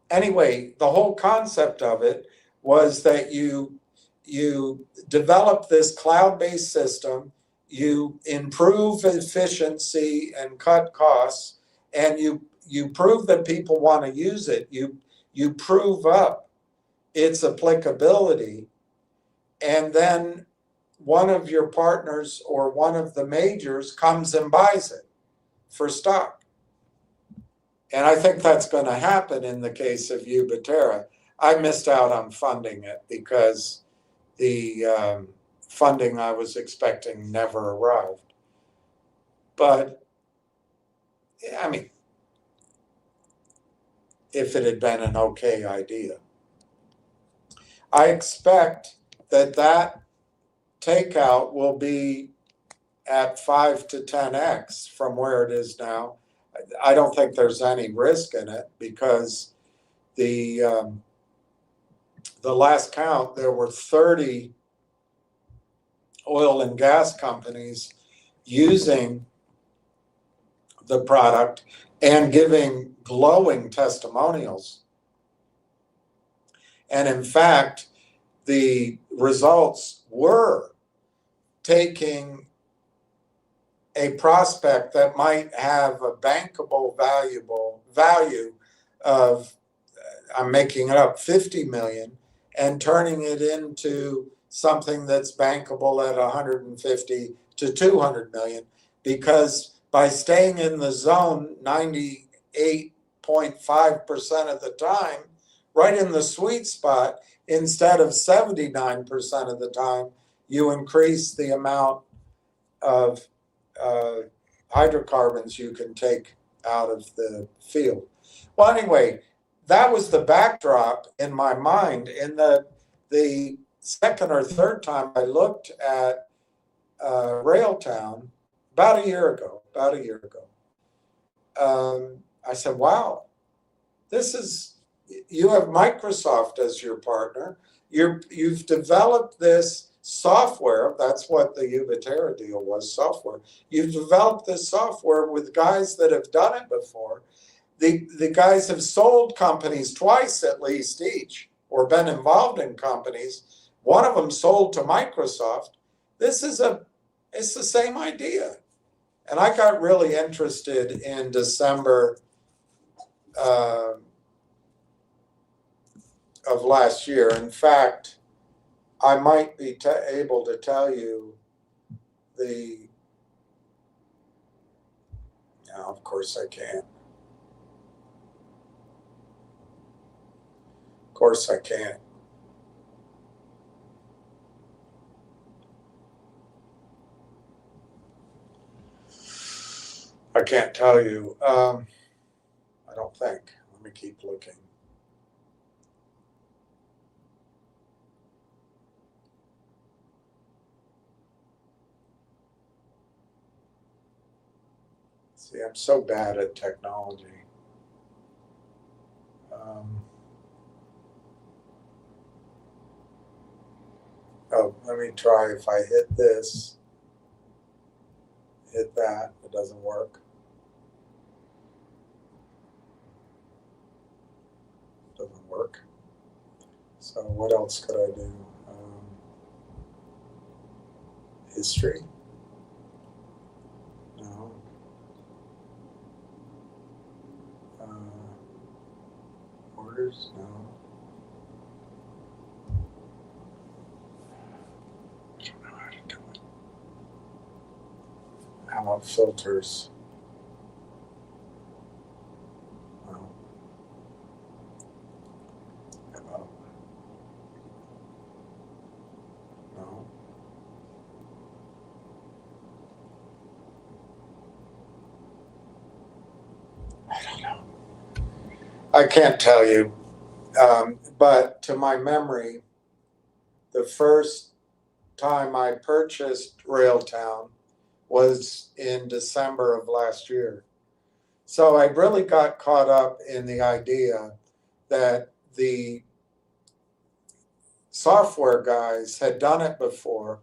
Anyway, the whole concept of it was that you develop this cloud-based system, you improve efficiency and cut costs, and you prove that people want to use it. You prove up its applicability, and then one of your partners or one of the majors comes and buys it for stock. And I think that's going to happen in the case of Ubiterra. I missed out on funding it because the funding I was expecting never arrived. But, I mean, if it had been an okay idea. I expect that takeout will be at 5 to 10x from where it is now. I don't think there's any risk in it because the last count, there were 30 oil and gas companies using the product and giving glowing testimonials. And in fact, the results were taking a prospect that might have a bankable value of, I'm making it up, 50 million, and turning it into something that's bankable at 150 to 200 million, because by staying in the zone 98.5% of the time, right in the sweet spot, instead of 79% of the time, you increase the amount of hydrocarbons you can take out of the field. Well, anyway, that was the backdrop in my mind. In the second or third time I looked at Railtown about a year ago, I said, wow, you have Microsoft as your partner. You've developed this software. That's what the Ubiterra deal was, software. You've developed this software with guys that have done it before. The guys have sold companies twice at least each, or been involved in companies. One of them sold to Microsoft. It's the same idea. And I got really interested in December of last year. In fact, I might be able to tell you no, of course I can't. Of course I can't. I can't tell you. I don't think. Let me keep looking. See, I'm so bad at technology. Oh, let me try. If I hit this, hit that, it doesn't work. Doesn't work. So what else could I do? History? No. Orders? No. I don't know how to do it. How about filters? No. How about? No. I don't know. I can't tell you. But to my memory, the first time I purchased Railtown was in December of last year. So I really got caught up in the idea that the software guys had done it before.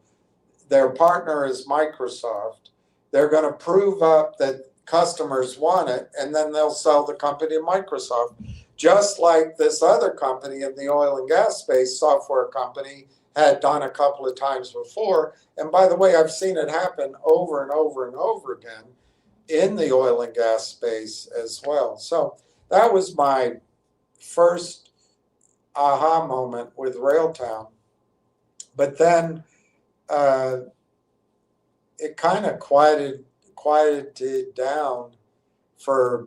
Their partner is Microsoft. They're going to prove up that customers want it, and then they'll sell the company to Microsoft. Just like this other company in the oil and gas space, software company, had done a couple of times before. And by the way, I've seen it happen over and over and over again in the oil and gas space as well. So that was my first aha moment with Railtown. But then it kind of quieted down for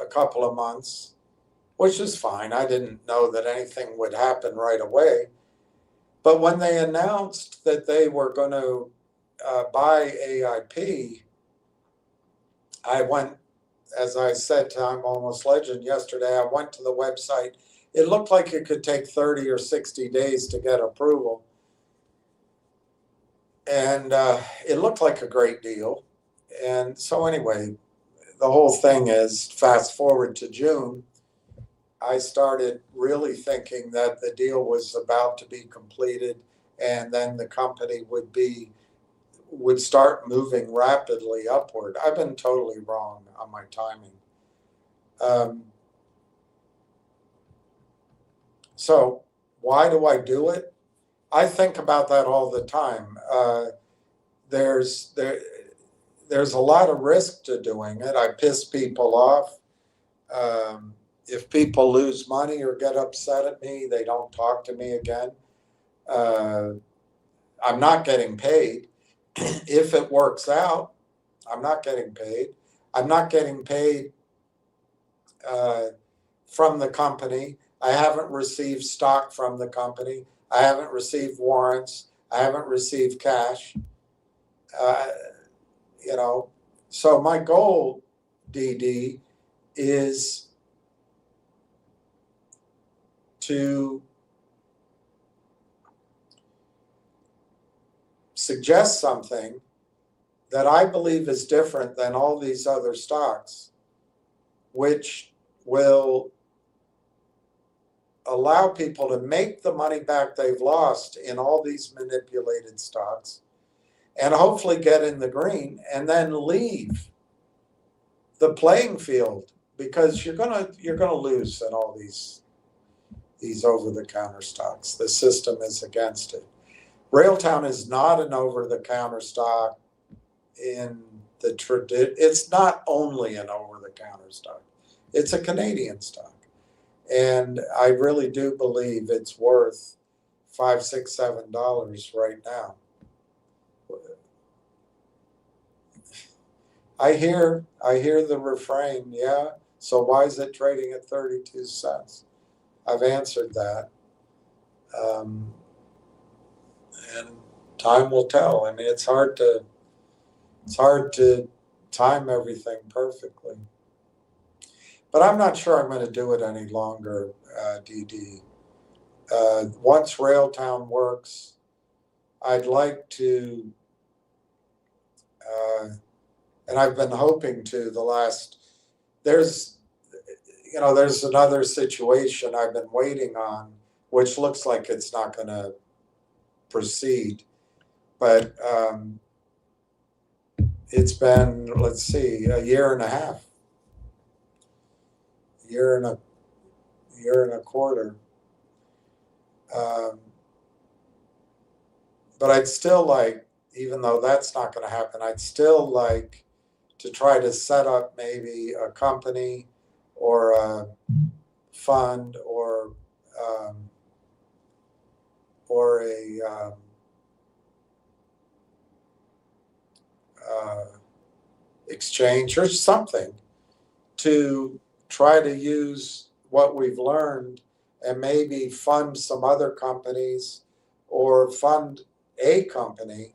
a couple of months, which is fine. I didn't know that anything would happen right away. But when they announced that they were going to buy AIP, I went, as I said to I'm Almost Legend yesterday, I went to the website. It looked like it could take 30 or 60 days to get approval. And it looked like a great deal. And so anyway, the whole thing is, fast forward to June, I started really thinking that the deal was about to be completed, and then the company would start moving rapidly upward. I've been totally wrong on my timing. So why do I do it? I think about that all the time. There's a lot of risk to doing it. I piss people off. If people lose money or get upset at me, they don't talk to me again. I'm not getting paid. If it works out, I'm not getting paid. I'm not getting paid from the company. I haven't received stock from the company. I haven't received warrants. I haven't received cash. You know, so my goal, DD, is to suggest something that I believe is different than all these other stocks, which will allow people to make the money back they've lost in all these manipulated stocks and hopefully get in the green and then leave the playing field, because you're gonna lose in all these over-the-counter stocks. The system is against it. Railtown is not an over-the-counter stock in the tradition. It's not only an over-the-counter stock. It's a Canadian stock. And I really do believe it's worth $5, $6, $7 right now. I hear the refrain, yeah, so why is it trading at 32 cents? I've answered that. And time will tell. I mean, it's hard to time everything perfectly. But I'm not sure I'm going to do it any longer, DD. Once Railtown works, I'd like to, and I've been hoping to there's another situation I've been waiting on, which looks like it's not going to proceed. But it's been, let's see, a year and a half, year and a quarter. But I'd still like, even though that's not going to happen, I'd still like to try to set up maybe a company or a fund or a exchange or something to try to use what we've learned and maybe fund some other companies or fund a company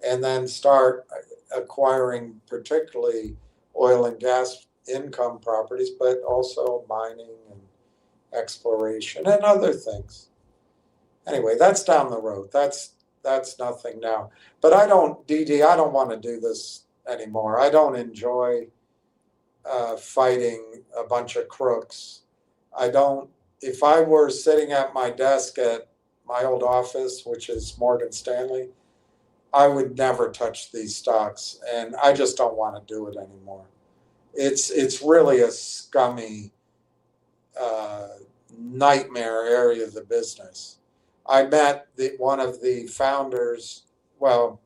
and then start acquiring particularly oil and gas income properties, but also mining and exploration and other things. Anyway, that's down the road. That's nothing now. But I don't want to do this anymore. I don't enjoy fighting a bunch of crooks. If I were sitting at my desk at my old office, which is Morgan Stanley, I would never touch these stocks, and I just don't want to do it anymore. It's really a scummy nightmare area of the business. I met one of the founders, one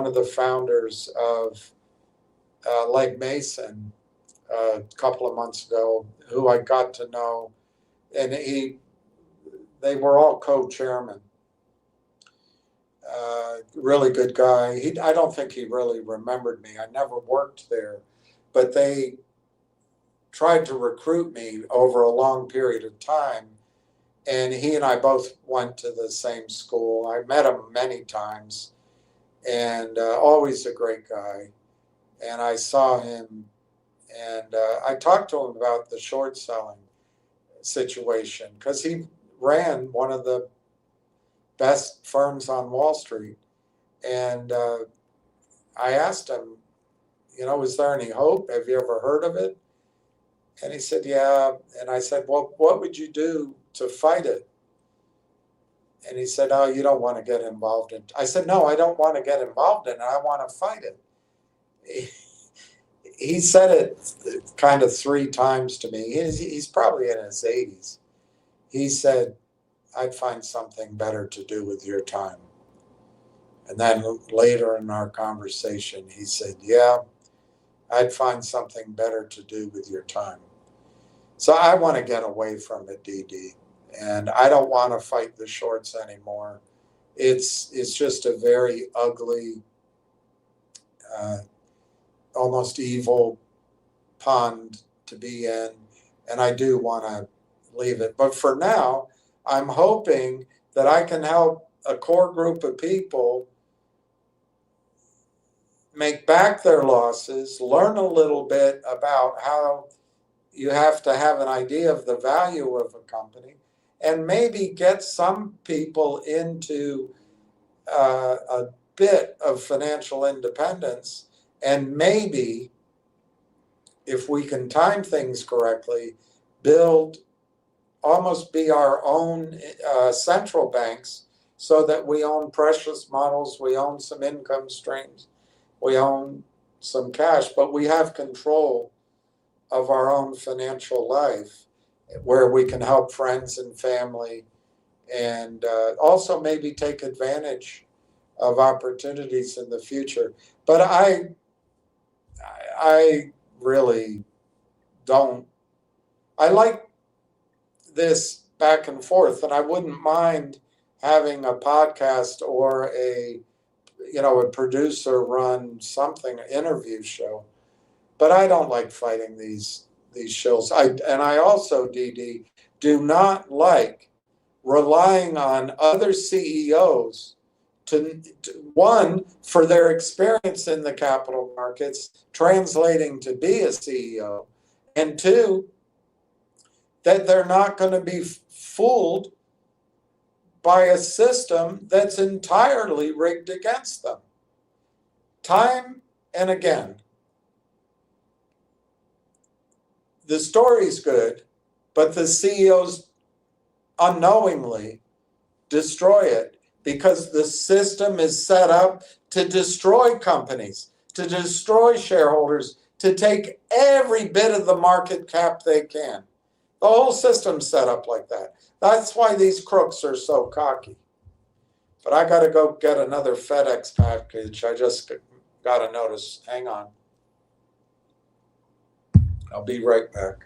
of the founders of Legg Mason a couple of months ago, who I got to know, and they were all co-chairmen. Really good guy. I don't think he really remembered me. I never worked there, but they tried to recruit me over a long period of time. And he and I both went to the same school. I met him many times, and always a great guy. And I saw him, and I talked to him about the short selling situation, because he ran one of the best firms on Wall Street. And I asked him, is there any hope? Have you ever heard of it? And he said, yeah. And I said, well, what would you do to fight it? And he said, oh, you don't want to get involved in it. I said, no, I don't want to get involved in it. I want to fight it. He said it kind of 3 times to me. He's probably in his 80s. He said, I'd find something better to do with your time. And then later in our conversation, he said, yeah, I'd find something better to do with your time. So I want to get away from it, DD. And I don't want to fight the shorts anymore. It's just a very ugly, almost evil pond to be in. And I do want to leave it. But for now, I'm hoping that I can help a core group of people make back their losses, learn a little bit about how you have to have an idea of the value of a company, and maybe get some people into a bit of financial independence. And maybe, if we can time things correctly, almost be our own central banks, so that we own precious metals, we own some income streams, we own some cash, but we have control of our own financial life, where we can help friends and family, and also maybe take advantage of opportunities in the future. But I really don't. I like this back and forth, and I wouldn't mind having a podcast or a producer run something, interview show. But I don't like fighting these shows. I also, DD, do not like relying on other CEOs to one, for their experience in the capital markets, translating to be a CEO, and two, that they're not going to be fooled by a system that's entirely rigged against them. Time and again. The story's good, but the CEOs unknowingly destroy it, because the system is set up to destroy companies, to destroy shareholders, to take every bit of the market cap they can. The whole system's set up like that. That's why these crooks are so cocky. But I got to go get another FedEx package. I just got a notice. Hang on. I'll be right back.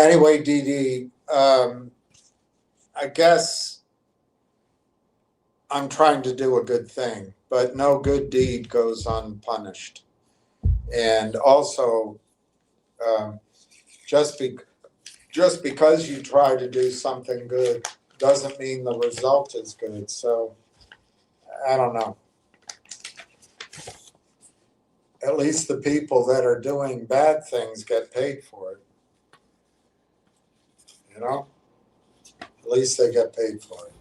Anyway, Dee Dee, I guess I'm trying to do a good thing, but no good deed goes unpunished. And also, just because you try to do something good doesn't mean the result is good. So I don't know. At least the people that are doing bad things get paid for it. You know? At least they get paid for it.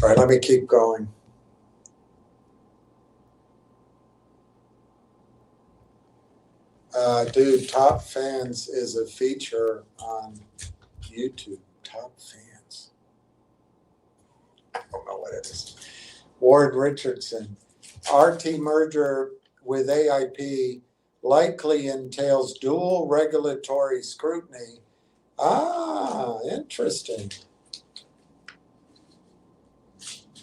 All right, let me keep going. Dude, Top Fans is a feature on YouTube. Top Fans. I don't know what it is. Ward Richardson. RT merger with AIP likely entails dual regulatory scrutiny. Ah, interesting.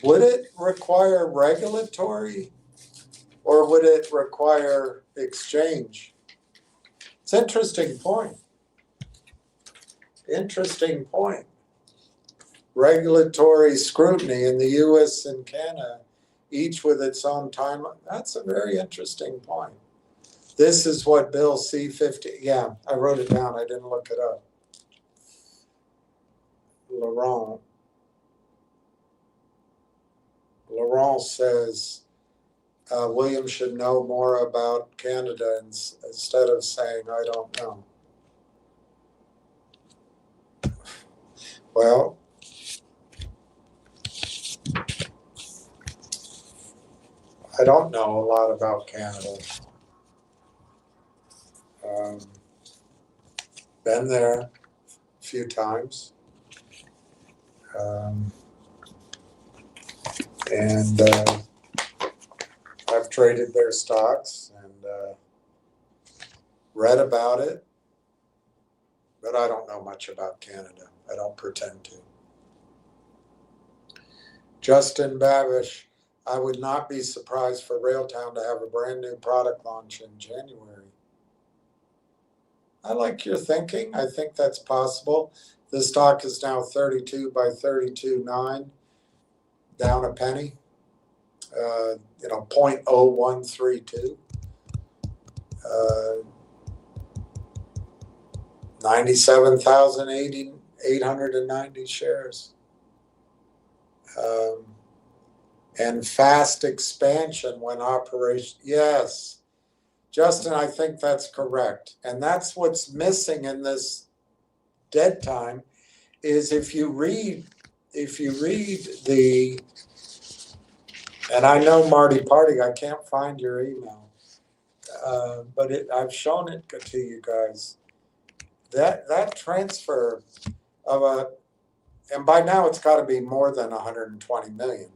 Would it require regulatory or would it require exchange? It's an interesting point. Interesting point. Regulatory scrutiny in the US and Canada, each with its own timeline. That's a very interesting point. This is what Bill C-50, yeah, I wrote it down, I didn't look it up. Laurent says, William should know more about Canada instead of saying, I don't know. Well, I don't know a lot about Canada. Been there a few times. And I've traded their stocks and read about it, but I don't know much about Canada. I don't pretend to. Justin Babish, I would not be surprised for Railtown to have a brand new product launch in January. I like your thinking. I think that's possible. The stock is now 32 by 32.9, down a penny. 0.0132. 97,890 shares. And fast expansion when operation. Yes, Justin, I think that's correct. And that's what's missing in this dead time is if you read the, and I know Marty Party, I can't find your email, but I've shown it to you guys. That transfer of and by now it's got to be more than 120 million,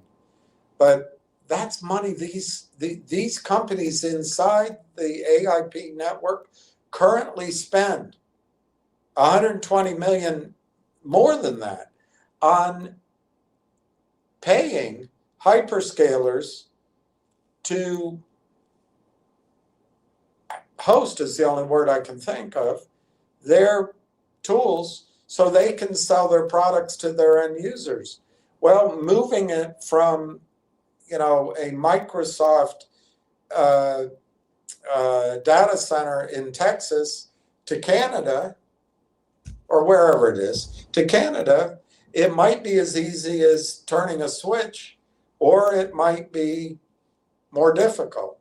but that's money these companies inside the AIP network currently spend 120 million, more than that, on paying hyperscalers to host, is the only word I can think of, their tools so they can sell their products to their end users. Well, moving it from, a Microsoft data center in Texas to Canada, or wherever it is, to Canada, it might be as easy as turning a switch, or it might be more difficult.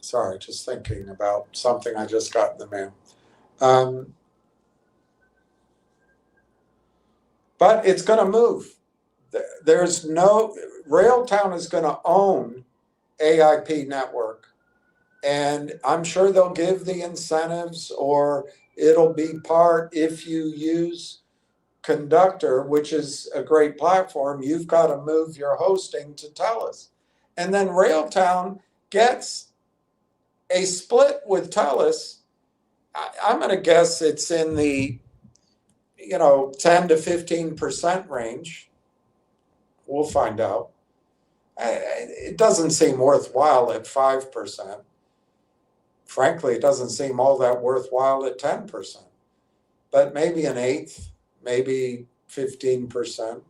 Sorry, just thinking about something I just got in the mail. But it's going to move. Railtown is going to own AIP network. And I'm sure they'll give the incentives, or it'll be part, if you use Conductor, which is a great platform, you've got to move your hosting to TELUS. And then Railtown gets a split with TELUS. I'm going to guess it's in the 10 to 15% range. We'll find out. It doesn't seem worthwhile at 5%. Frankly, it doesn't seem all that worthwhile at 10%. But maybe an eighth, maybe 15%.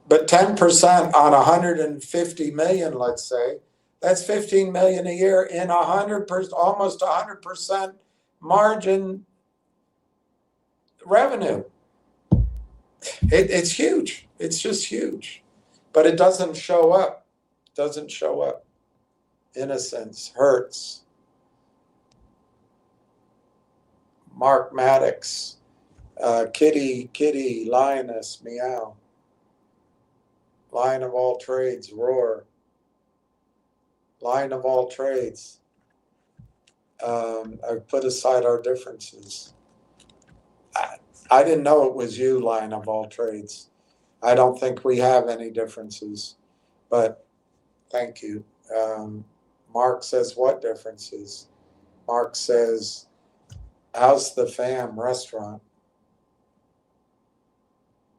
But 10% on 150 million, let's say, that's 15 million a year in 100%, almost 100% margin revenue. It's huge. It's just huge. But it doesn't show up. Doesn't show up. Innocence hurts. Mark Maddox, kitty, lioness, meow. Lion of all trades, roar. Lion of all trades. I've put aside our differences. I didn't know it was you, Lion of all trades. I don't think we have any differences, but thank you. Mark says, what differences? Mark says, how's the fam restaurant?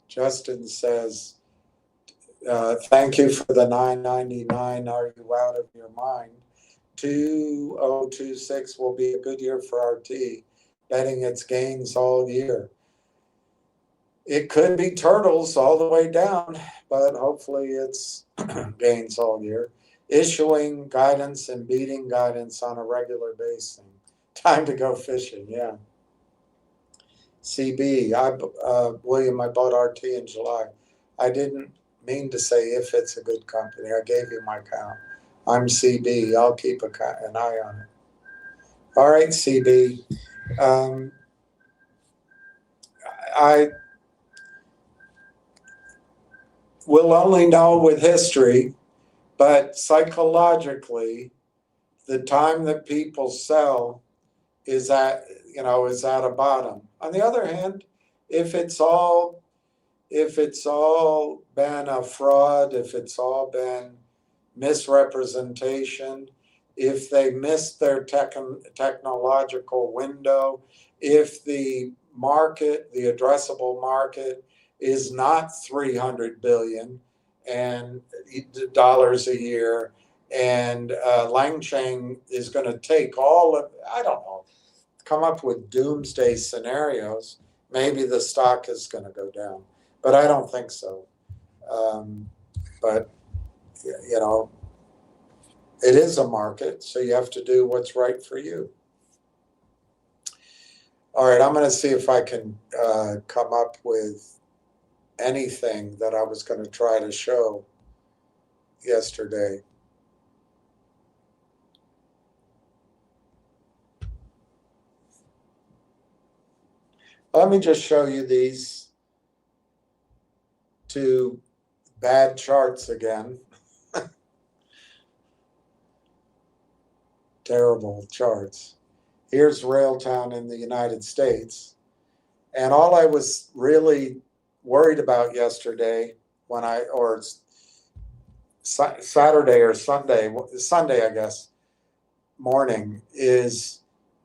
Justin says, thank you for the $9.99. Are you out of your mind? 2026 will be a good year for RT, betting its gains all year. It could be turtles all the way down, but hopefully it's gains all year. Issuing guidance and beating guidance on a regular basis. Time to go fishing, yeah. CB, William, I bought RT in July. I didn't mean to say if it's a good company. I gave you my count. I'm CB. I'll keep an eye on it. All right, CB. I will only know with history, but psychologically, the time that people sell is at a bottom. On the other hand, if it's all been a fraud, if it's all been misrepresentation, if they missed their technological window, if the market, the addressable market, is not $300 billion dollars a year, and Langchain is going to take all of, I don't know, come up with doomsday scenarios, maybe the stock is going to go down. But I don't think so. But, it is a market, so you have to do what's right for you. All right, I'm going to see if I can come up with anything that I was going to try to show yesterday. Let me just show you these two bad charts again. Terrible charts. Here's Railtown in the United States. And all I was really worried about yesterday Saturday or Sunday, I guess, morning, is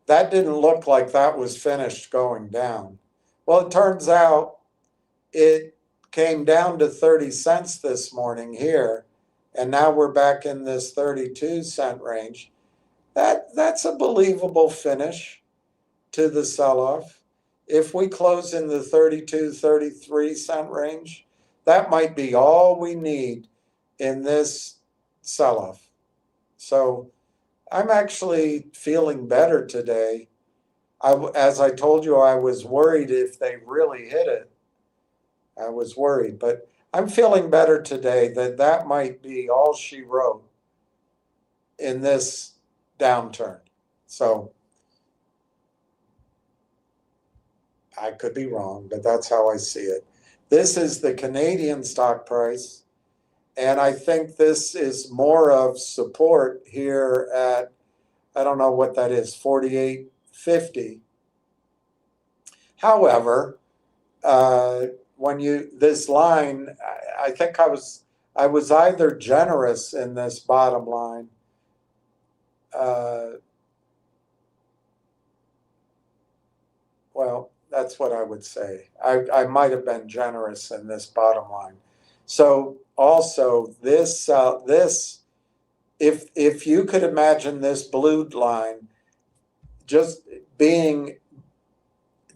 that didn't look like that was finished going down. Well, it turns out it came down to 30 cents this morning here, and now we're back in this 32-cent range. That's a believable finish to the sell-off. If we close in the 32, 33-cent range, that might be all we need in this sell-off. So I'm actually feeling better today. As I told you, I was worried if they really hit it. I was worried, but I'm feeling better today that might be all she wrote in this downturn. So I could be wrong, but that's how I see it. This is the Canadian stock price, And I think this is more of support here at, I don't know what that is, 48.50. However, when this line, I think I was either generous in this bottom line. Well, that's what I would say. I might have been generous in this bottom line. So also this, if you could imagine this blue line just being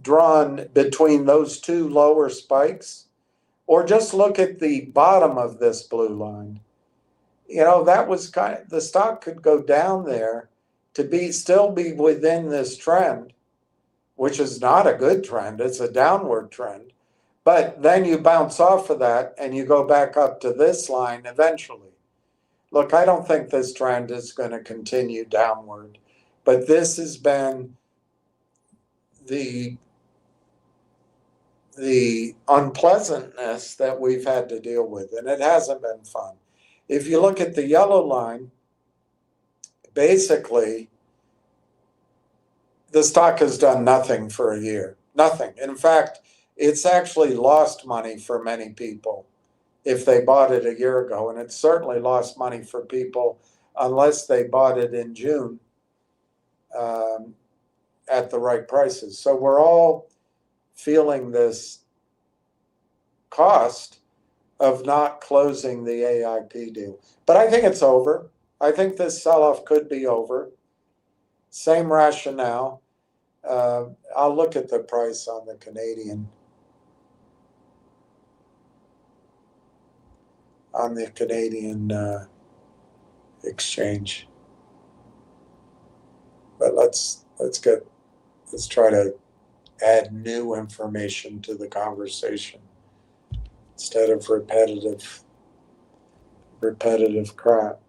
drawn between those two lower spikes, or just look at the bottom of this blue line, that was the stock could go down there to still be within this trend, which is not a good trend. It's a downward trend. But then you bounce off of that and you go back up to this line eventually. Look, I don't think this trend is going to continue downward, but this has been the unpleasantness that we've had to deal with, and it hasn't been fun. If you look at the yellow line, basically, the stock has done nothing for a year. Nothing. In fact, it's actually lost money for many people if they bought it a year ago, and it's certainly lost money for people unless they bought it in June at the right prices. So we're all feeling this cost of not closing the AIP deal. But I think it's over. I think this sell-off could be over. Same rationale. I'll look at the price on the Canadian exchange. But let's try to add new information to the conversation instead of repetitive crap.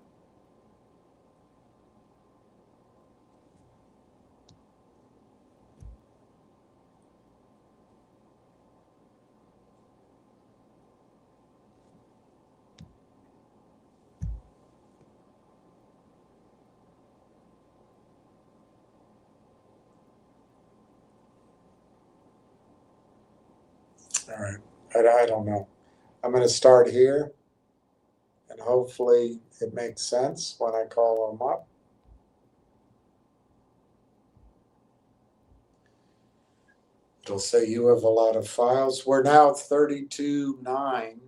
All right, I don't know. I'm going to start here, and hopefully it makes sense when I call them up. It'll say you have a lot of files. We're now 32.9.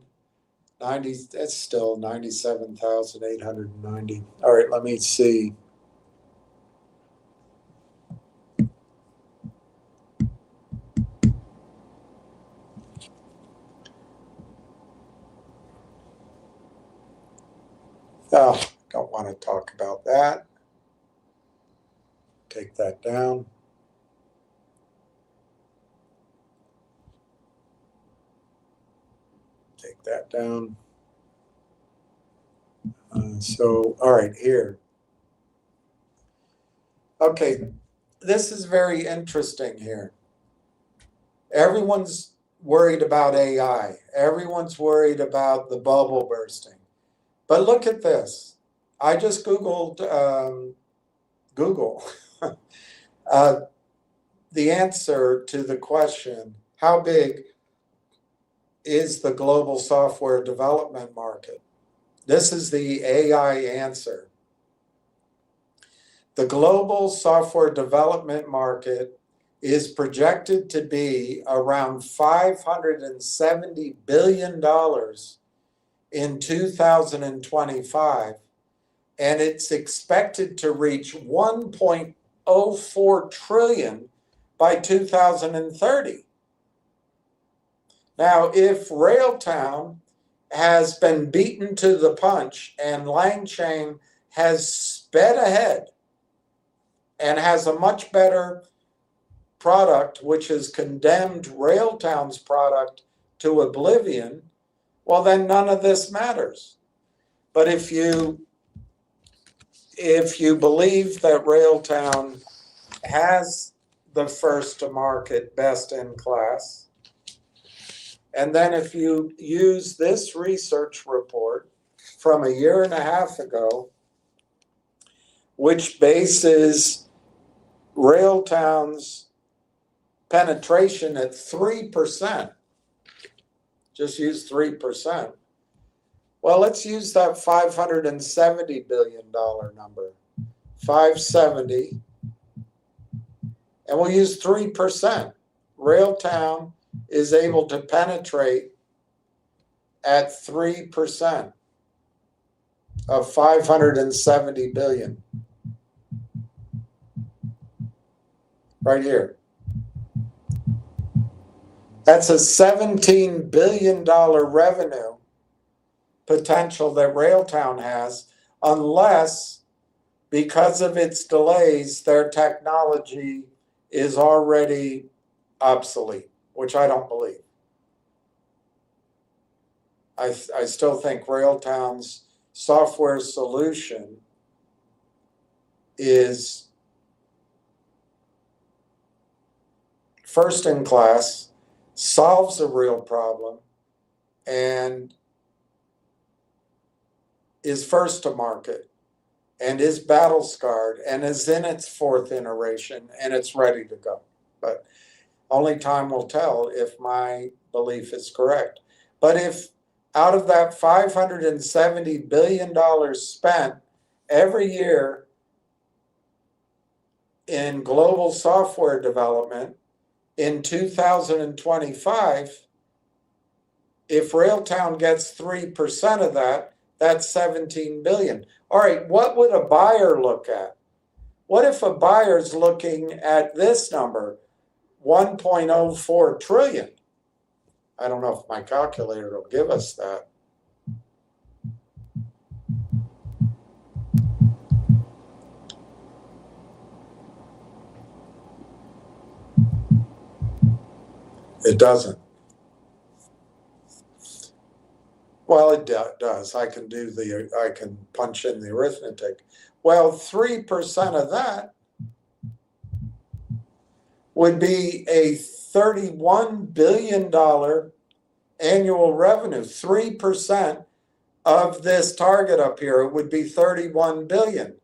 90, that's still 97,890. All right, let me see. Oh, don't want to talk about that. Take that down. Take that down. All right, here. Okay, this is very interesting here. Everyone's worried about AI. Everyone's worried about the bubble bursting. But look at this. I just Googled Google the answer to the question, how big is the global software development market? This is the AI answer. The global software development market is projected to be around $570 billion in 2025, and it's expected to reach 1.04 trillion by 2030. Now, if Railtown has been beaten to the punch and LangChain has sped ahead and has a much better product, which has condemned Railtown's product to oblivion, well, then none of this matters. But if you believe that Railtown has the first to market best in class, and then if you use this research report, from a year and a half ago, which bases Railtown's penetration at 3%. Just use 3%. Well, let's use that $570 billion number. 570, and we'll use 3%. Railtown is able to penetrate at 3% of 570 billion. Right here. That's a $17 billion revenue potential that Railtown has, unless, because of its delays, their technology is already obsolete, which I don't believe. I still think Railtown's software solution is first in class, solves a real problem, and is first to market, and is battle scarred, and is in its fourth iteration, and it's ready to go. But only time will tell if my belief is correct. But if out of that $570 billion spent every year in global software development, in 2025, if Railtown gets 3% of that, that's 17 billion. All right, what would a buyer look at? What if a buyer's looking at this number, 1.04 trillion? I don't know if my calculator will give us that. It doesn't. Well, it does. I can punch in the arithmetic. Well, 3% of that would be a $31 billion annual revenue. 3% of this target up here, it would be 31 billion.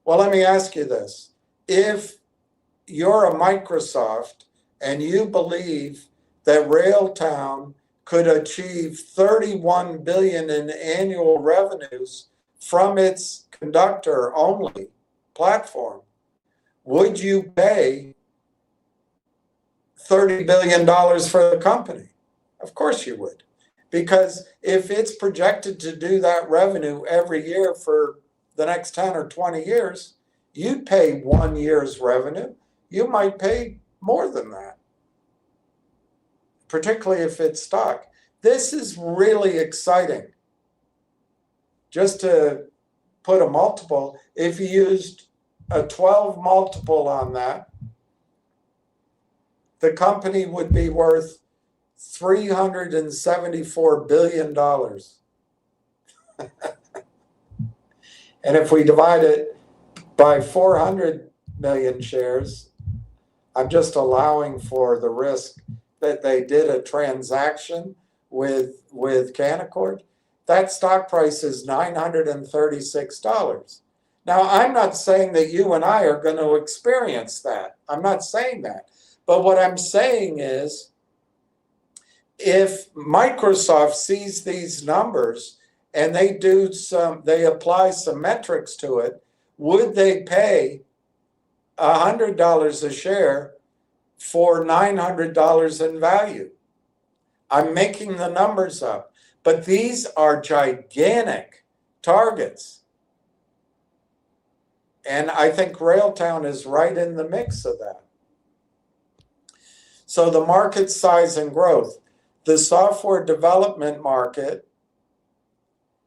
Well, let me ask you this. If you're a Microsoft and you believe that Railtown could achieve 31 billion in annual revenues from its conductor only platform, would you pay $30 billion for the company? Of course you would. Because if it's projected to do that revenue every year for the next 10 or 20 years, you'd pay 1 year's revenue. You might pay more than that, particularly if it's stock. This is really exciting. Just to put a multiple, if you used a 12 multiple on that, the company would be worth $374 billion. And if we divide it by 400 million shares, I'm just allowing for the risk that they did a transaction with Canaccord. That stock price is $936. Now, I'm not saying that you and I are going to experience that. I'm not saying that. But what I'm saying is, if Microsoft sees these numbers and they apply some metrics to it, would they pay $100 a share for $900 in value? I'm making the numbers up, but these are gigantic targets. And I think Railtown is right in the mix of that. So the market size and growth. The software development market,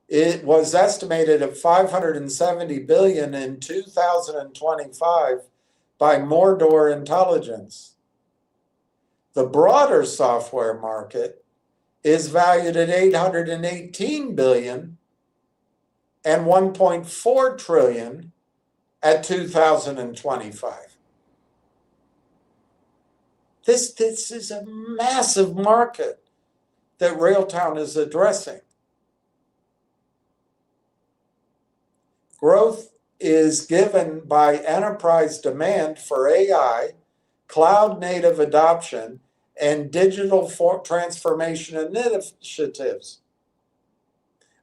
it was estimated at 570 billion in 2025 by Mordor Intelligence. The broader software market is valued at 818 billion and 1.4 trillion at 2025. This is a massive market that Railtown is addressing. Growth is given by enterprise demand for AI, cloud native adoption, and digital transformation initiatives.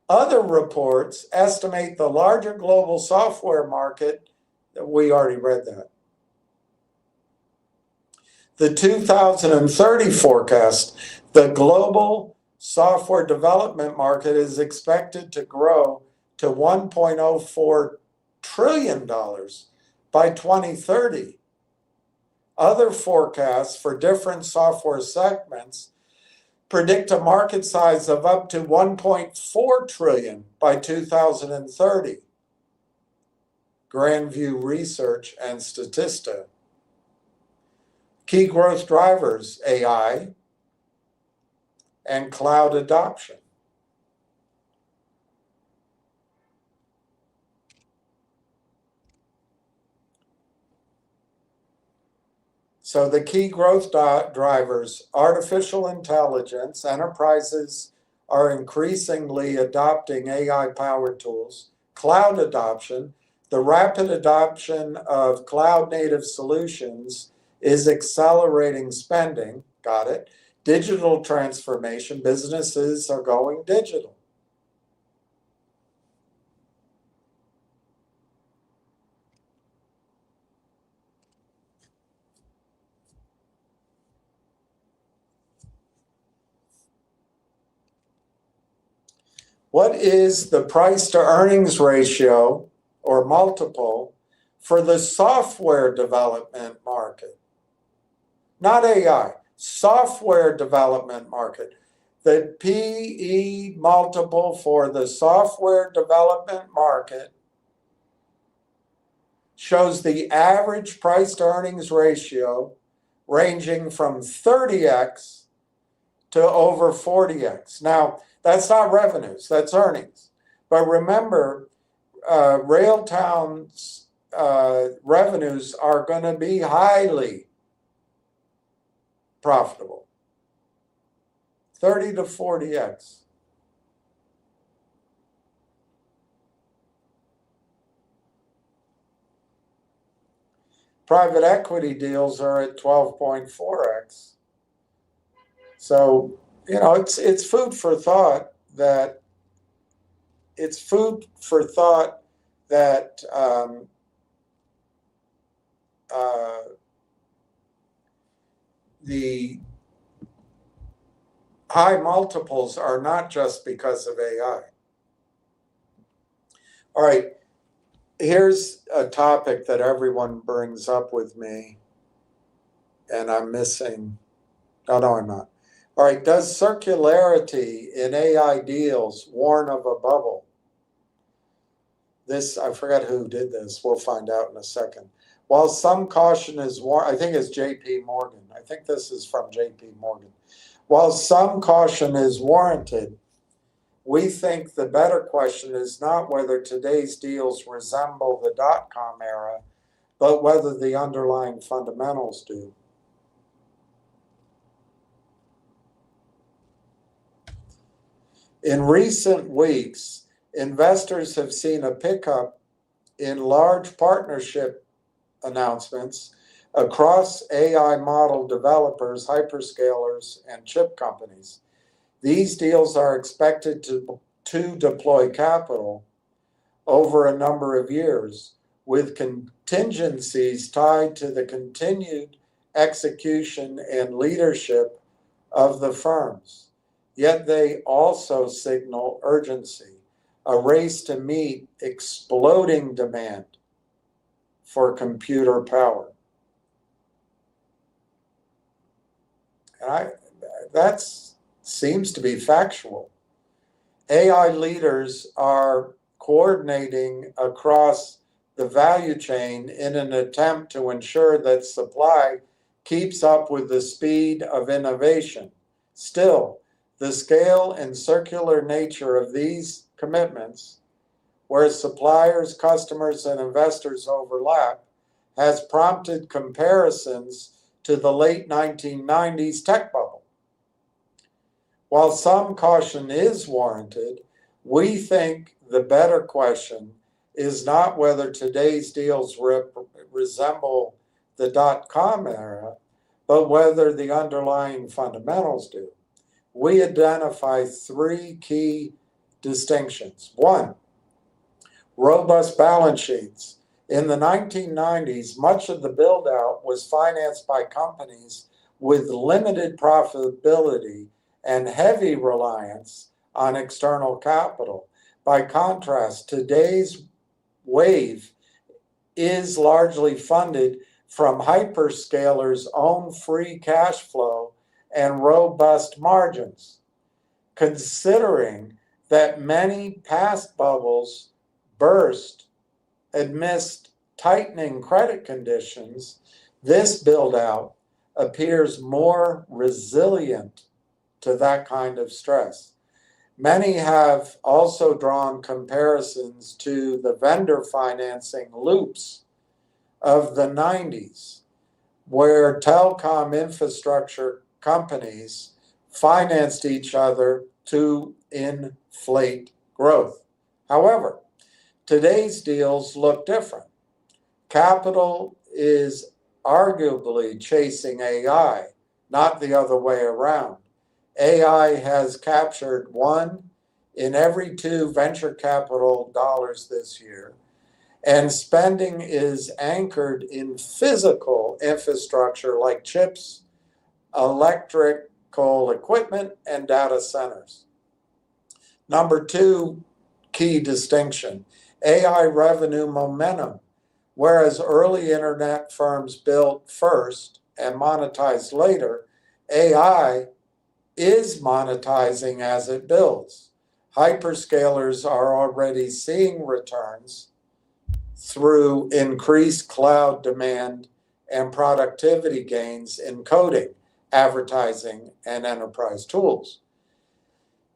Other reports estimate the larger global software market, we already read that. The 2030 forecast, the global software development market is expected to grow to $1.04 trillion by 2030. Other forecasts for different software segments predict a market size of up to 1.4 trillion by 2030. Grandview Research and Statista. Key growth drivers, AI and cloud adoption. So the key growth drivers, artificial intelligence, enterprises are increasingly adopting AI-powered tools, cloud adoption, the rapid adoption of cloud-native solutions is accelerating spending, got it. Digital transformation, businesses are going digital. What is the price to earnings ratio or multiple for the software development market? Not AI, software development market. The PE multiple for the software development market shows the average price to earnings ratio ranging from 30x to over 40x. Now, that's not revenues, that's earnings. But remember, Railtown's revenues are going to be highly profitable, 30 to 40x. Private equity deals are at 12.4x. So, you know, it's food for thought that the high multiples are not just because of AI. All right, here's a topic that everyone brings up with me, and I'm missing. Oh, no, I'm not. All right, does circularity in AI deals warn of a bubble? This, I forget who did this. We'll find out in a second. While some caution is warranted, I think it's JP Morgan. I think this is from JP Morgan. While some caution is warranted, we think the better question is not whether today's deals resemble the dot-com era, but whether the underlying fundamentals do. In recent weeks, investors have seen a pickup in large partnership announcements across AI model developers, hyperscalers, and chip companies. These deals are expected to deploy capital over a number of years, with contingencies tied to the continued execution and leadership of the firms. Yet they also signal urgency, a race to meet exploding demand for computer power. And that seems to be factual. AI leaders are coordinating across the value chain in an attempt to ensure that supply keeps up with the speed of innovation. Still, the scale and circular nature of these commitments, where suppliers, customers, and investors overlap, has prompted comparisons to the late 1990s tech bubble. While some caution is warranted, we think the better question is not whether today's deals resemble the dot-com era, but whether the underlying fundamentals do. We identify three key distinctions. One, robust balance sheets. In the 1990s, much of the build-out was financed by companies with limited profitability and heavy reliance on external capital. By contrast, today's wave is largely funded from hyperscalers' own free cash flow and robust margins. Considering that many past bubbles burst amidst tightening credit conditions, this build-out appears more resilient to that kind of stress. Many have also drawn comparisons to the vendor financing loops of the 90s, where telecom infrastructure companies financed each other to inflate growth. However, today's deals look different. Capital is arguably chasing AI, not the other way around. AI has captured 1 in every 2 venture capital dollars this year, and spending is anchored in physical infrastructure like chips, electrical equipment, and data centers. Number 2 key distinction, AI revenue momentum. Whereas early internet firms built first and monetized later, AI is monetizing as it builds. Hyperscalers are already seeing returns through increased cloud demand and productivity gains in coding, advertising, and enterprise tools.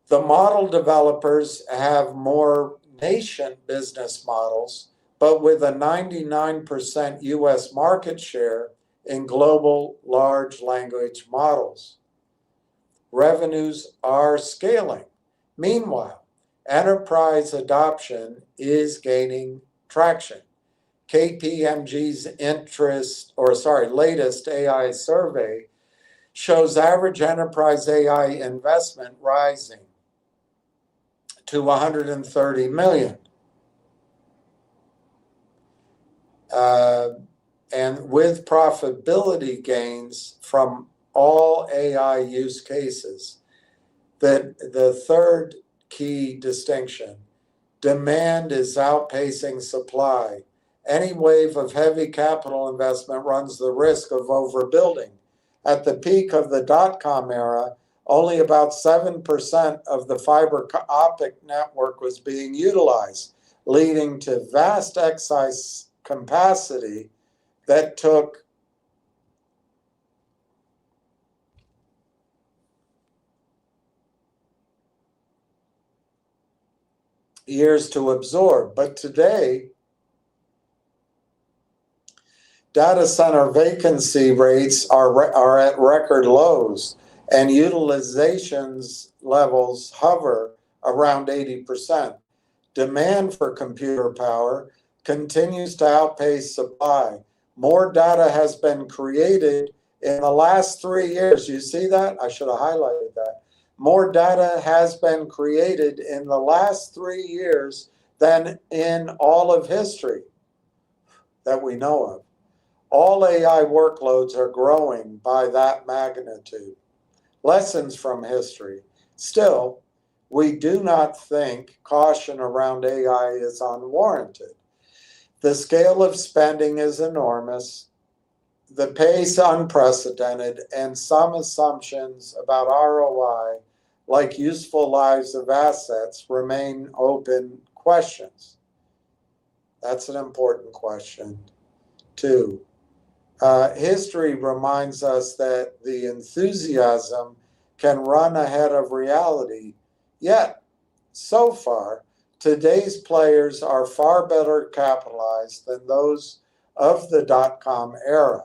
The model developers have more nascent business models, but with a 99% US market share in global large language models. Revenues are scaling. Meanwhile, enterprise adoption is gaining traction. KPMG's latest AI survey shows average enterprise AI investment rising to $130 million. And with profitability gains from all AI use cases. The third key distinction, demand is outpacing supply. Any wave of heavy capital investment runs the risk of overbuilding. At the peak of the dot-com era, only about 7% of the fiber optic network was being utilized, leading to vast excess capacity that took years to absorb. But today, data center vacancy rates are at record lows, and utilizations levels hover around 80%. Demand for computer power continues to outpace supply. More data has been created in the last 3 years. You see that? I should have highlighted that. More data has been created in the last 3 years than in all of history that we know of. All AI workloads are growing by that magnitude. Lessons from history. Still, we do not think caution around AI is unwarranted. The scale of spending is enormous, the pace unprecedented, and some assumptions about ROI, like useful lives of assets, remain open questions. That's an important question, too. History reminds us that the enthusiasm can run ahead of reality. Yet, so far, today's players are far better capitalized than those of the dot-com era.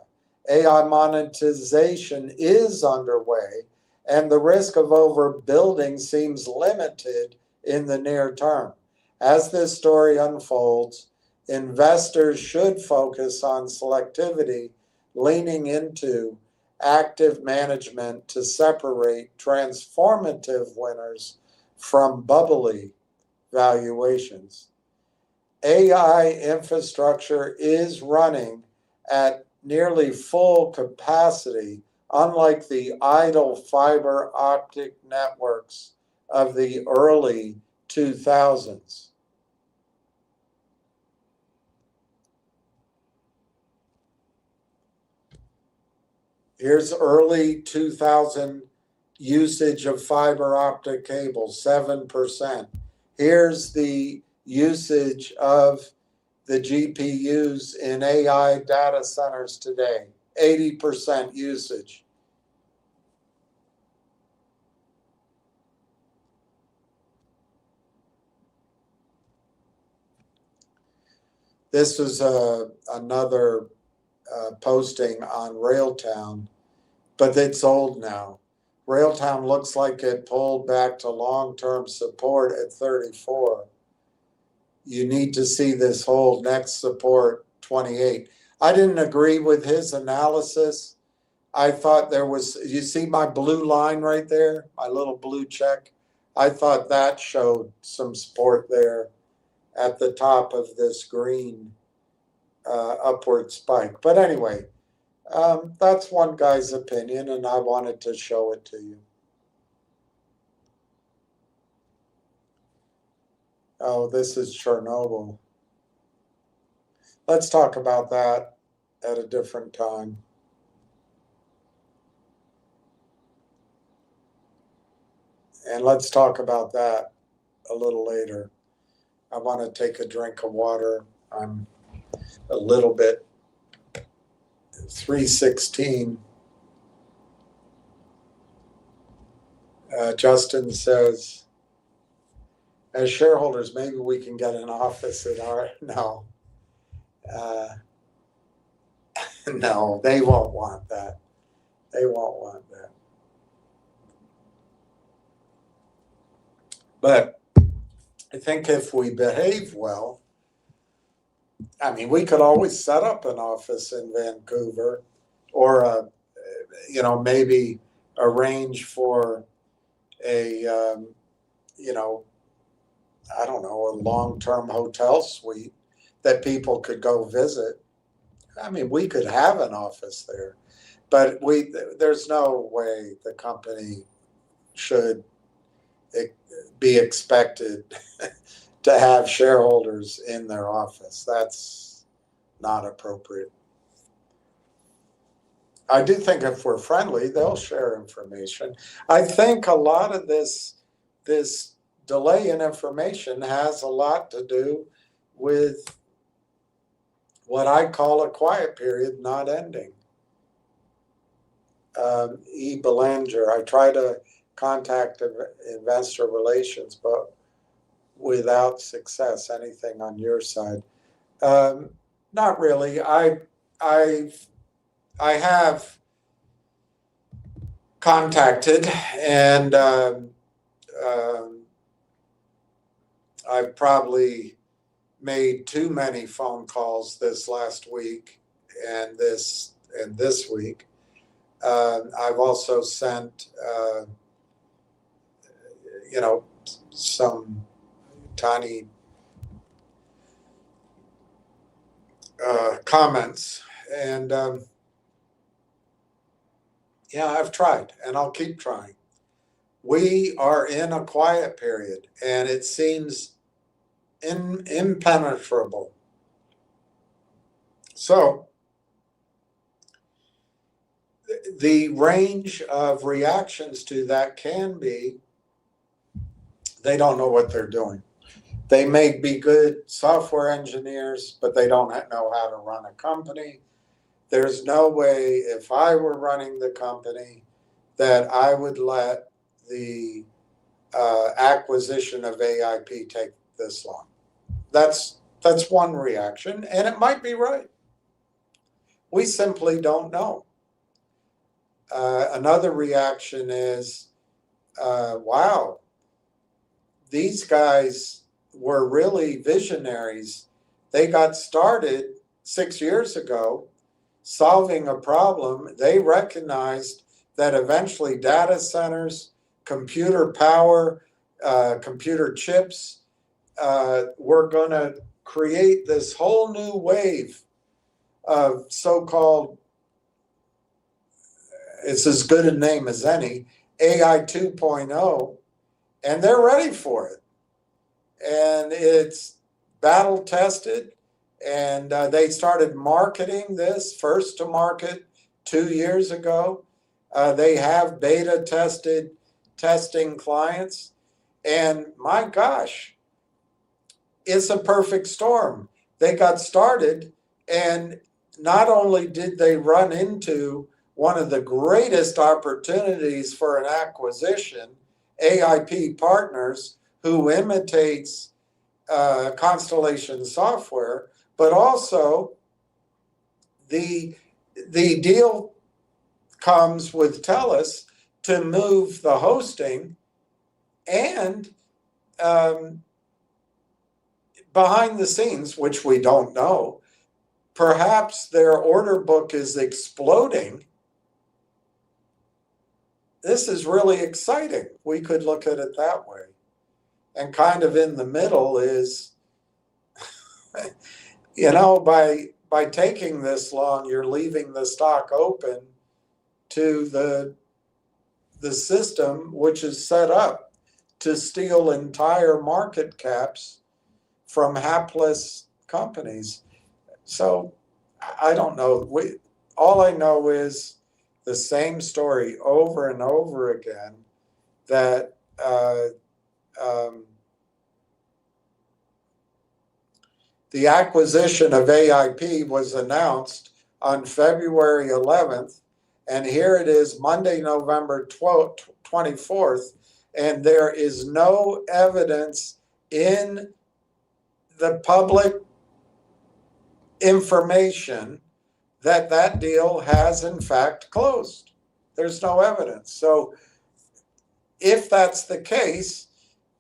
AI monetization is underway, and the risk of overbuilding seems limited in the near term. As this story unfolds, investors should focus on selectivity, leaning into active management to separate transformative winners from bubbly valuations. AI infrastructure is running at nearly full capacity, unlike the idle fiber optic networks of the early 2000s. Here's early 2000 usage of fiber optic cable, 7%. Here's the usage of the GPUs in AI data centers today, 80% usage. This is another posting on Railtown, but it's old now. Railtown looks like it pulled back to long-term support at 34. You need to see this hold next support 28. I didn't agree with his analysis. I thought there was, you see my blue line right there, my little blue check? I thought that showed some support there at the top of this green upward spike. But anyway, that's one guy's opinion, and I wanted to show it to you. Oh, this is Chernobyl. Let's talk about that at a different time. And let's talk about that a little later. I want to take a drink of water. I'm a little bit 316. Justin says, as shareholders, maybe we can get an office at our, no. No, they won't want that. They won't want that. But I think if we behave well, I mean, we could always set up an office in Vancouver, or maybe arrange for a I don't know, a long-term hotel suite that people could go visit. I mean, we could have an office there, but there's no way the company should be expected to have shareholders in their office. That's not appropriate. I do think if we're friendly, they'll share information. I think a lot of this delay in information has a lot to do with what I call a quiet period not ending. E. Belanger, I try to contact investor relations, but without success. Anything on your side? Not really. I have contacted, and I've probably made too many phone calls this last week and this week. I've also sent some tiny comments, and I've tried, and I'll keep trying. We are in a quiet period, and it seems impenetrable. So the range of reactions to that can be, they don't know what they're doing. They may be good software engineers, but they don't know how to run a company. There's no way, if I were running the company, that I would let the acquisition of AIP take this long. That's one reaction, and it might be right. We simply don't know. Another reaction is, wow, these guys were really visionaries. They got started 6 years ago solving a problem. They recognized that eventually data centers, computer power, computer chips were going to create this whole new wave of so-called, it's as good a name as any, AI 2.0, and they're ready for it. And it's battle tested, and they started marketing this first to market 2 years ago. They have beta testing clients, and my gosh, it's a perfect storm. They got started, and not only did they run into one of the greatest opportunities for an acquisition, AIP Partners, who imitates Constellation software, but also the deal comes with TELUS to move the hosting, and behind the scenes, which we don't know, perhaps their order book is exploding. This is really exciting. We could look at it that way. And kind of in the middle is, by taking this long, you're leaving the stock open to the system, which is set up to steal entire market caps from hapless companies. So I don't know. All I know is the same story over and over again, that the acquisition of AIP was announced on February 11th, and here it is Monday, November 24th, and there is no evidence in the public information that that deal has in fact closed. There's no evidence. So if that's the case,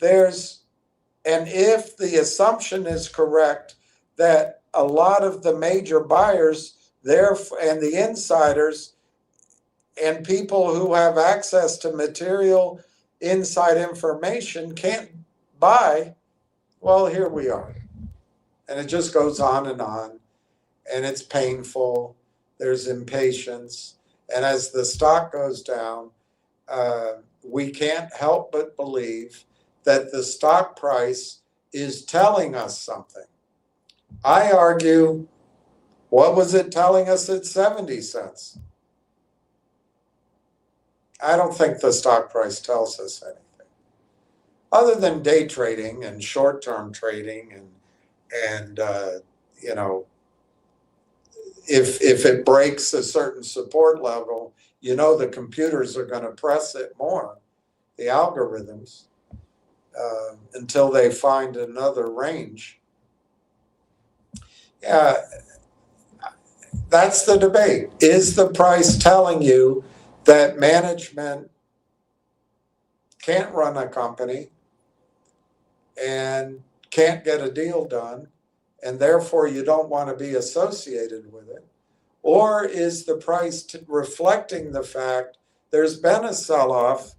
and if the assumption is correct that a lot of the major buyers there and the insiders and people who have access to material inside information can't buy, well, here we are. And it just goes on, and it's painful. There's impatience. And as the stock goes down, we can't help but believe that the stock price is telling us something. I argue, what was it telling us at 70 cents? I don't think the stock price tells us anything other than day trading and short-term trading, and if it breaks a certain support level, the computers are going to press it more, the algorithms, until they find another range. Yeah, that's the debate. Is the price telling you that management can't run a company and can't get a deal done, and therefore you don't want to be associated with it? Or is the price reflecting the fact there's been a sell-off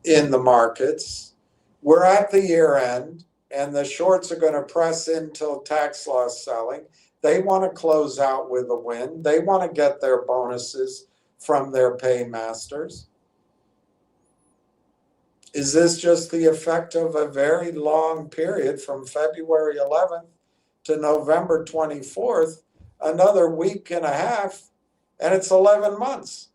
in the markets, we're at the year end, and the shorts are going to press until tax loss selling? They want to close out with a win. They want to get their bonuses from their paymasters. Is this just the effect of a very long period from February 11th to November 24th, another week and a half, and it's 11 months?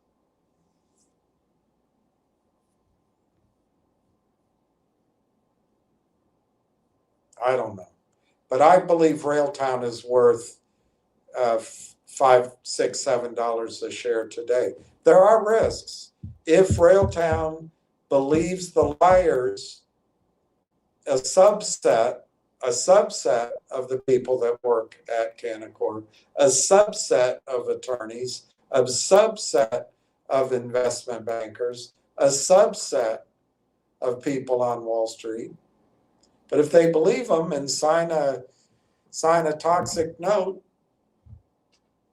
I don't know. But I believe Railtown is worth $5, $6, $7 a share today. There are risks. If Railtown believes the liars, a subset of the people that work at Canaccord, a subset of attorneys, a subset of investment bankers, a subset of people on Wall Street, But if they believe them and sign a toxic note,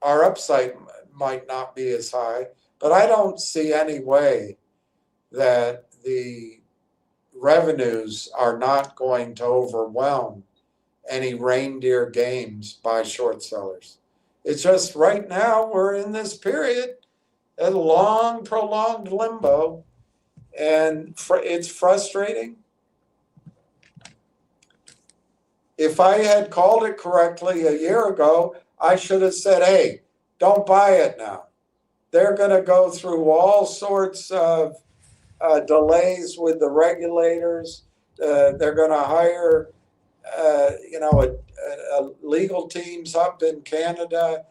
our upside might not be as high. But I don't see any way that the revenues are not going to overwhelm any reindeer games by short sellers. It's just right now we're in this period, a long, prolonged limbo, and it's frustrating. If I had called it correctly a year ago, I should have said, hey, don't buy it now. They're going to go through all sorts of delays with the regulators. They're going to hire, legal teams up in Canada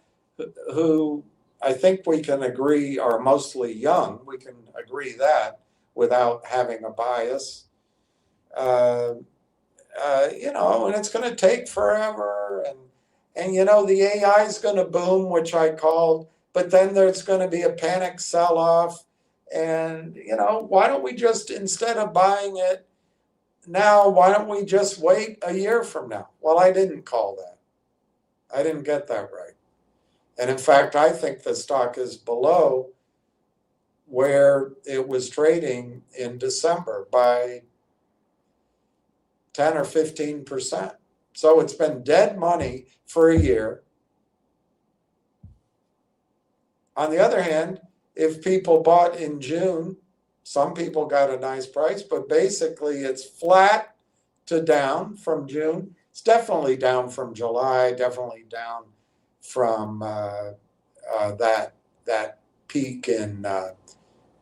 who I think we can agree are mostly young. We can agree that without having a bias. And it's going to take forever. And the AI is going to boom, which I called, but then there's going to be a panic sell-off. And, why don't we just, instead of buying it now, why don't we just wait a year from now? Well, I didn't call that. I didn't get that right. And in fact, I think the stock is below where it was trading in December by 10 or 15%. So it's been dead money for a year. On the other hand, if people bought in June, some people got a nice price, but basically it's flat to down from June. It's definitely down from July, definitely down from that peak in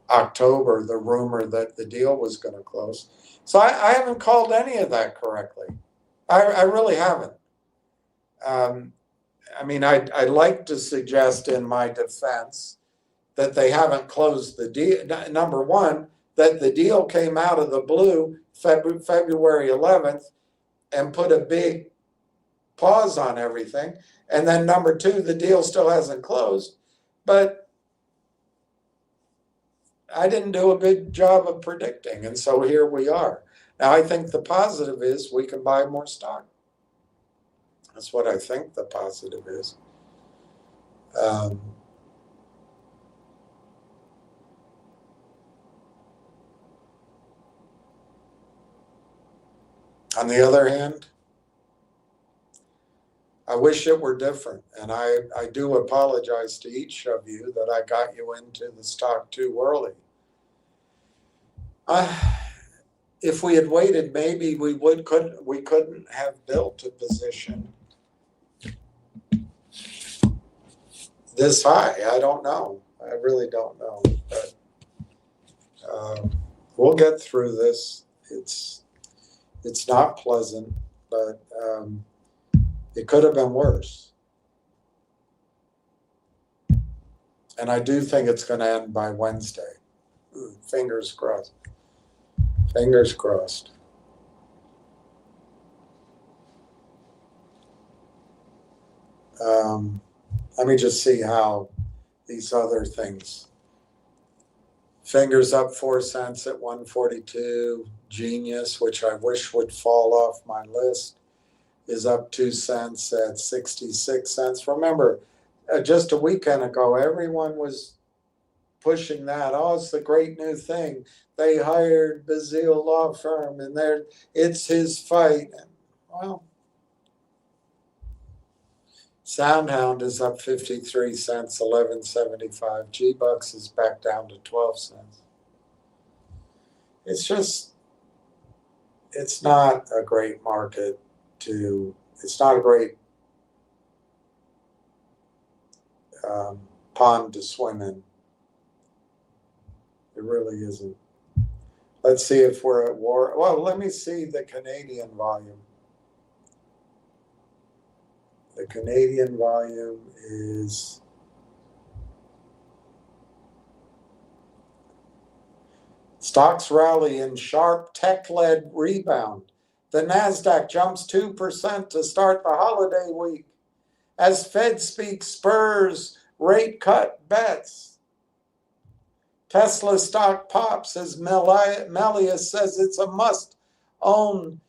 October, the rumor that the deal was going to close. So I haven't called any of that correctly. I really haven't. I'd like to suggest in my defense that they haven't closed the deal. Number one, that the deal came out of the blue February 11th and put a big pause on everything. And then number two, the deal still hasn't closed. But I didn't do a good job of predicting. And so here we are. Now, I think the positive is we can buy more stock. That's what I think the positive is. On the other hand, I wish it were different. And I do apologize to each of you that I got you into the stock too early. If we had waited, maybe we couldn't have built a position this high. I don't know. I really don't know. But we'll get through this. It's not pleasant, but it could have been worse. And I do think it's going to end by Wednesday. Fingers crossed. Fingers crossed. Let me just see how these other things. Fingers up 4 cents at 142. Genius, which I wish would fall off my list, is up 2 cents at 66 cents. Remember, just a weekend ago, everyone was pushing that. Oh, it's the great new thing. They hired Bazille Law Firm, and it's his fight. And, well, Soundhound is up 53 cents, 11.75. G-Bucks is back down to 12 cents. It's not a great market it's not a great pond to swim in. It really isn't. Let's see if we're at war. Well, let me see the Canadian volume. The Canadian volume is stocks rally in sharp tech-led rebound. The NASDAQ jumps 2% to start the holiday week as Fed speak spurs rate cut bets. Tesla stock pops as Melius says it's a must-own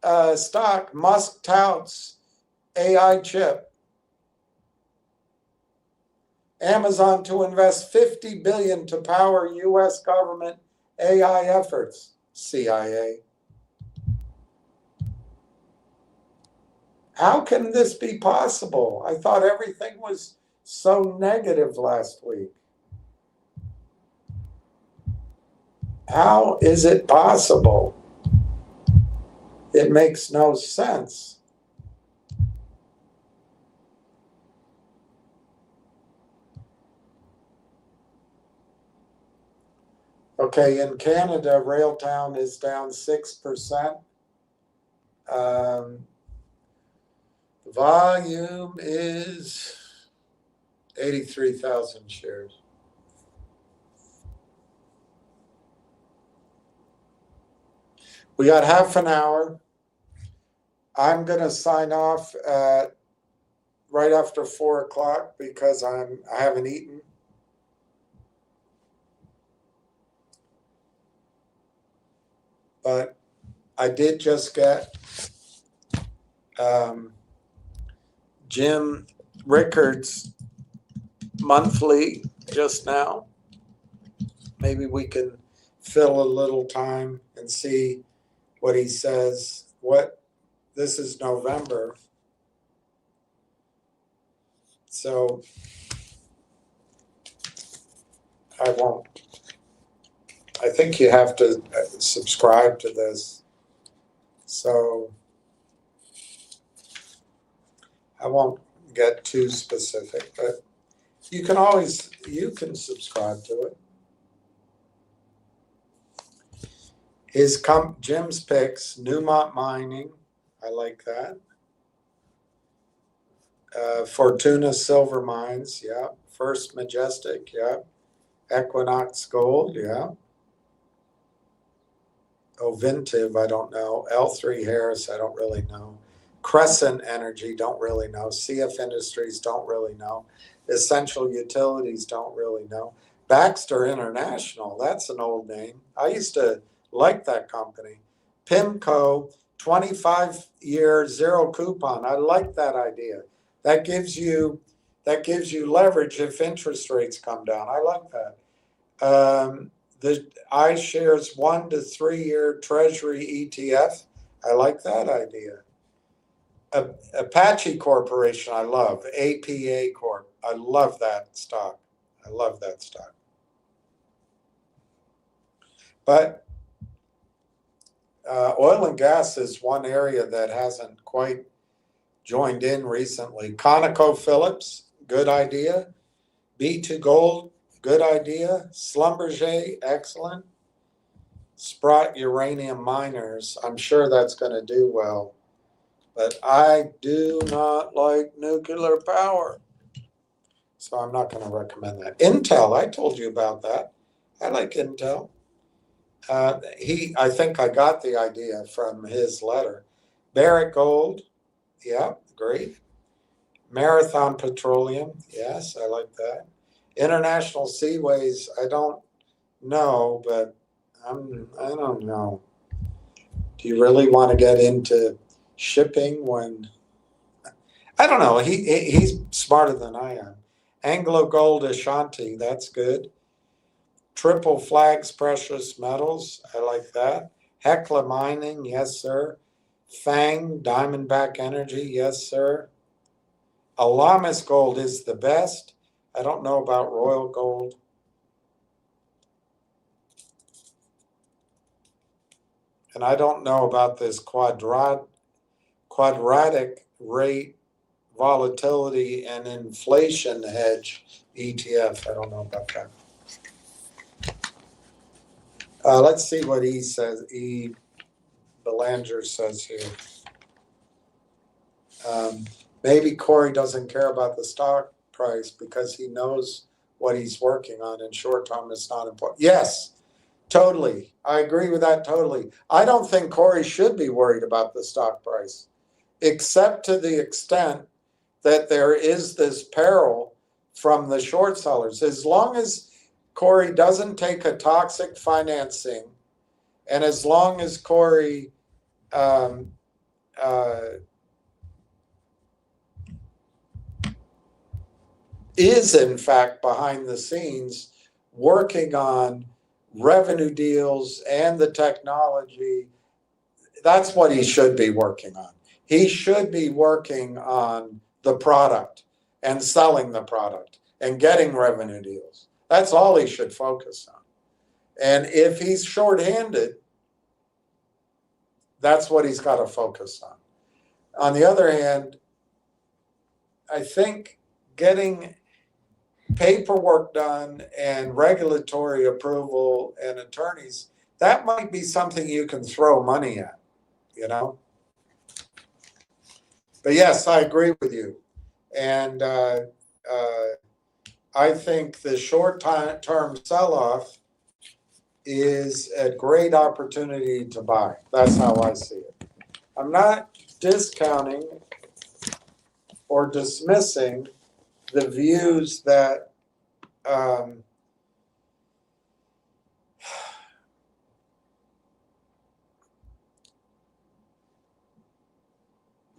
stock, Musk touts AI chip. Amazon to invest $50 billion to power U.S. government AI efforts. CIA. How can this be possible? I thought everything was so negative last week. How is it possible? It makes no sense. Okay, in Canada, Railtown is down 6%. The volume is 83,000 shares. We got half an hour. I'm going to sign off at right after 4 o'clock because I haven't eaten. But I did just get Jim Rickard's monthly just now. Maybe we can fill a little time and see what he says. This is November. So I won't. I think you have to subscribe to this. So I won't get too specific, but you can subscribe to it. Jim's picks, Newmont Mining, I like that. Fortuna Silver Mines, yeah. First Majestic, yeah. Equinox Gold, yeah. Ovintiv, I don't know. L3 Harris, I don't really know. Crescent Energy, don't really know. CF Industries, don't really know. Essential Utilities, don't really know. Baxter International, that's an old name. I used to like that company. PIMCO, 25-year zero coupon. I like that idea. That gives you leverage if interest rates come down. I like that. The iShares 1 to 3 year Treasury ETF. I like that idea. Apache Corporation, I love. APA Corp. I love that stock. I love that stock. But oil and gas is one area that hasn't quite joined in recently. ConocoPhillips, good idea. B2Gold, good idea. Schlumberger, excellent. Sprott Uranium Miners, I'm sure that's going to do well. But I do not like nuclear power. So I'm not going to recommend that. Intel, I told you about that. I like Intel. I think I got the idea from his letter. Barrick Gold, yeah, great. Marathon Petroleum, yes, I like that. International Seaways, I don't know, but I don't know. Do you really want to get into shipping when? I don't know. He's smarter than I am. Anglo Gold Ashanti, that's good. Triple Flags Precious Metals, I like that. Hecla Mining, yes, sir. Fang Diamondback Energy, yes, sir. Alamis Gold is the best. I don't know about Royal Gold. And I don't know about this quadratic rate volatility and inflation hedge ETF. I don't know about that. Let's see what he says. Belanger says here. Maybe Corey doesn't care about the stock price because he knows what he's working on, and short term is not important. Yes, totally. I agree with that totally. I don't think Corey should be worried about the stock price, except to the extent that there is this peril from the short sellers. As long as Corey doesn't take a toxic financing, and as long as Corey is in fact behind the scenes working on revenue deals and the technology. That's what he should be working on. He should be working on the product and selling the product and getting revenue deals. That's all he should focus on. And if he's shorthanded, that's what he's got to focus on. On the other hand, I think getting paperwork done and regulatory approval and attorneys, that might be something you can throw money at, you know? But yes, I agree with you. And I think the short-term sell-off is a great opportunity to buy. That's how I see it. I'm not discounting or dismissing the views that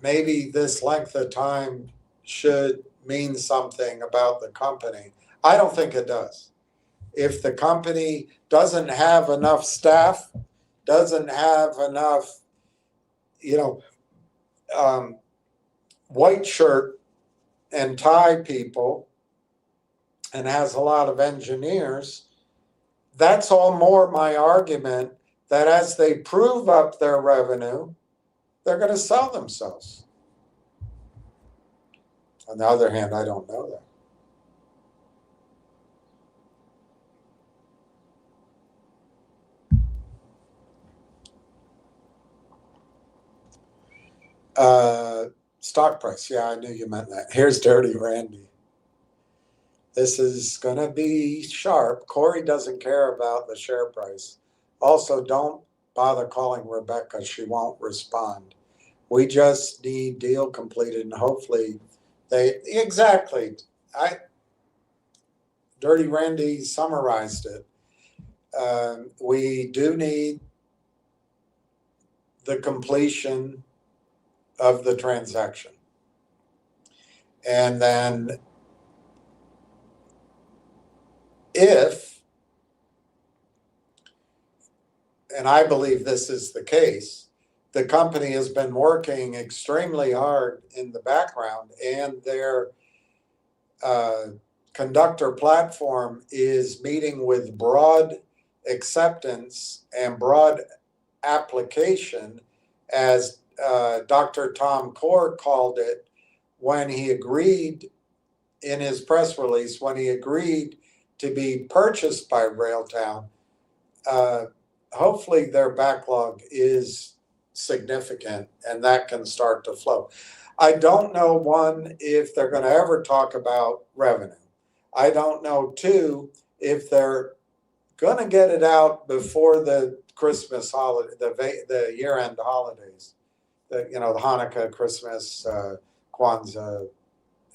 maybe this length of time should mean something about the company. I don't think it does. If the company doesn't have enough staff, doesn't have enough, white shirt and tie people, and has a lot of engineers, that's all more my argument that as they prove up their revenue, they're going to sell themselves. On the other hand, I don't know that. Stock price. Yeah, I knew you meant that. Here's Dirty Randy. This is going to be sharp. Corey doesn't care about the share price. Also, don't bother calling Rebecca. She won't respond. We just need deal completed, and hopefully exactly. Dirty Randy summarized it. We do need the completion of the transaction. And then if, and I believe this is the case, the company has been working extremely hard in the background, and their conductor platform is meeting with broad acceptance and broad application, as Dr. Tom Core called it when he agreed in his press release, when he agreed to be purchased by Railtown. Hopefully their backlog is significant and that can start to flow. I don't know, one, if they're going to ever talk about revenue. I don't know, two, if they're going to get it out before the Christmas holiday, the year-end holidays, the Hanukkah, Christmas, Kwanzaa,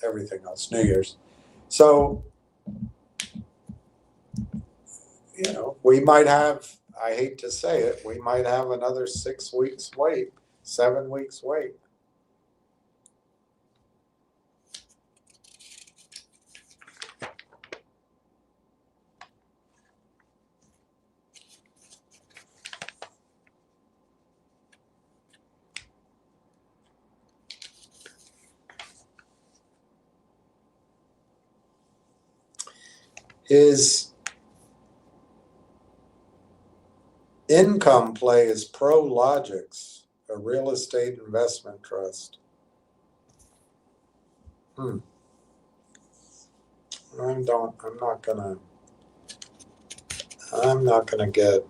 everything else, New Year's. So, we might have, I hate to say it, we might have another 6 weeks wait, 7 weeks wait. His income play is Prologix, a real estate investment trust. I'm not gonna get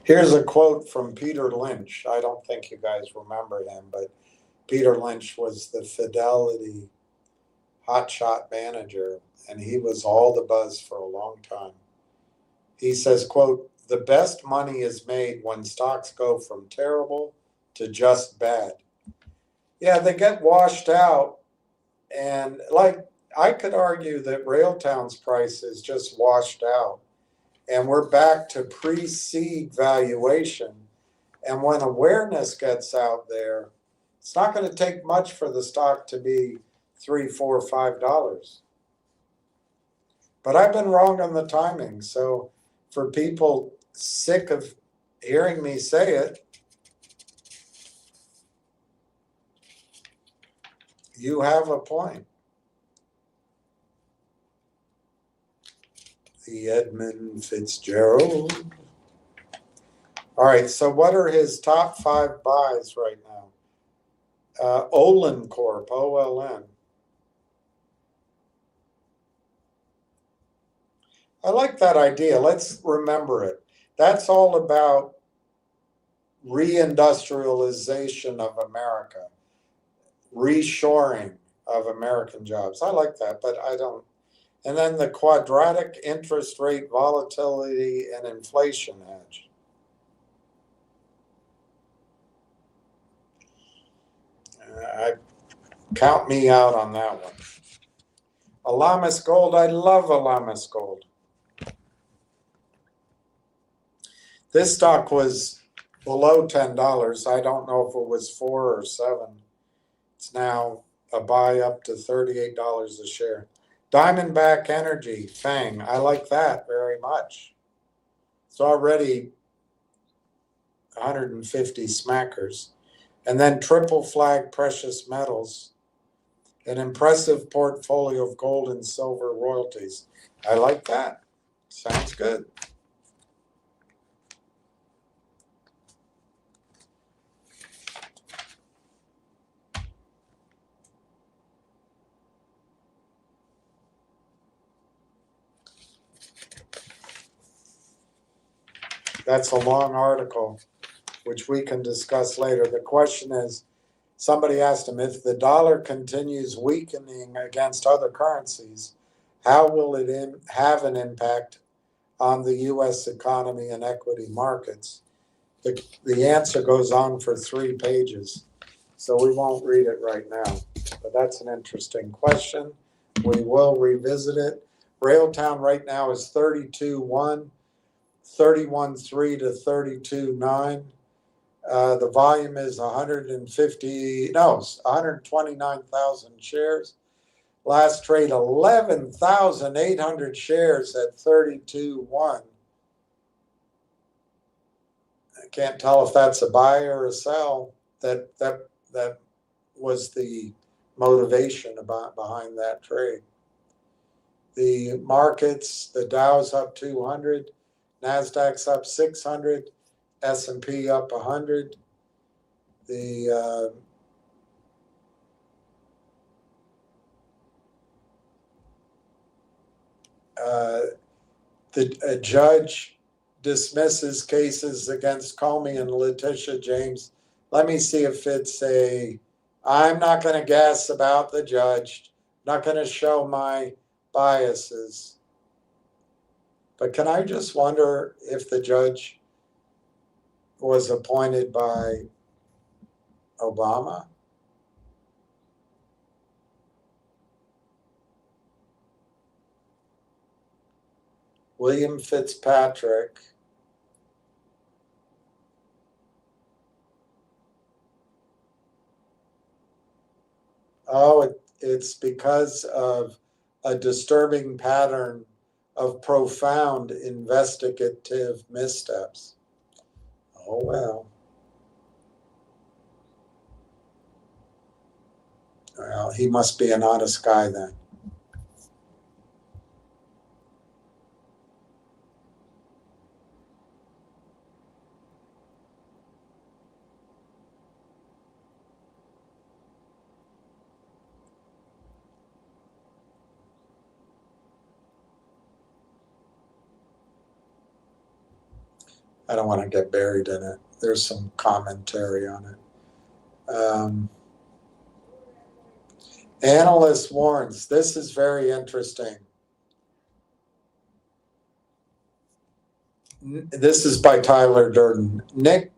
here's a quote from Peter Lynch. I don't think you guys remember him, but Peter Lynch was the Fidelity hotshot manager, and he was all the buzz for a long time. He says, quote, "The best money is made when stocks go from terrible to just bad." Yeah, they get washed out. And I could argue that Railtown's price is just washed out. and we're back to pre-seed valuation. And when awareness gets out there, it's not going to take much for the stock to be $3, $4, $5. But I've been wrong on the timing. So for people sick of hearing me say it, you have a point. The Edmund Fitzgerald. All right, so what are his top 5 buys right now? Olin Corp, OLN. I like that idea. Let's remember it. That's all about reindustrialization of America, reshoring of American jobs. I like that, but I don't. And then the quadratic interest rate volatility and inflation hedge. Count me out on that one. Alamis Gold, I love Alamis Gold. This stock was below $10. I don't know if it was 4 or 7. It's now a buy up to $38 a share. Diamondback Energy, FANG, I like that very much. It's already 150 smackers. And then Triple Flag Precious Metals, an impressive portfolio of gold and silver royalties. I like that. Sounds good. That's a long article, which we can discuss later. The question is, somebody asked him, if the dollar continues weakening against other currencies, how will it have an impact on the U.S. economy and equity markets? The answer goes on for 3 pages, so we won't read it right now. But that's an interesting question. We will revisit it. Railtown right now is 32.1, 31.3 to 32.9. The volume is 129,000 shares. Last trade, 11,800 shares at 32.1. I can't tell if that's a buy or a sell. That was the motivation behind that trade. The markets, the Dow's up 200, NASDAQ's up 600, S&P up 100. The judge dismisses cases against Comey and Letitia James. Let me see if it's I'm not going to guess about the judge, not going to show my biases. But can I just wonder if the judge was appointed by Obama? William Fitzpatrick. Oh, it's because of a disturbing pattern of profound investigative missteps. Oh, well. Well, he must be an honest guy then. I don't want to get buried in it. There's some commentary on it. Analyst warns, this is very interesting. This is by Tyler Durden. Nick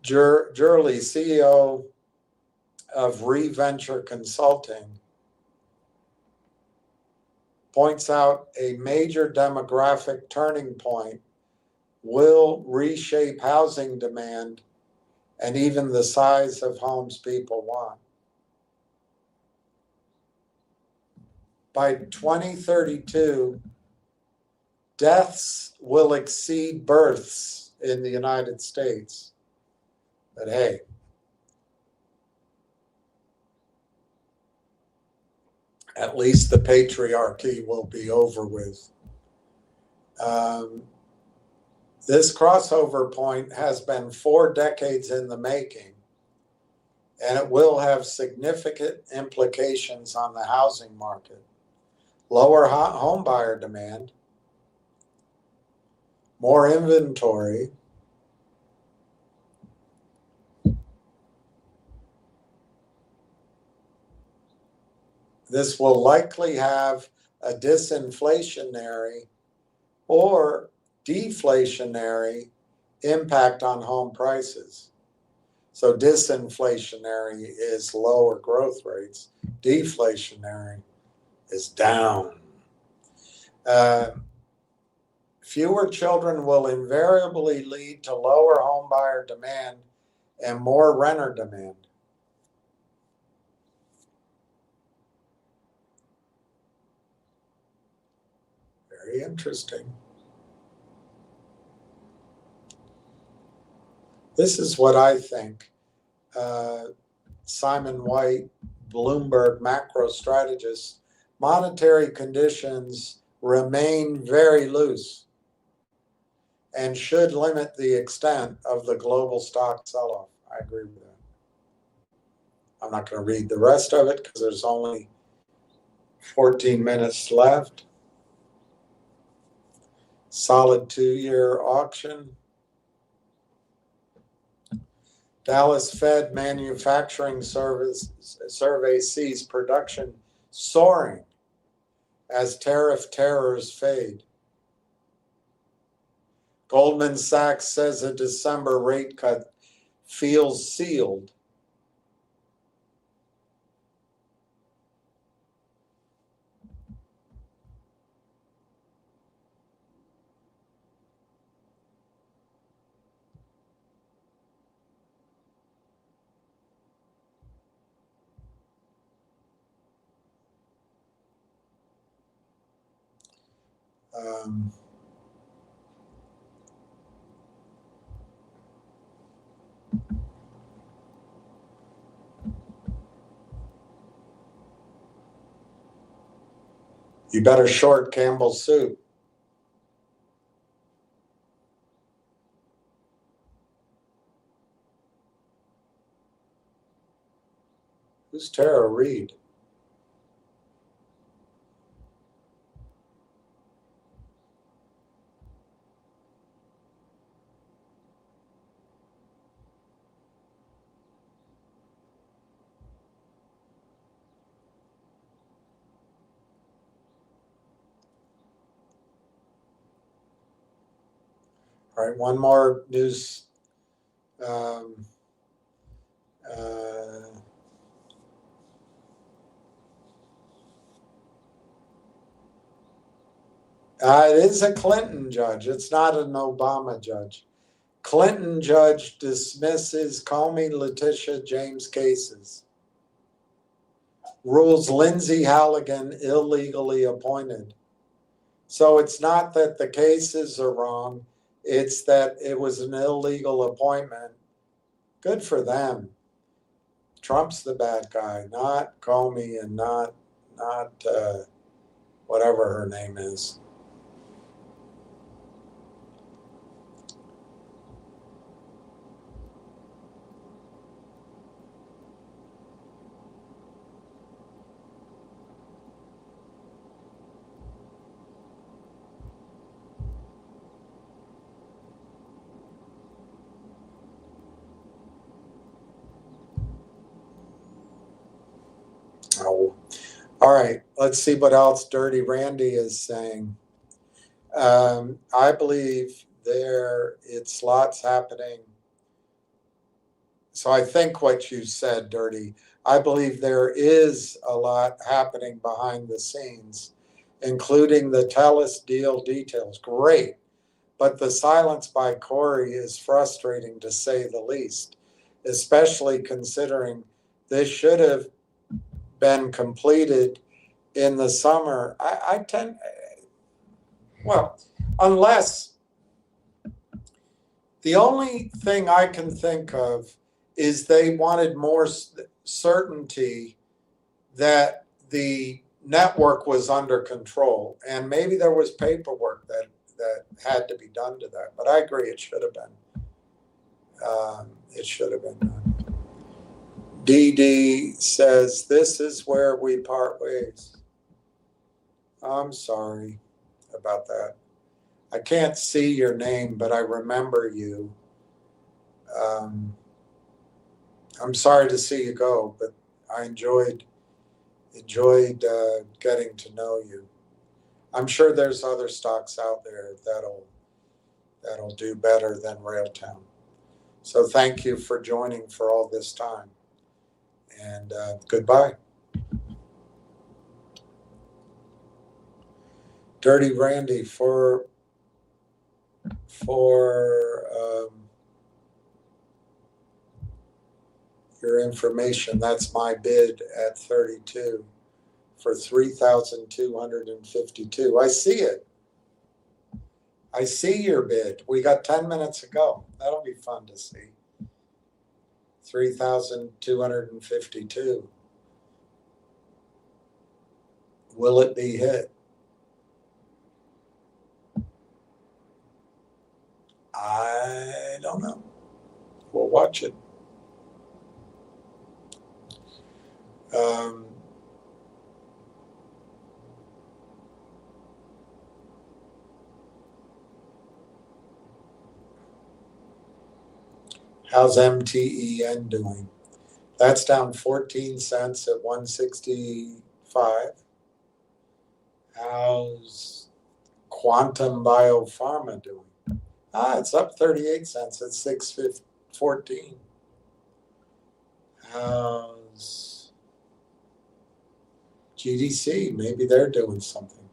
Jurley, CEO of ReVenture Consulting, points out a major demographic turning point will reshape housing demand and even the size of homes people want. By 2032, deaths will exceed births in the United States. But hey, at least the patriarchy will be over with. This crossover point has been 4 decades in the making, and it will have significant implications on the housing market. Lower home buyer demand, more inventory, this will likely have a disinflationary or deflationary impact on home prices. So disinflationary is lower growth rates. Deflationary is down. Fewer children will invariably lead to lower home buyer demand and more renter demand. Very interesting. This is what I think. Simon White, Bloomberg macro strategist, monetary conditions remain very loose and should limit the extent of the global stock sell-off. I agree with that. I'm not going to read the rest of it because there's only 14 minutes left. Solid 2-year auction. Dallas Fed manufacturing survey sees production soaring as tariff terrors fade. Goldman Sachs says a December rate cut feels sealed. You better short Campbell's soup. Who's Tara Reid? All right, one more news. It is a Clinton judge. It's not an Obama judge. Clinton judge dismisses Comey, Letitia James cases. Rules Lindsay Halligan illegally appointed. So it's not that the cases are wrong. It's that it was an illegal appointment. Good for them. Trump's the bad guy, not Comey and not whatever her name is. Oh. All right, let's see what else Dirty Randy is saying. I believe it's lots happening. So I think what you said, Dirty, I believe there is a lot happening behind the scenes including the TELUS deal details. Great. But the silence by Corey is frustrating to say the least, especially considering this should have been completed in the summer. Well, unless the only thing I can think of is they wanted more certainty that the network was under control, and maybe there was paperwork that had to be done to that. But I agree, it should have been. It should have been done. DD says, this is where we part ways. I'm sorry about that. I can't see your name, but I remember you. I'm sorry to see you go, but I enjoyed getting to know you. I'm sure there's other stocks out there that'll do better than Railtown. So thank you for joining for all this time, and goodbye. Dirty Randy, for your information, that's my bid at 32 for 3,252. I see it. I see your bid. We got 10 minutes to go. That'll be fun to see. 3,252. Will it be hit? I don't know. We'll watch it. How's MTEN doing? That's down 14 cents at 165. How's Quantum Biopharma doing? It's up 38 cents at 614. How's GDC? Maybe they're doing something.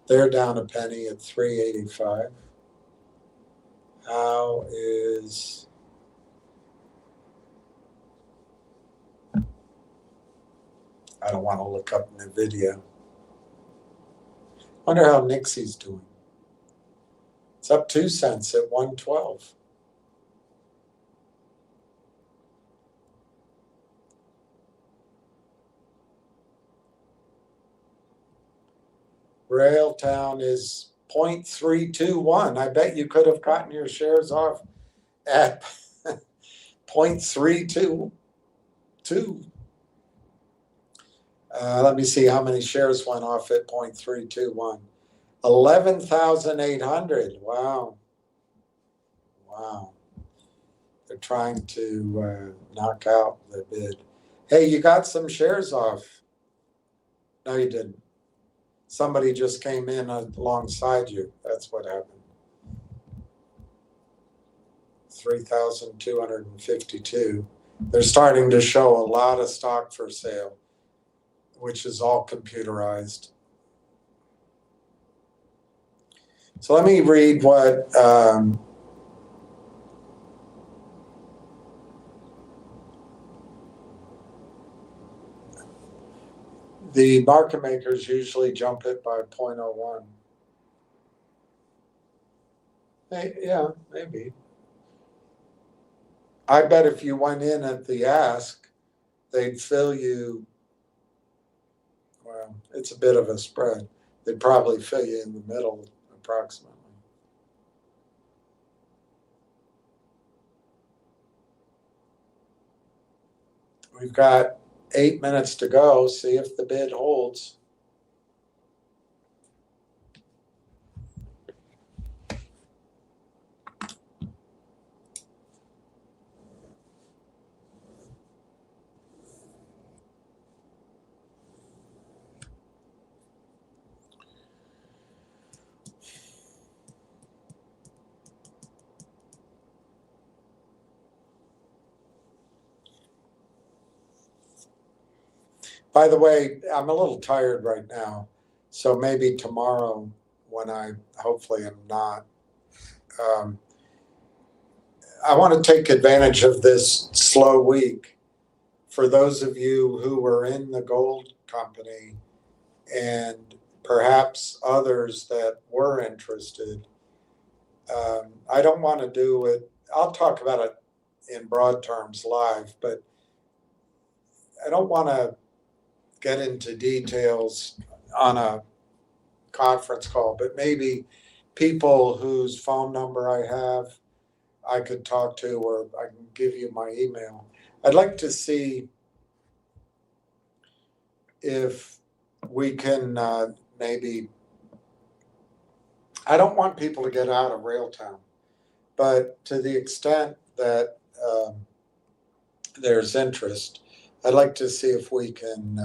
They're down a penny at 385. How is I don't want to look up NVIDIA. Wonder how Nixie's doing. It's up 2 cents at 112. Railtown is 0.321. I bet you could have gotten your shares off at 0.322. Let me see how many shares went off at 0.321. 11,800. Wow. They're trying to knock out the bid. Hey, you got some shares off. No, you didn't. Somebody just came in alongside you. That's what happened. 3,252. They're starting to show a lot of stock for sale, which is all computerized. So let me read what the market makers usually jump it by 0.01. Hey, yeah, maybe. I bet if you went in at the ask, they'd fill you. Well, it's a bit of a spread. They'd probably fill you in the middle, approximately. We've got 8 minutes to go. See if the bid holds. By the way, I'm a little tired right now, So maybe tomorrow, when I hopefully am not, I want to take advantage of this slow week for those of you who were in the gold company and perhaps others that were interested. I don't want to do it. I'll talk about it in broad terms live, but I don't want to get into details on a conference call, but maybe people whose phone number I have, I could talk to, or I can give you my email. I'd like to see if we can maybe, I don't want people to get out of Railtown, but to the extent that there's interest, I'd like to see if we can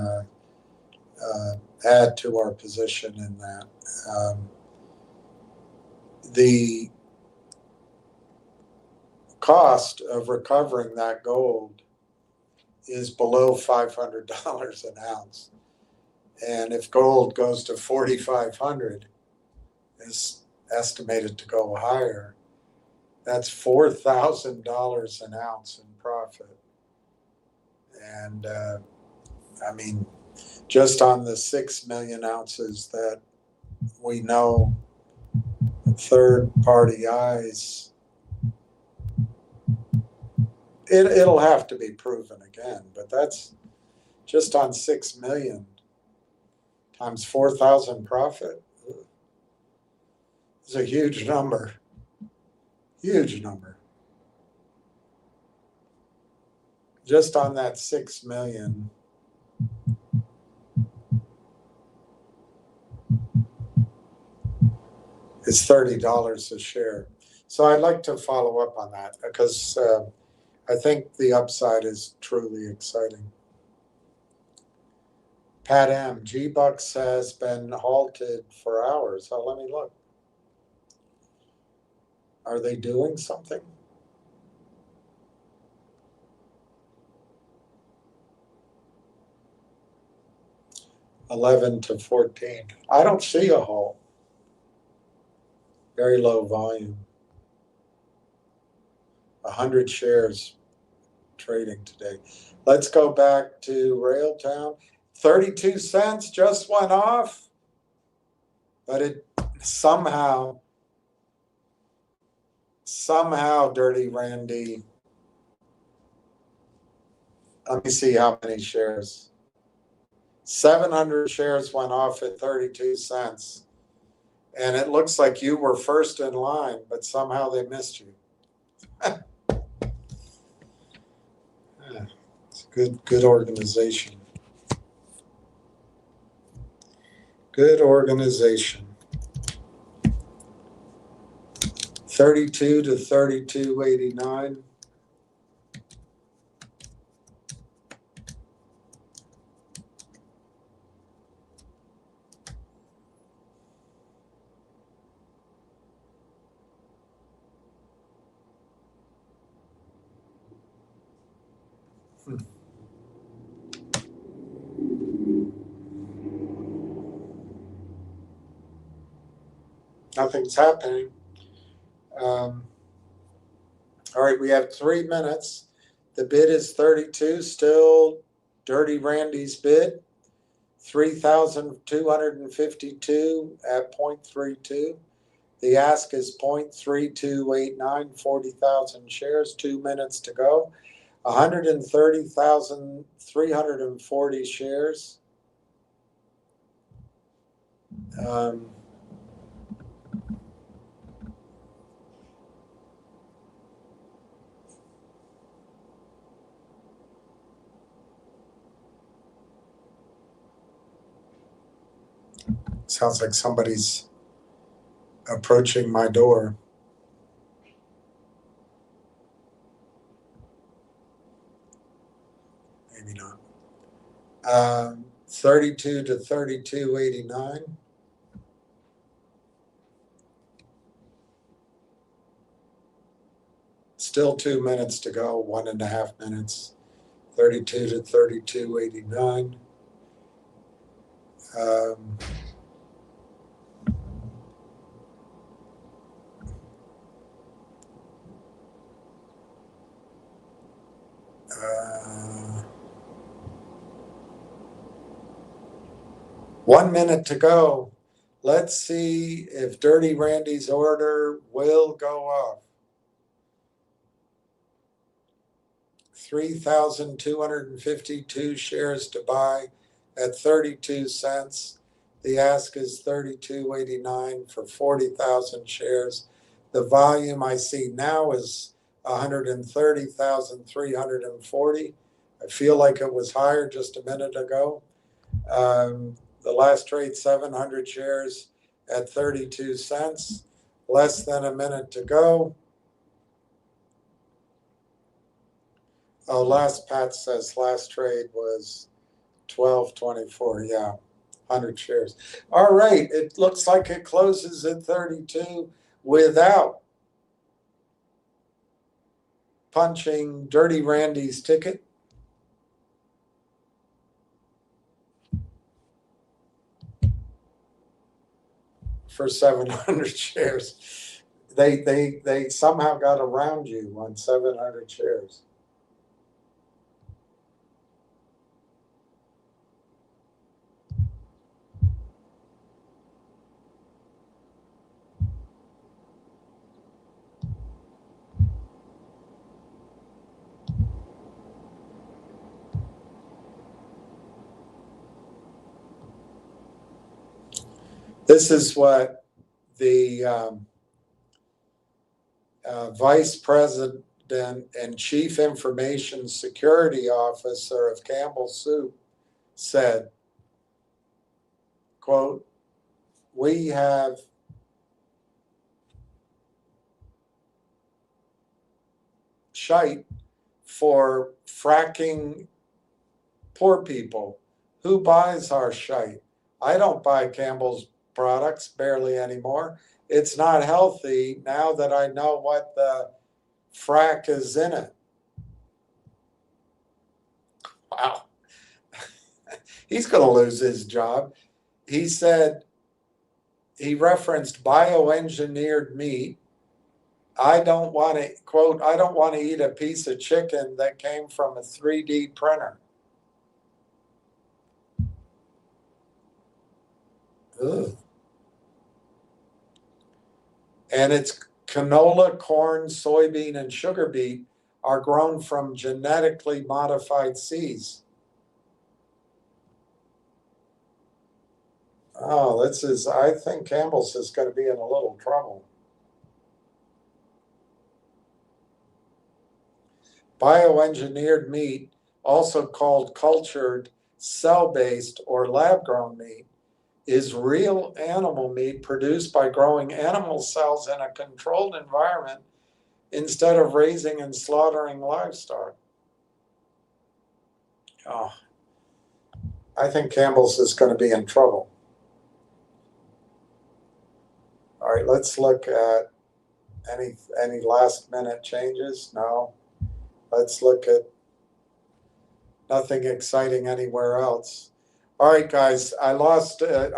add to our position in that. The cost of recovering that gold is below $500 an ounce. And if gold goes to 4,500, is estimated to go higher, that's $4,000 an ounce in profit. And I mean, just on the 6 million ounces that we know third party eyes, it'll have to be proven again, but that's just on 6 million times 4,000 profit. It's a huge number. Huge number. Just on that 6 million. It's $30 a share. So I'd like to follow up on that because I think the upside is truly exciting. Pat M, G-Bucks has been halted for hours. Oh, let me look. Are they doing something? $11 to $14. I don't see a halt. Very low volume. 100 shares trading today. Let's go back to Railtown. 32 cents just went off, but it somehow, Dirty Randy, let me see how many shares. 700 shares went off at 32 cents. And it looks like you were first in line, but somehow they missed you. It's good organization. Good organization. 32 to 32.89. Nothing's happening. All right, we have 3 minutes. The bid is 32, still Dirty Randy's bid, 3,252 at 0.32. The ask is 0.3289, 40,000 shares, 2 minutes to go. 130,340 shares. Sounds like somebody's approaching my door. Maybe not. 32 to 32.89. Still 2 minutes to go, 1.5 minutes. 32 to 32.89. 1 minute to go. Let's see if Dirty Randy's order will go up. 3,252 shares to buy at 32 cents. The ask is 32.89 for 40,000 shares. The volume I see now is 130,340. I feel like it was higher just a minute ago. The last trade, 700 shares at 32 cents. Less than a minute to go. Oh, Pat says last trade was 12.24. Yeah, 100 shares. All right, it looks like it closes at 32 without punching Dirty Randy's ticket. For 700 shares. They somehow got around you on 700 shares. This is what the Vice President and Chief Information Security Officer of Campbell Soup said, quote, "We have shite for fracking poor people. Who buys our shite? I don't buy Campbell's products barely anymore. It's not healthy now that I know what the frack is in it." Wow. He's going to lose his job. He said, he referenced bioengineered meat. I don't want to, quote, "I don't want to eat a piece of chicken that came from a 3D printer." Ugh. And it's canola, corn, soybean, and sugar beet are grown from genetically modified seeds. Oh, I think Campbell's is going to be in a little trouble. Bioengineered meat, also called cultured, cell-based, or lab-grown meat, is real animal meat produced by growing animal cells in a controlled environment instead of raising and slaughtering livestock. Oh, I think Campbell's is going to be in trouble. All right, let's look at any last minute changes. No. Let's look at nothing exciting anywhere else. All right, guys, I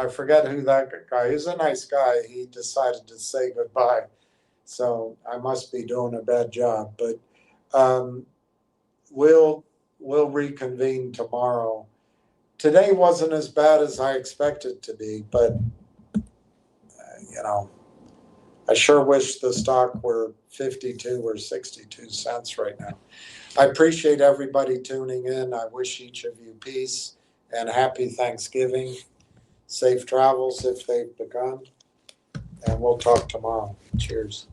forget who that guy is. A nice guy. He decided to say goodbye. So I must be doing a bad job, but we'll reconvene tomorrow. Today wasn't as bad as I expected to be, but I sure wish the stock were 52 or 62 cents right now. I appreciate everybody tuning in. I wish each of you peace and happy Thanksgiving. Safe travels if they've begun. And we'll talk tomorrow. Cheers.